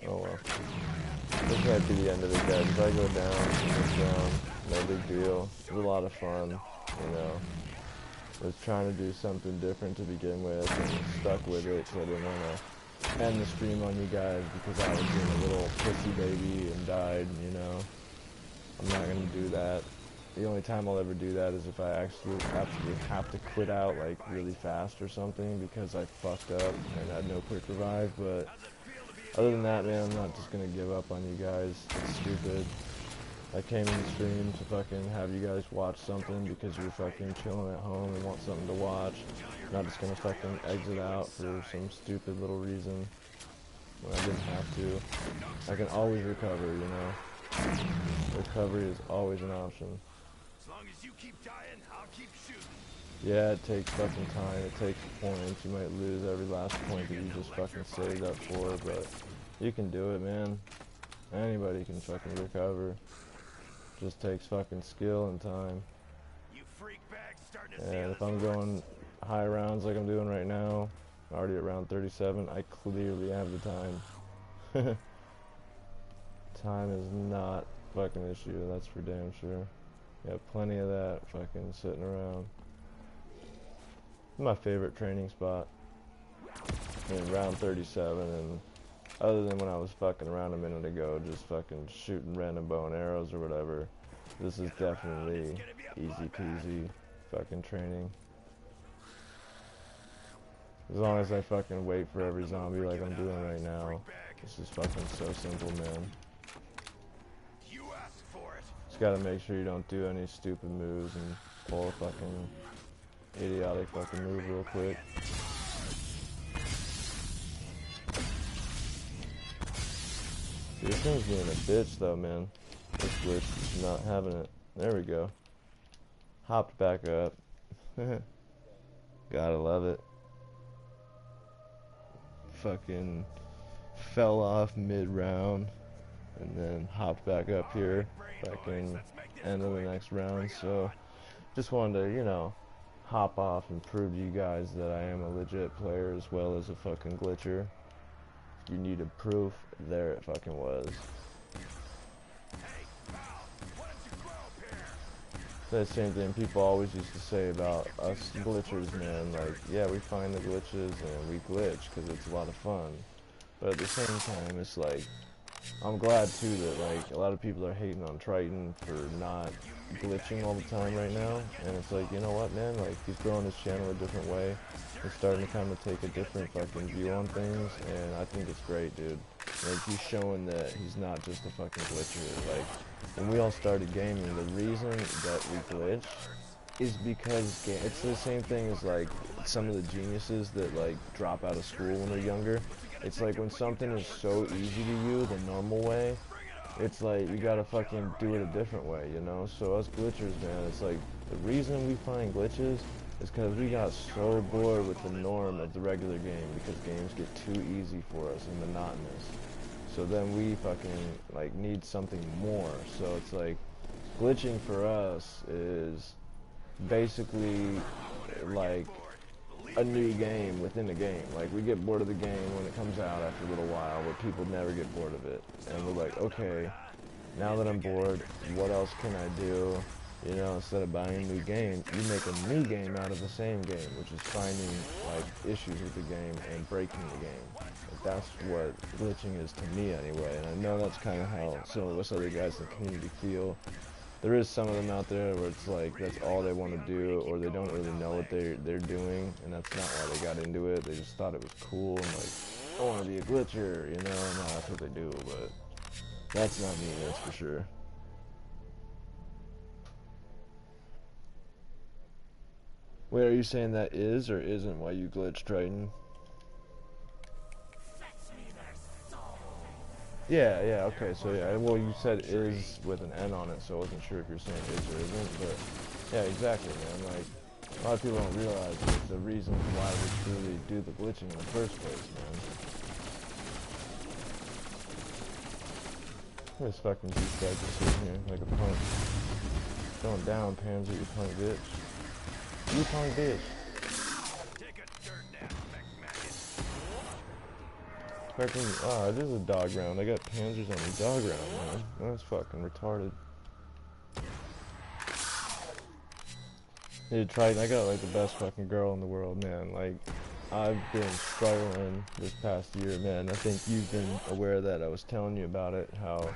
Oh well. This might be the end of it, guys. If I go down, it's down. No big deal. It was a lot of fun, you know. I was trying to do something different to begin with and stuck with it, so I didn't want to end the stream on you guys because I was being a little pussy baby and died, you know. I'm not going to do that. The only time I'll ever do that is if I actually have to quit out like really fast or something because I fucked up and had no quick revive, but other than that, man, I'm not just going to give up on you guys. It's stupid. I came in the stream to fucking have you guys watch something because you're fucking chilling at home and want something to watch. I'm not just going to fucking exit out for some stupid little reason when I didn't have to. I can always recover, you know. Recovery is always an option. As long as you keep dying, I'll keep shooting. Yeah, it takes fucking time. It takes points. You might lose every last point that you just fucking saved up for, but you can do it, man. Anybody can fucking recover. Just takes fucking skill and time. You freak bag starting to see And us. if I'm going high rounds like I'm doing right now, already at round 37, I clearly have the time. Time is not fucking issue, that's for damn sure. Got plenty of that fucking sitting around. My favorite training spot in round 37, and other than when I was fucking around a minute ago, just fucking shooting random bow and arrows or whatever, this is definitely easy peasy fucking training. As long as I fucking wait for every zombie like I'm doing right now, this is fucking so simple, man. You asked for it. Just gotta make sure you don't do any stupid moves and pull a fucking idiotic fucking move real quick. See, this thing's being a bitch though, man. This glitch is not having it. There we go. Hopped back up. Gotta love it. Fucking fell off mid-round and then hopped back up here. Fucking end of the next round. So just wanted to, you know, hop off and prove to you guys that I am a legit player as well as a fucking glitcher. If you needed proof, there it fucking was. The same thing people always used to say about us glitchers, man. Like, yeah, we find the glitches and we glitch because it's a lot of fun. But at the same time, it's like, I'm glad too that like a lot of people are hating on Triton for not glitching all the time right now, and it's like, you know what, man, like he's growing his channel a different way. He's starting to kind of take a different fucking view on things, and I think it's great, dude. Like he's showing that he's not just a fucking glitcher. Like when we all started gaming, the reason that we glitch is because it's the same thing as like some of the geniuses that like drop out of school when they're younger. It's like when something is so easy to you the normal way, it's like you gotta fucking do it a different way, you know? So us glitchers, man, it's like the reason we find glitches is because we got so bored with the norm of the regular game, because games get too easy for us and monotonous. So then we fucking like need something more. So it's like glitching for us is basically like a new game within a game. Like we get bored of the game when it comes out after a little while, but people never get bored of it. And we're like, okay, now that I'm bored, what else can I do? You know, instead of buying a new game, you make a new game out of the same game, which is finding like issues with the game and breaking the game. Like, that's what glitching is to me anyway. And I know that's kind of how some of us other guys in the community feel. There is some of them out there where it's like that's all they want to do, or they don't really know what they're doing, and that's not why they got into it. They just thought it was cool and like, I want to be a glitcher, you know. No, that's what they do, but that's not me, that's for sure. Wait, are you saying that is or isn't why you glitch, Triton? Yeah, yeah, okay, so yeah, well, you said is with an N on it, so I wasn't sure if you're saying is or isn't, but yeah, exactly, man. Like, a lot of people don't realize the reason why we truly do the glitching in the first place, man. This fucking beast guy just sitting here like a punk. Going down, Pansy, you punk bitch. You punk bitch. Fucking, ah, it is a dog round. I got panzers on the dog round, man. That's fucking retarded. Dude, Triton, I got like the best fucking girl in the world, man. Like, I've been struggling this past year, man. I think you've been aware of that. I was telling you about it, how,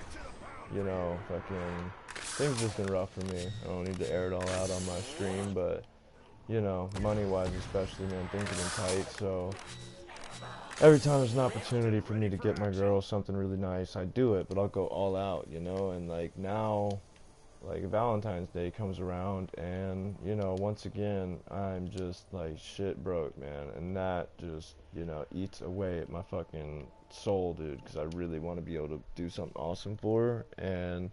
you know, fucking, things just been rough for me. I don't need to air it all out on my stream, but, you know, money-wise especially, man, things have been tight, so every time there's an opportunity for me to get my girl something really nice, I do it, but I'll go all out, you know, and like now, like Valentine's Day comes around and, you know, once again, I'm just like shit broke, man, and that just, you know, eats away at my fucking soul, dude, because I really want to be able to do something awesome for her, and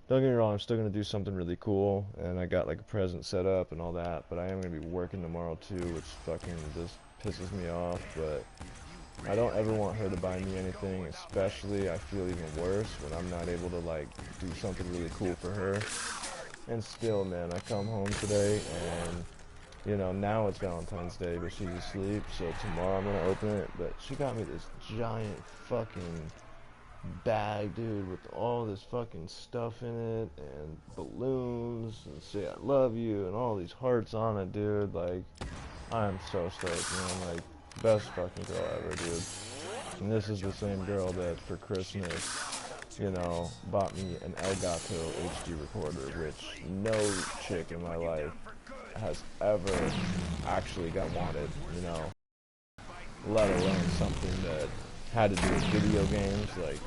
don't get me wrong, I'm still going to do something really cool, and I got like a present set up and all that, but I am going to be working tomorrow too, which fucking just pisses me off, but I don't ever want her to buy me anything, especially I feel even worse when I'm not able to like do something really cool for her. And still, man, I come home today and, you know, now it's Valentine's Day, but she's asleep, so tomorrow I'm gonna open it. But she got me this giant fucking bag, dude, with all this fucking stuff in it and balloons and say I love you and all these hearts on it, dude. Like, I am so stoked, man. Like, best fucking girl ever, dude. And this is the same girl that for Christmas, you know, bought me an Elgato HD recorder, which no chick in my life has ever actually got wanted, you know, let alone something that had to do with video games. Like,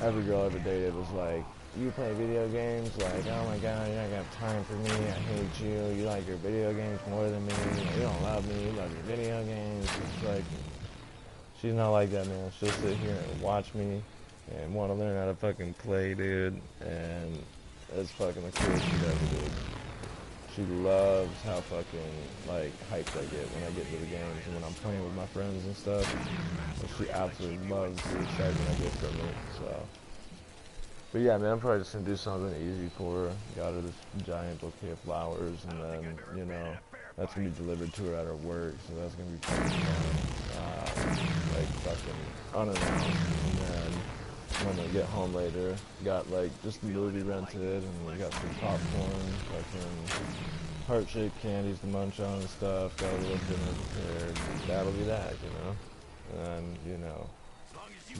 every girl I ever dated was like, you play video games? Like, oh my god, you're not gonna have time for me, I hate you, you like your video games more than me, you don't love me, you love your video games. It's like, she's not like that, man. She'll sit here and watch me and want to learn how to fucking play, dude, and that's fucking the coolest shit ever, dude. She loves how fucking, like, hyped I get when I get into the games and when I'm playing with my friends and stuff. And she absolutely loves the excitement I get from it, so. But yeah, man, I'm probably just gonna do something easy for her. Got her this giant bouquet of flowers, and then, you know, that's gonna be delivered to her at her work, so that's gonna be pretty fun. Like, fucking unannounced. And then when I get home later, got like just the movie rented, and we got some popcorn, fucking heart-shaped candies to munch on and stuff. Got a little dinner prepared. That'll be that, you know. And then, you know,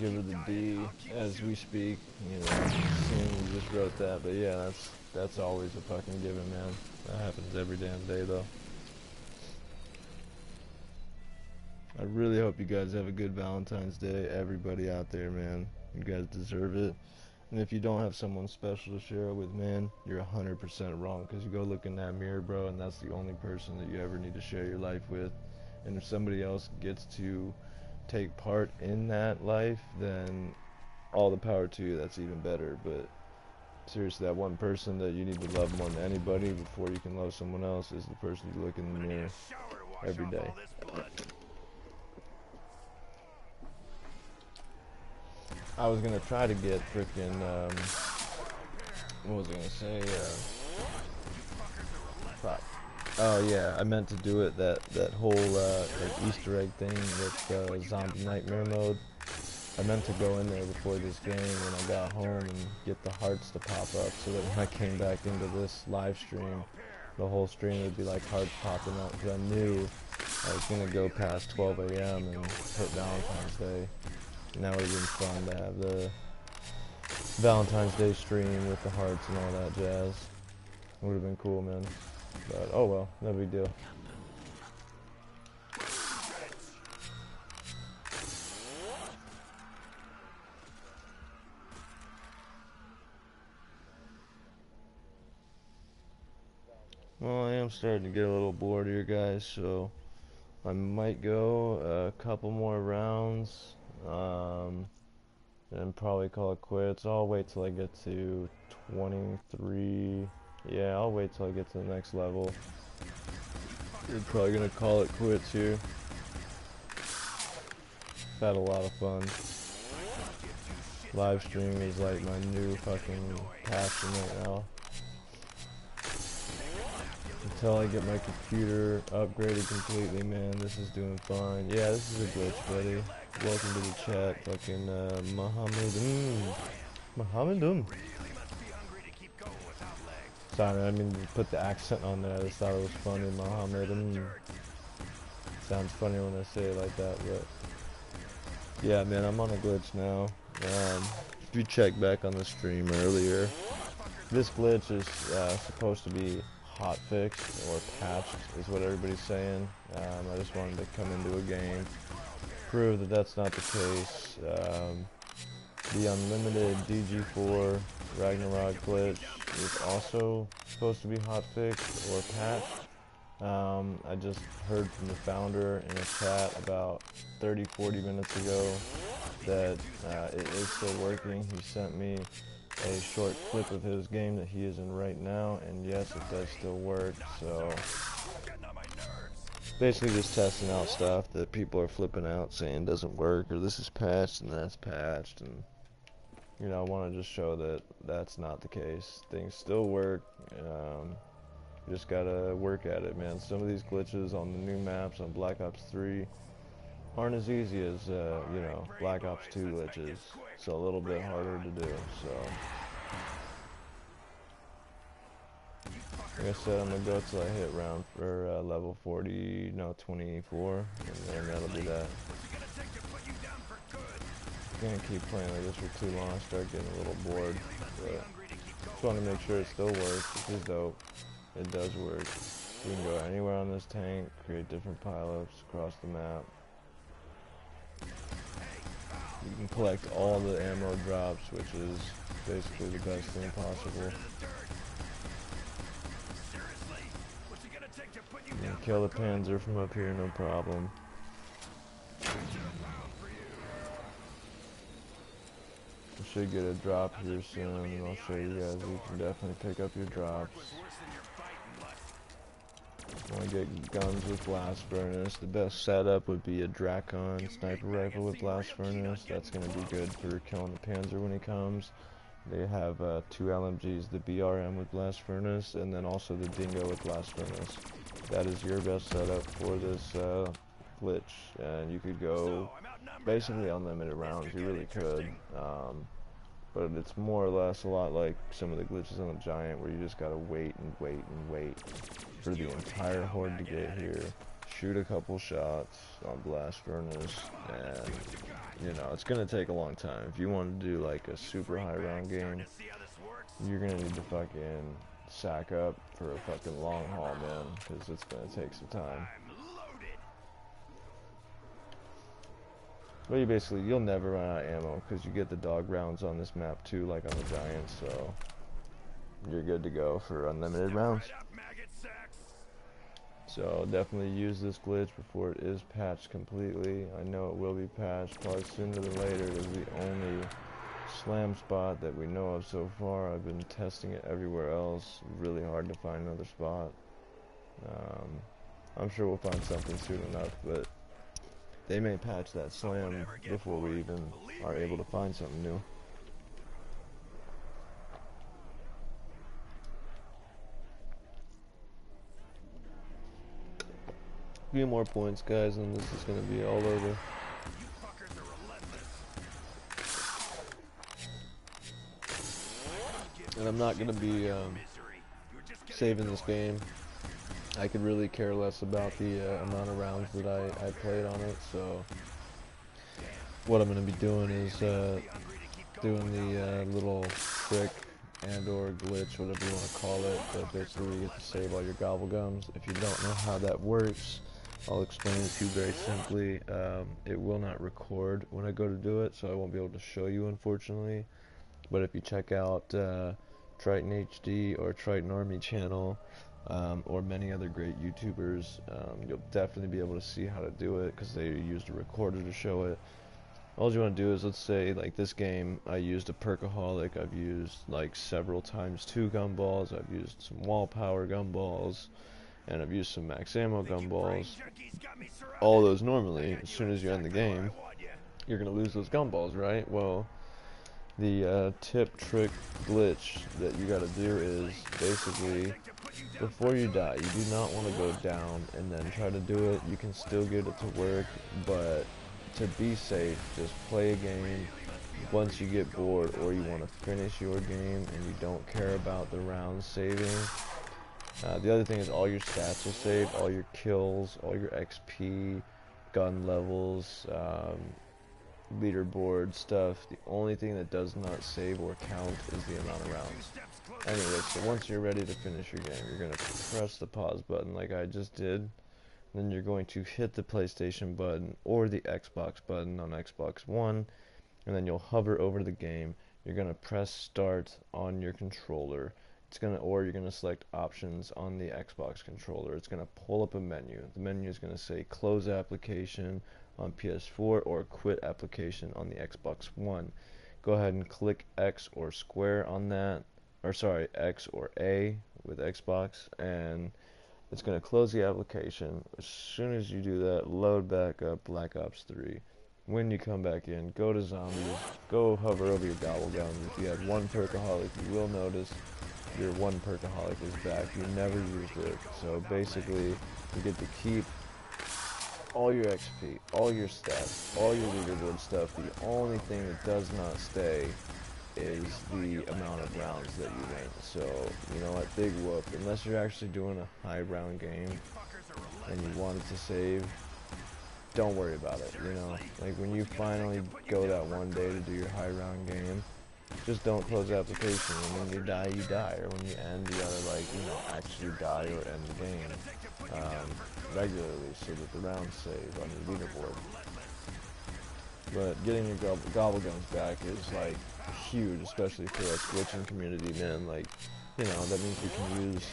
give her the D as we speak. You know, seeing you just wrote that, but yeah, that's always a fucking given, man. That happens every damn day, though. I really hope you guys have a good Valentine's Day. Everybody out there, man. You guys deserve it. And if you don't have someone special to share it with, man, you're 100% wrong. Because you go look in that mirror, bro, and that's the only person that you ever need to share your life with. And if somebody else gets to take part in that life, then all the power to you. That's even better. But seriously, that one person that you need to love more than anybody before you can love someone else is the person you look in the mirror every day. I was gonna try to get frickin' what was I gonna say? Fuck. Oh yeah, I meant to do it that whole like Easter egg thing with zombie nightmare mode. I meant to go in there before this game when I got home and get the hearts to pop up, so that when I came back into this live stream, the whole stream would be like hearts popping up, because I knew I was gonna go past 12 a.m. and hit Valentine's Day. And that would have been fun to have the Valentine's Day stream with the hearts and all that jazz. It would have been cool, man. But oh well, no big deal. Well, I am starting to get a little bored here, guys, so I might go a couple more rounds. And probably call it quits. I'll wait till I get to 23. Yeah, I'll wait till I get to the next level. We're probably gonna call it quits here. Had a lot of fun. Live streaming is like my new fucking passion right now. Until I get my computer upgraded completely, man, this is doing fine. Yeah, this is a glitch, buddy. Welcome to the chat, fucking Mohammed. Sorry, I mean to put the accent on there. I just thought it was funny, Mohammed. Sounds funny when I say it like that, but yeah, man, I'm on a glitch now. If you check back on the stream earlier, this glitch is supposed to be hot fixed or patched, is what everybody's saying. I just wanted to come into a game, prove that that's not the case. The unlimited DG4 Ragnarok glitch is also supposed to be hot fixed or patched. I just heard from the founder in a chat about 30-40 minutes ago that it is still working. He sent me a short clip of his game that he is in right now, and yes, it does still work. So basically just testing out stuff that people are flipping out saying doesn't work, or this is patched and that's patched, and you know, I want to just show that that's not the case. Things still work. You just gotta work at it, man. Some of these glitches on the new maps on Black Ops 3 aren't as easy as you know, Black Ops 2 glitches. So a little bit harder to do. So like I said, I'm gonna go till I hit round for level 40, no, 24, and then that'll be that. I'm gonna keep playing like this for too long. I start getting a little bored, but just want to make sure it still works, which is dope. It does work. You can go anywhere on this tank, create different pileups across the map. You can collect all the ammo drops, which is basically the best thing possible. You can kill the Panzer from up here, no problem. I should get a drop here soon, and I'll show you guys. You can definitely pick up your drops. I want to get guns with blast furnace. The best setup would be a DRAKON sniper rifle with blast furnace. That's going to be good for killing the Panzer when he comes. They have 2 LMGs, the BRM with blast furnace, and then also the Dingo with blast furnace. That is your best setup for this glitch, and you could go basically unlimited rounds. You really could, but it's more or less a lot like some of the glitches on the Giant, where you just gotta wait and wait and wait for the entire horde to get here, shoot a couple shots on blast furnace, and you know it's gonna take a long time. If you want to do like a super high round game, you're gonna need to fucking sack up for a fucking long haul, man, because it's gonna take some time. But you'll never run out of ammo because you get the dog rounds on this map too, like on the Giants, so you're good to go for unlimited rounds. So definitely use this glitch before it is patched completely. I know it will be patched, probably sooner than later. It is the only slam spot that we know of so far. I've been testing it everywhere else. Really hard to find another spot. I'm sure we'll find something soon enough, but they may patch that slam before we even are able to find something new. A few more points, guys, and this is going to be all over. And I'm not going to be saving this game. I could really care less about the amount of rounds that I played on it, so what I'm going to be doing is doing the little trick and or glitch, whatever you want to call it, but basically you get to save all your gobblegums. If you don't know how that works, I'll explain it to you very simply. It will not record when I go to do it, so I won't be able to show you, unfortunately. But if you check out Triton HD or Triton Army channel, or many other great YouTubers, you'll definitely be able to see how to do it because they used a recorder to show it. All you want to do is, let's say, like this game, I used a Perkaholic, I've used like several times 2 gumballs, I've used some wall power gumballs, and I've used some max ammo gumballs. All those normally, as soon as you end the game, you're going to lose those gumballs, right? Well, the tip, trick, glitch that you got to do is basically, before you die, you do not want to go down and then try to do it. You can still get it to work, but to be safe, just play a game. Once you get bored or you want to finish your game and you don't care about the rounds saving, the other thing is all your stats will save, all your kills, all your XP, gun levels, leaderboard stuff. The only thing that does not save or count is the amount of rounds. Anyway, so once you're ready to finish your game, you're going to press the pause button like I just did. Then you're going to hit the PlayStation button or the Xbox button on Xbox One, and then you'll hover over the game. You're going to press start on your controller. Or you're going to select options on the Xbox controller. It's going to pull up a menu. The menu is going to say close application on PS4 or quit application on the Xbox One. Go ahead and click X or square on that, or sorry, X or A with Xbox, and it's going to close the application. As soon as you do that, load back up Black Ops 3. When you come back in, go to zombies, go hover over your gobblegums. If you had 1 Perkaholic, you will notice your 1 Perkaholic is back. You never used it. So basically, you get to keep all your XP, all your stats, all your leaderboard stuff. The only thing that does not stay is the amount of rounds that you win. So, you know what, big whoop. Unless you're actually doing a high round game and you want it to save, don't worry about it, you know. Like when you finally go that one day to do your high round game, just don't close the application. And when you die, you die. Or when you end, you gotta, like, you know, actually die or end the game regularly so that the rounds save on your leaderboard. But getting your gobblegums back is, like, huge, especially for us glitching community, man. Like, you know, that means we can use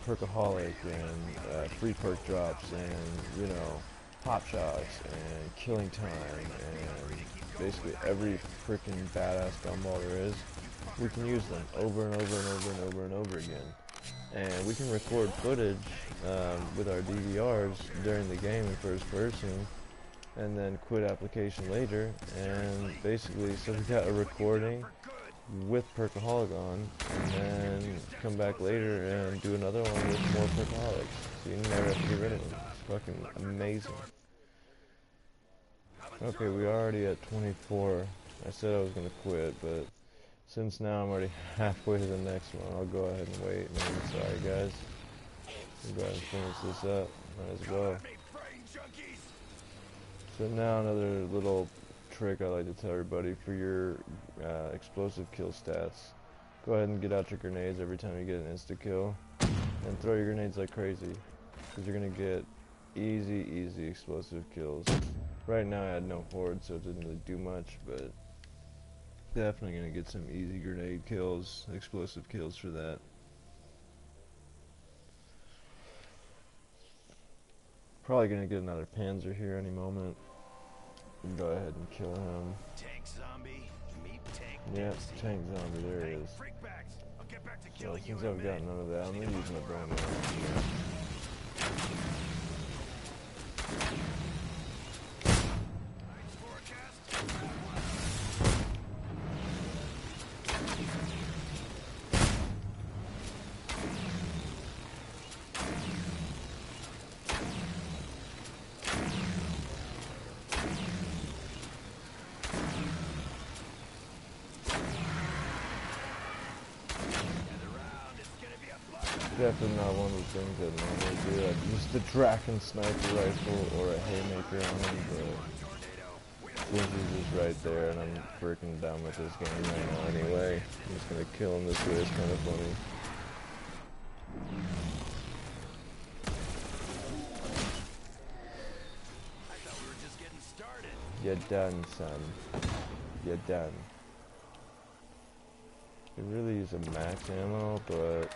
Perkaholic and free perk drops and, you know, pop shots and killing time and basically every freaking badass gumball there is. We can use them over and over and over and over and over again. And we can record footage with our DVRs during the game in first person and then quit application later, and basically, so we got a recording with Perkaholic on, and then come back later and do another one with more Perkaholics, so you never have to get rid of them. It's fucking amazing. Okay, we're already at 24. I said I was gonna quit, but since now I'm already halfway to the next one, I'll go ahead and wait. Man, sorry guys. We'll go ahead and finish this up. Might as well. So now another little trick I like to tell everybody for your explosive kill stats. Go ahead and get out your grenades every time you get an insta kill, and throw your grenades like crazy, because you're gonna get easy explosive kills. Right now I had no horde, so it didn't really do much, but definitely gonna get some easy grenade kills, explosive kills for that. Probably gonna get another Panzer here any moment. Go ahead and kill him. Tank zombie, meet tank. Yep, tank zombie, there he is. Freakbacks. I'll get back to So killing you since in a I've got minute. none of that, I'm gonna use my drone now. Night's forecast. Definitely not one of the things I'd normally do. I'd use the DRAKON sniper rifle or a haymaker on him, but since he's just right there and I'm freaking down with this game right now anyway, I'm just gonna kill him this way. It's kind of funny. I thought we were just getting started. You're done, son. You're done. Could really use a max ammo, but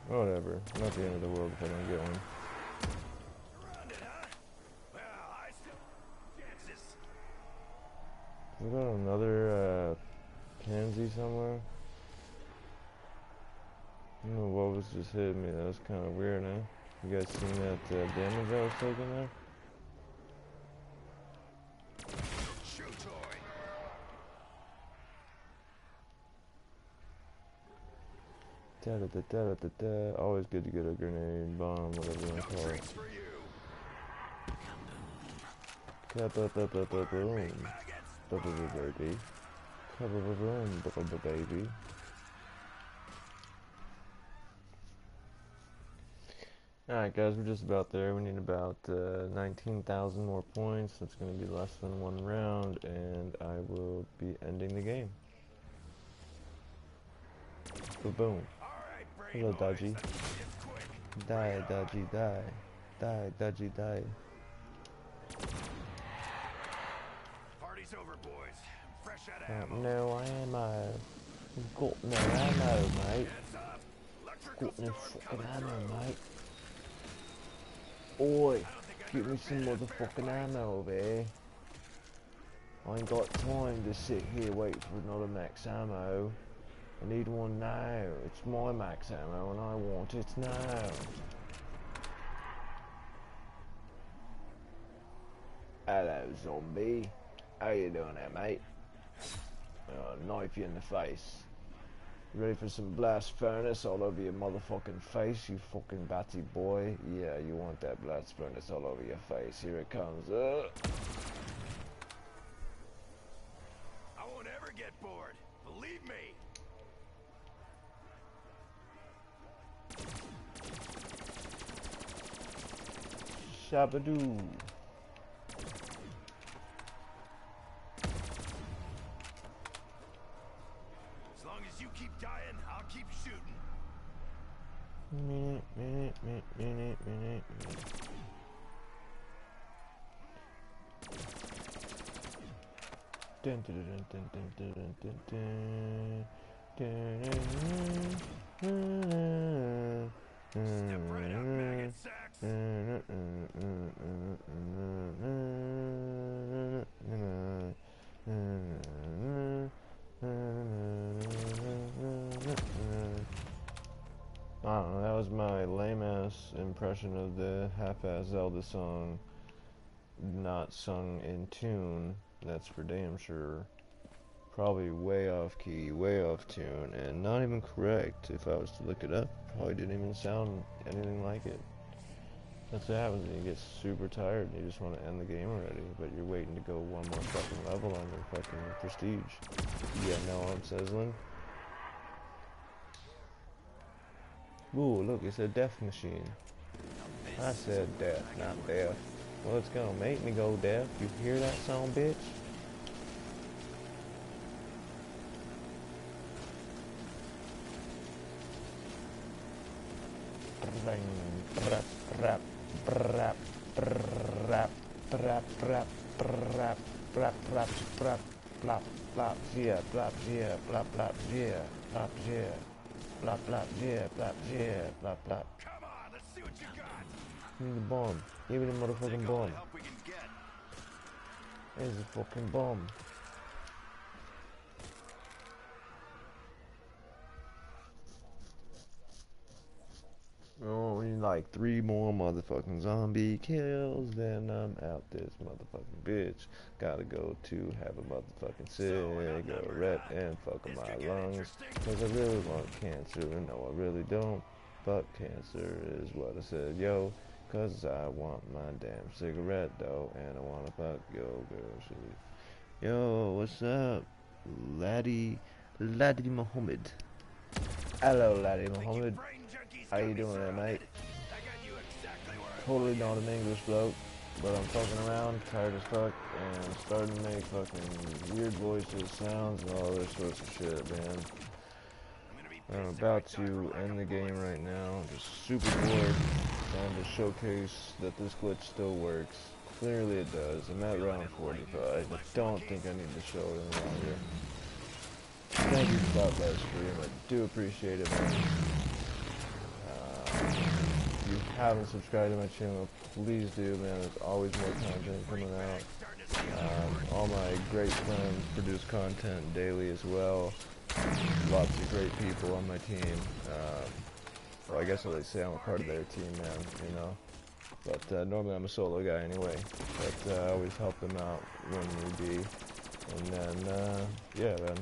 whatever. Not the end of the world if I don't get one. Surrounded, huh? Well, I still chances. We got another pansy somewhere. I don't know what was just hitting me. That was kind of weird, eh? You guys seen that damage I was taking there? Chew toy. Da da da da da da. Always good to get a grenade, bomb, whatever you want to call it. Drinks for you. Ka-ba-ba-ba-ba-boom. Ba-ba-ba-baby. Ka-ba-ba-boom. Ba-ba-ba-baby. Alright guys, we're just about there. We need about 19,000 more points. That's going to be less than one round, and I will be ending the game. Ba-boom. Hello, Dodgy. Die, Dodgy, die. Die, Dodgy, die. Party's over, boys. Fresh out of ammo. No ammo. Got no ammo, mate. Heads up. Electrical Got no storm fucking coming ammo, through. mate. Oi, I don't think I've give ever me some been in a fair motherfucking fight. ammo over here. I ain't got time to sit here waiting for another max ammo. I need one now. It's my max ammo and I want it now. Hello, zombie. How you doing there, mate? Knife you in the face. Ready for some blast furnace all over your motherfucking face, you fucking batty boy? Yeah, you want that blast furnace all over your face. Here it comes. I won't ever get bored. Believe me. Shabadoo. As long as you keep dying, I'll keep shooting. Minute. Dun, dun, dun, dun, dun, dun, dun, dun, dun. Step right up, maggot sacks. I don't know, that was my lame-ass impression of the half-ass Zelda song, not sung in tune, that's for damn sure. Probably way off key, way off tune, and not even correct. If I was to look it up, probably didn't even sound anything like it. That's what happens when you get super tired and you just want to end the game already, but you're waiting to go one more fucking level on your fucking prestige. Yeah, know what I'm sizzling? Ooh, look, it's a death machine. I said death, not death. Well, it's gonna make me go deaf. You hear that song, bitch? Yeah, blap, yeah, blap, blap, yeah, blap, yeah, blap, blap, yeah, blap, yeah, blap, blap. Come on, let's see what you got. Give me the bomb. Give me the motherfucking Take all bomb. the help we can get. There's the fucking bomb. Oh, we need like 3 more motherfucking zombie kills, then I'm out this motherfucking bitch. Gotta go to have a motherfucking cigarette and fuck This my could get lungs. interesting. Cause I really want cancer, no I really don't. Fuck cancer is what I said, yo. Cause I want my damn cigarette though, and I wanna fuck yo girl shit. Yo, what's up? Laddie Mohammed. Hello Laddie Mohammed. Brain junkies How got you me doing there, mate? surrounded. I got you exactly where I Totally want not you. an English bloke, but I'm fucking around, tired as fuck, and starting to make fucking weird voices, sounds, and all other sorts of shit, man. I'm gonna be I'm pissed if I about die for to lack end of the game bullets. right now. I'm just super bored, trying to showcase that this glitch still works. Clearly it does. I'm at round 45. I don't think I need to show it any longer. Thank you for that live stream. I do appreciate it, man. If you haven't subscribed to my channel, please do, man. There's always more content coming out. All my great friends produce content daily as well. Lots of great people on my team. Well, I guess I would say I'm a part of their team, man, you know. But normally I'm a solo guy anyway. But I always help them out when need be. And then, yeah, man.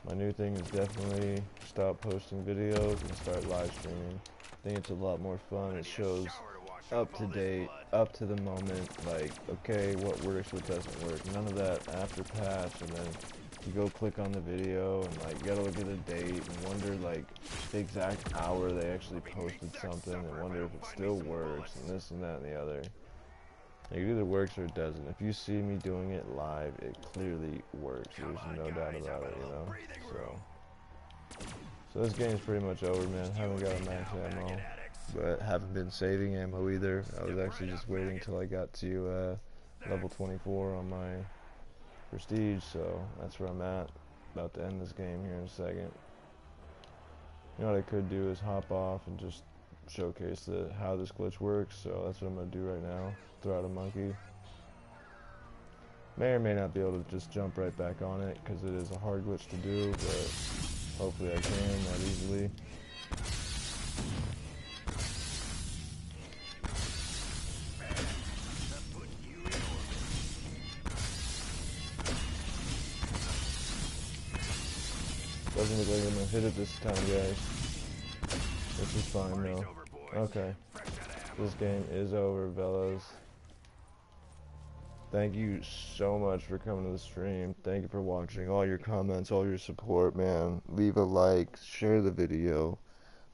My new thing is definitely stop posting videos and start live streaming. I think it's a lot more fun. It shows up to date, up to the moment, like, okay, what works, what doesn't work. None of that after patch, and then you go click on the video and like you gotta look at the date and wonder like the exact hour they actually posted something and wonder if it still works and this and that and the other. Like, it either works or it doesn't. If you see me doing it live, it clearly works. There's no doubt about it, you know? So this game's pretty much over, man. Haven't got a max ammo, but haven't been saving ammo either. I was actually just waiting till I got to level 24 on my prestige, so that's where I'm at. About to end this game here in a second. You know what I could do is hop off and just showcase how this glitch works, so that's what I'm going to do right now. Throw out a monkey. May or may not be able to just jump right back on it, because it is a hard glitch to do, but hopefully I can, not easily. Doesn't look like I'm gonna hit it this time, guys. This is fine though. Okay. This game is over, fellas. Thank you so much for coming to the stream. Thank you for watching. All your comments, all your support, man. Leave a like, share the video.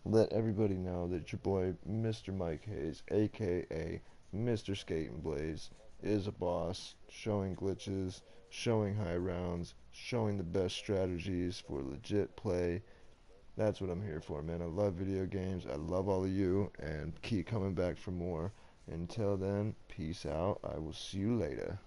Let everybody know that your boy, Mr. Mike Hayes, aka Mr. Skate and Blaze, is a boss, showing glitches, showing high rounds, showing the best strategies for legit play. That's what I'm here for, man. I love video games. I love all of you, and keep coming back for more. Until then, peace out. I will see you later.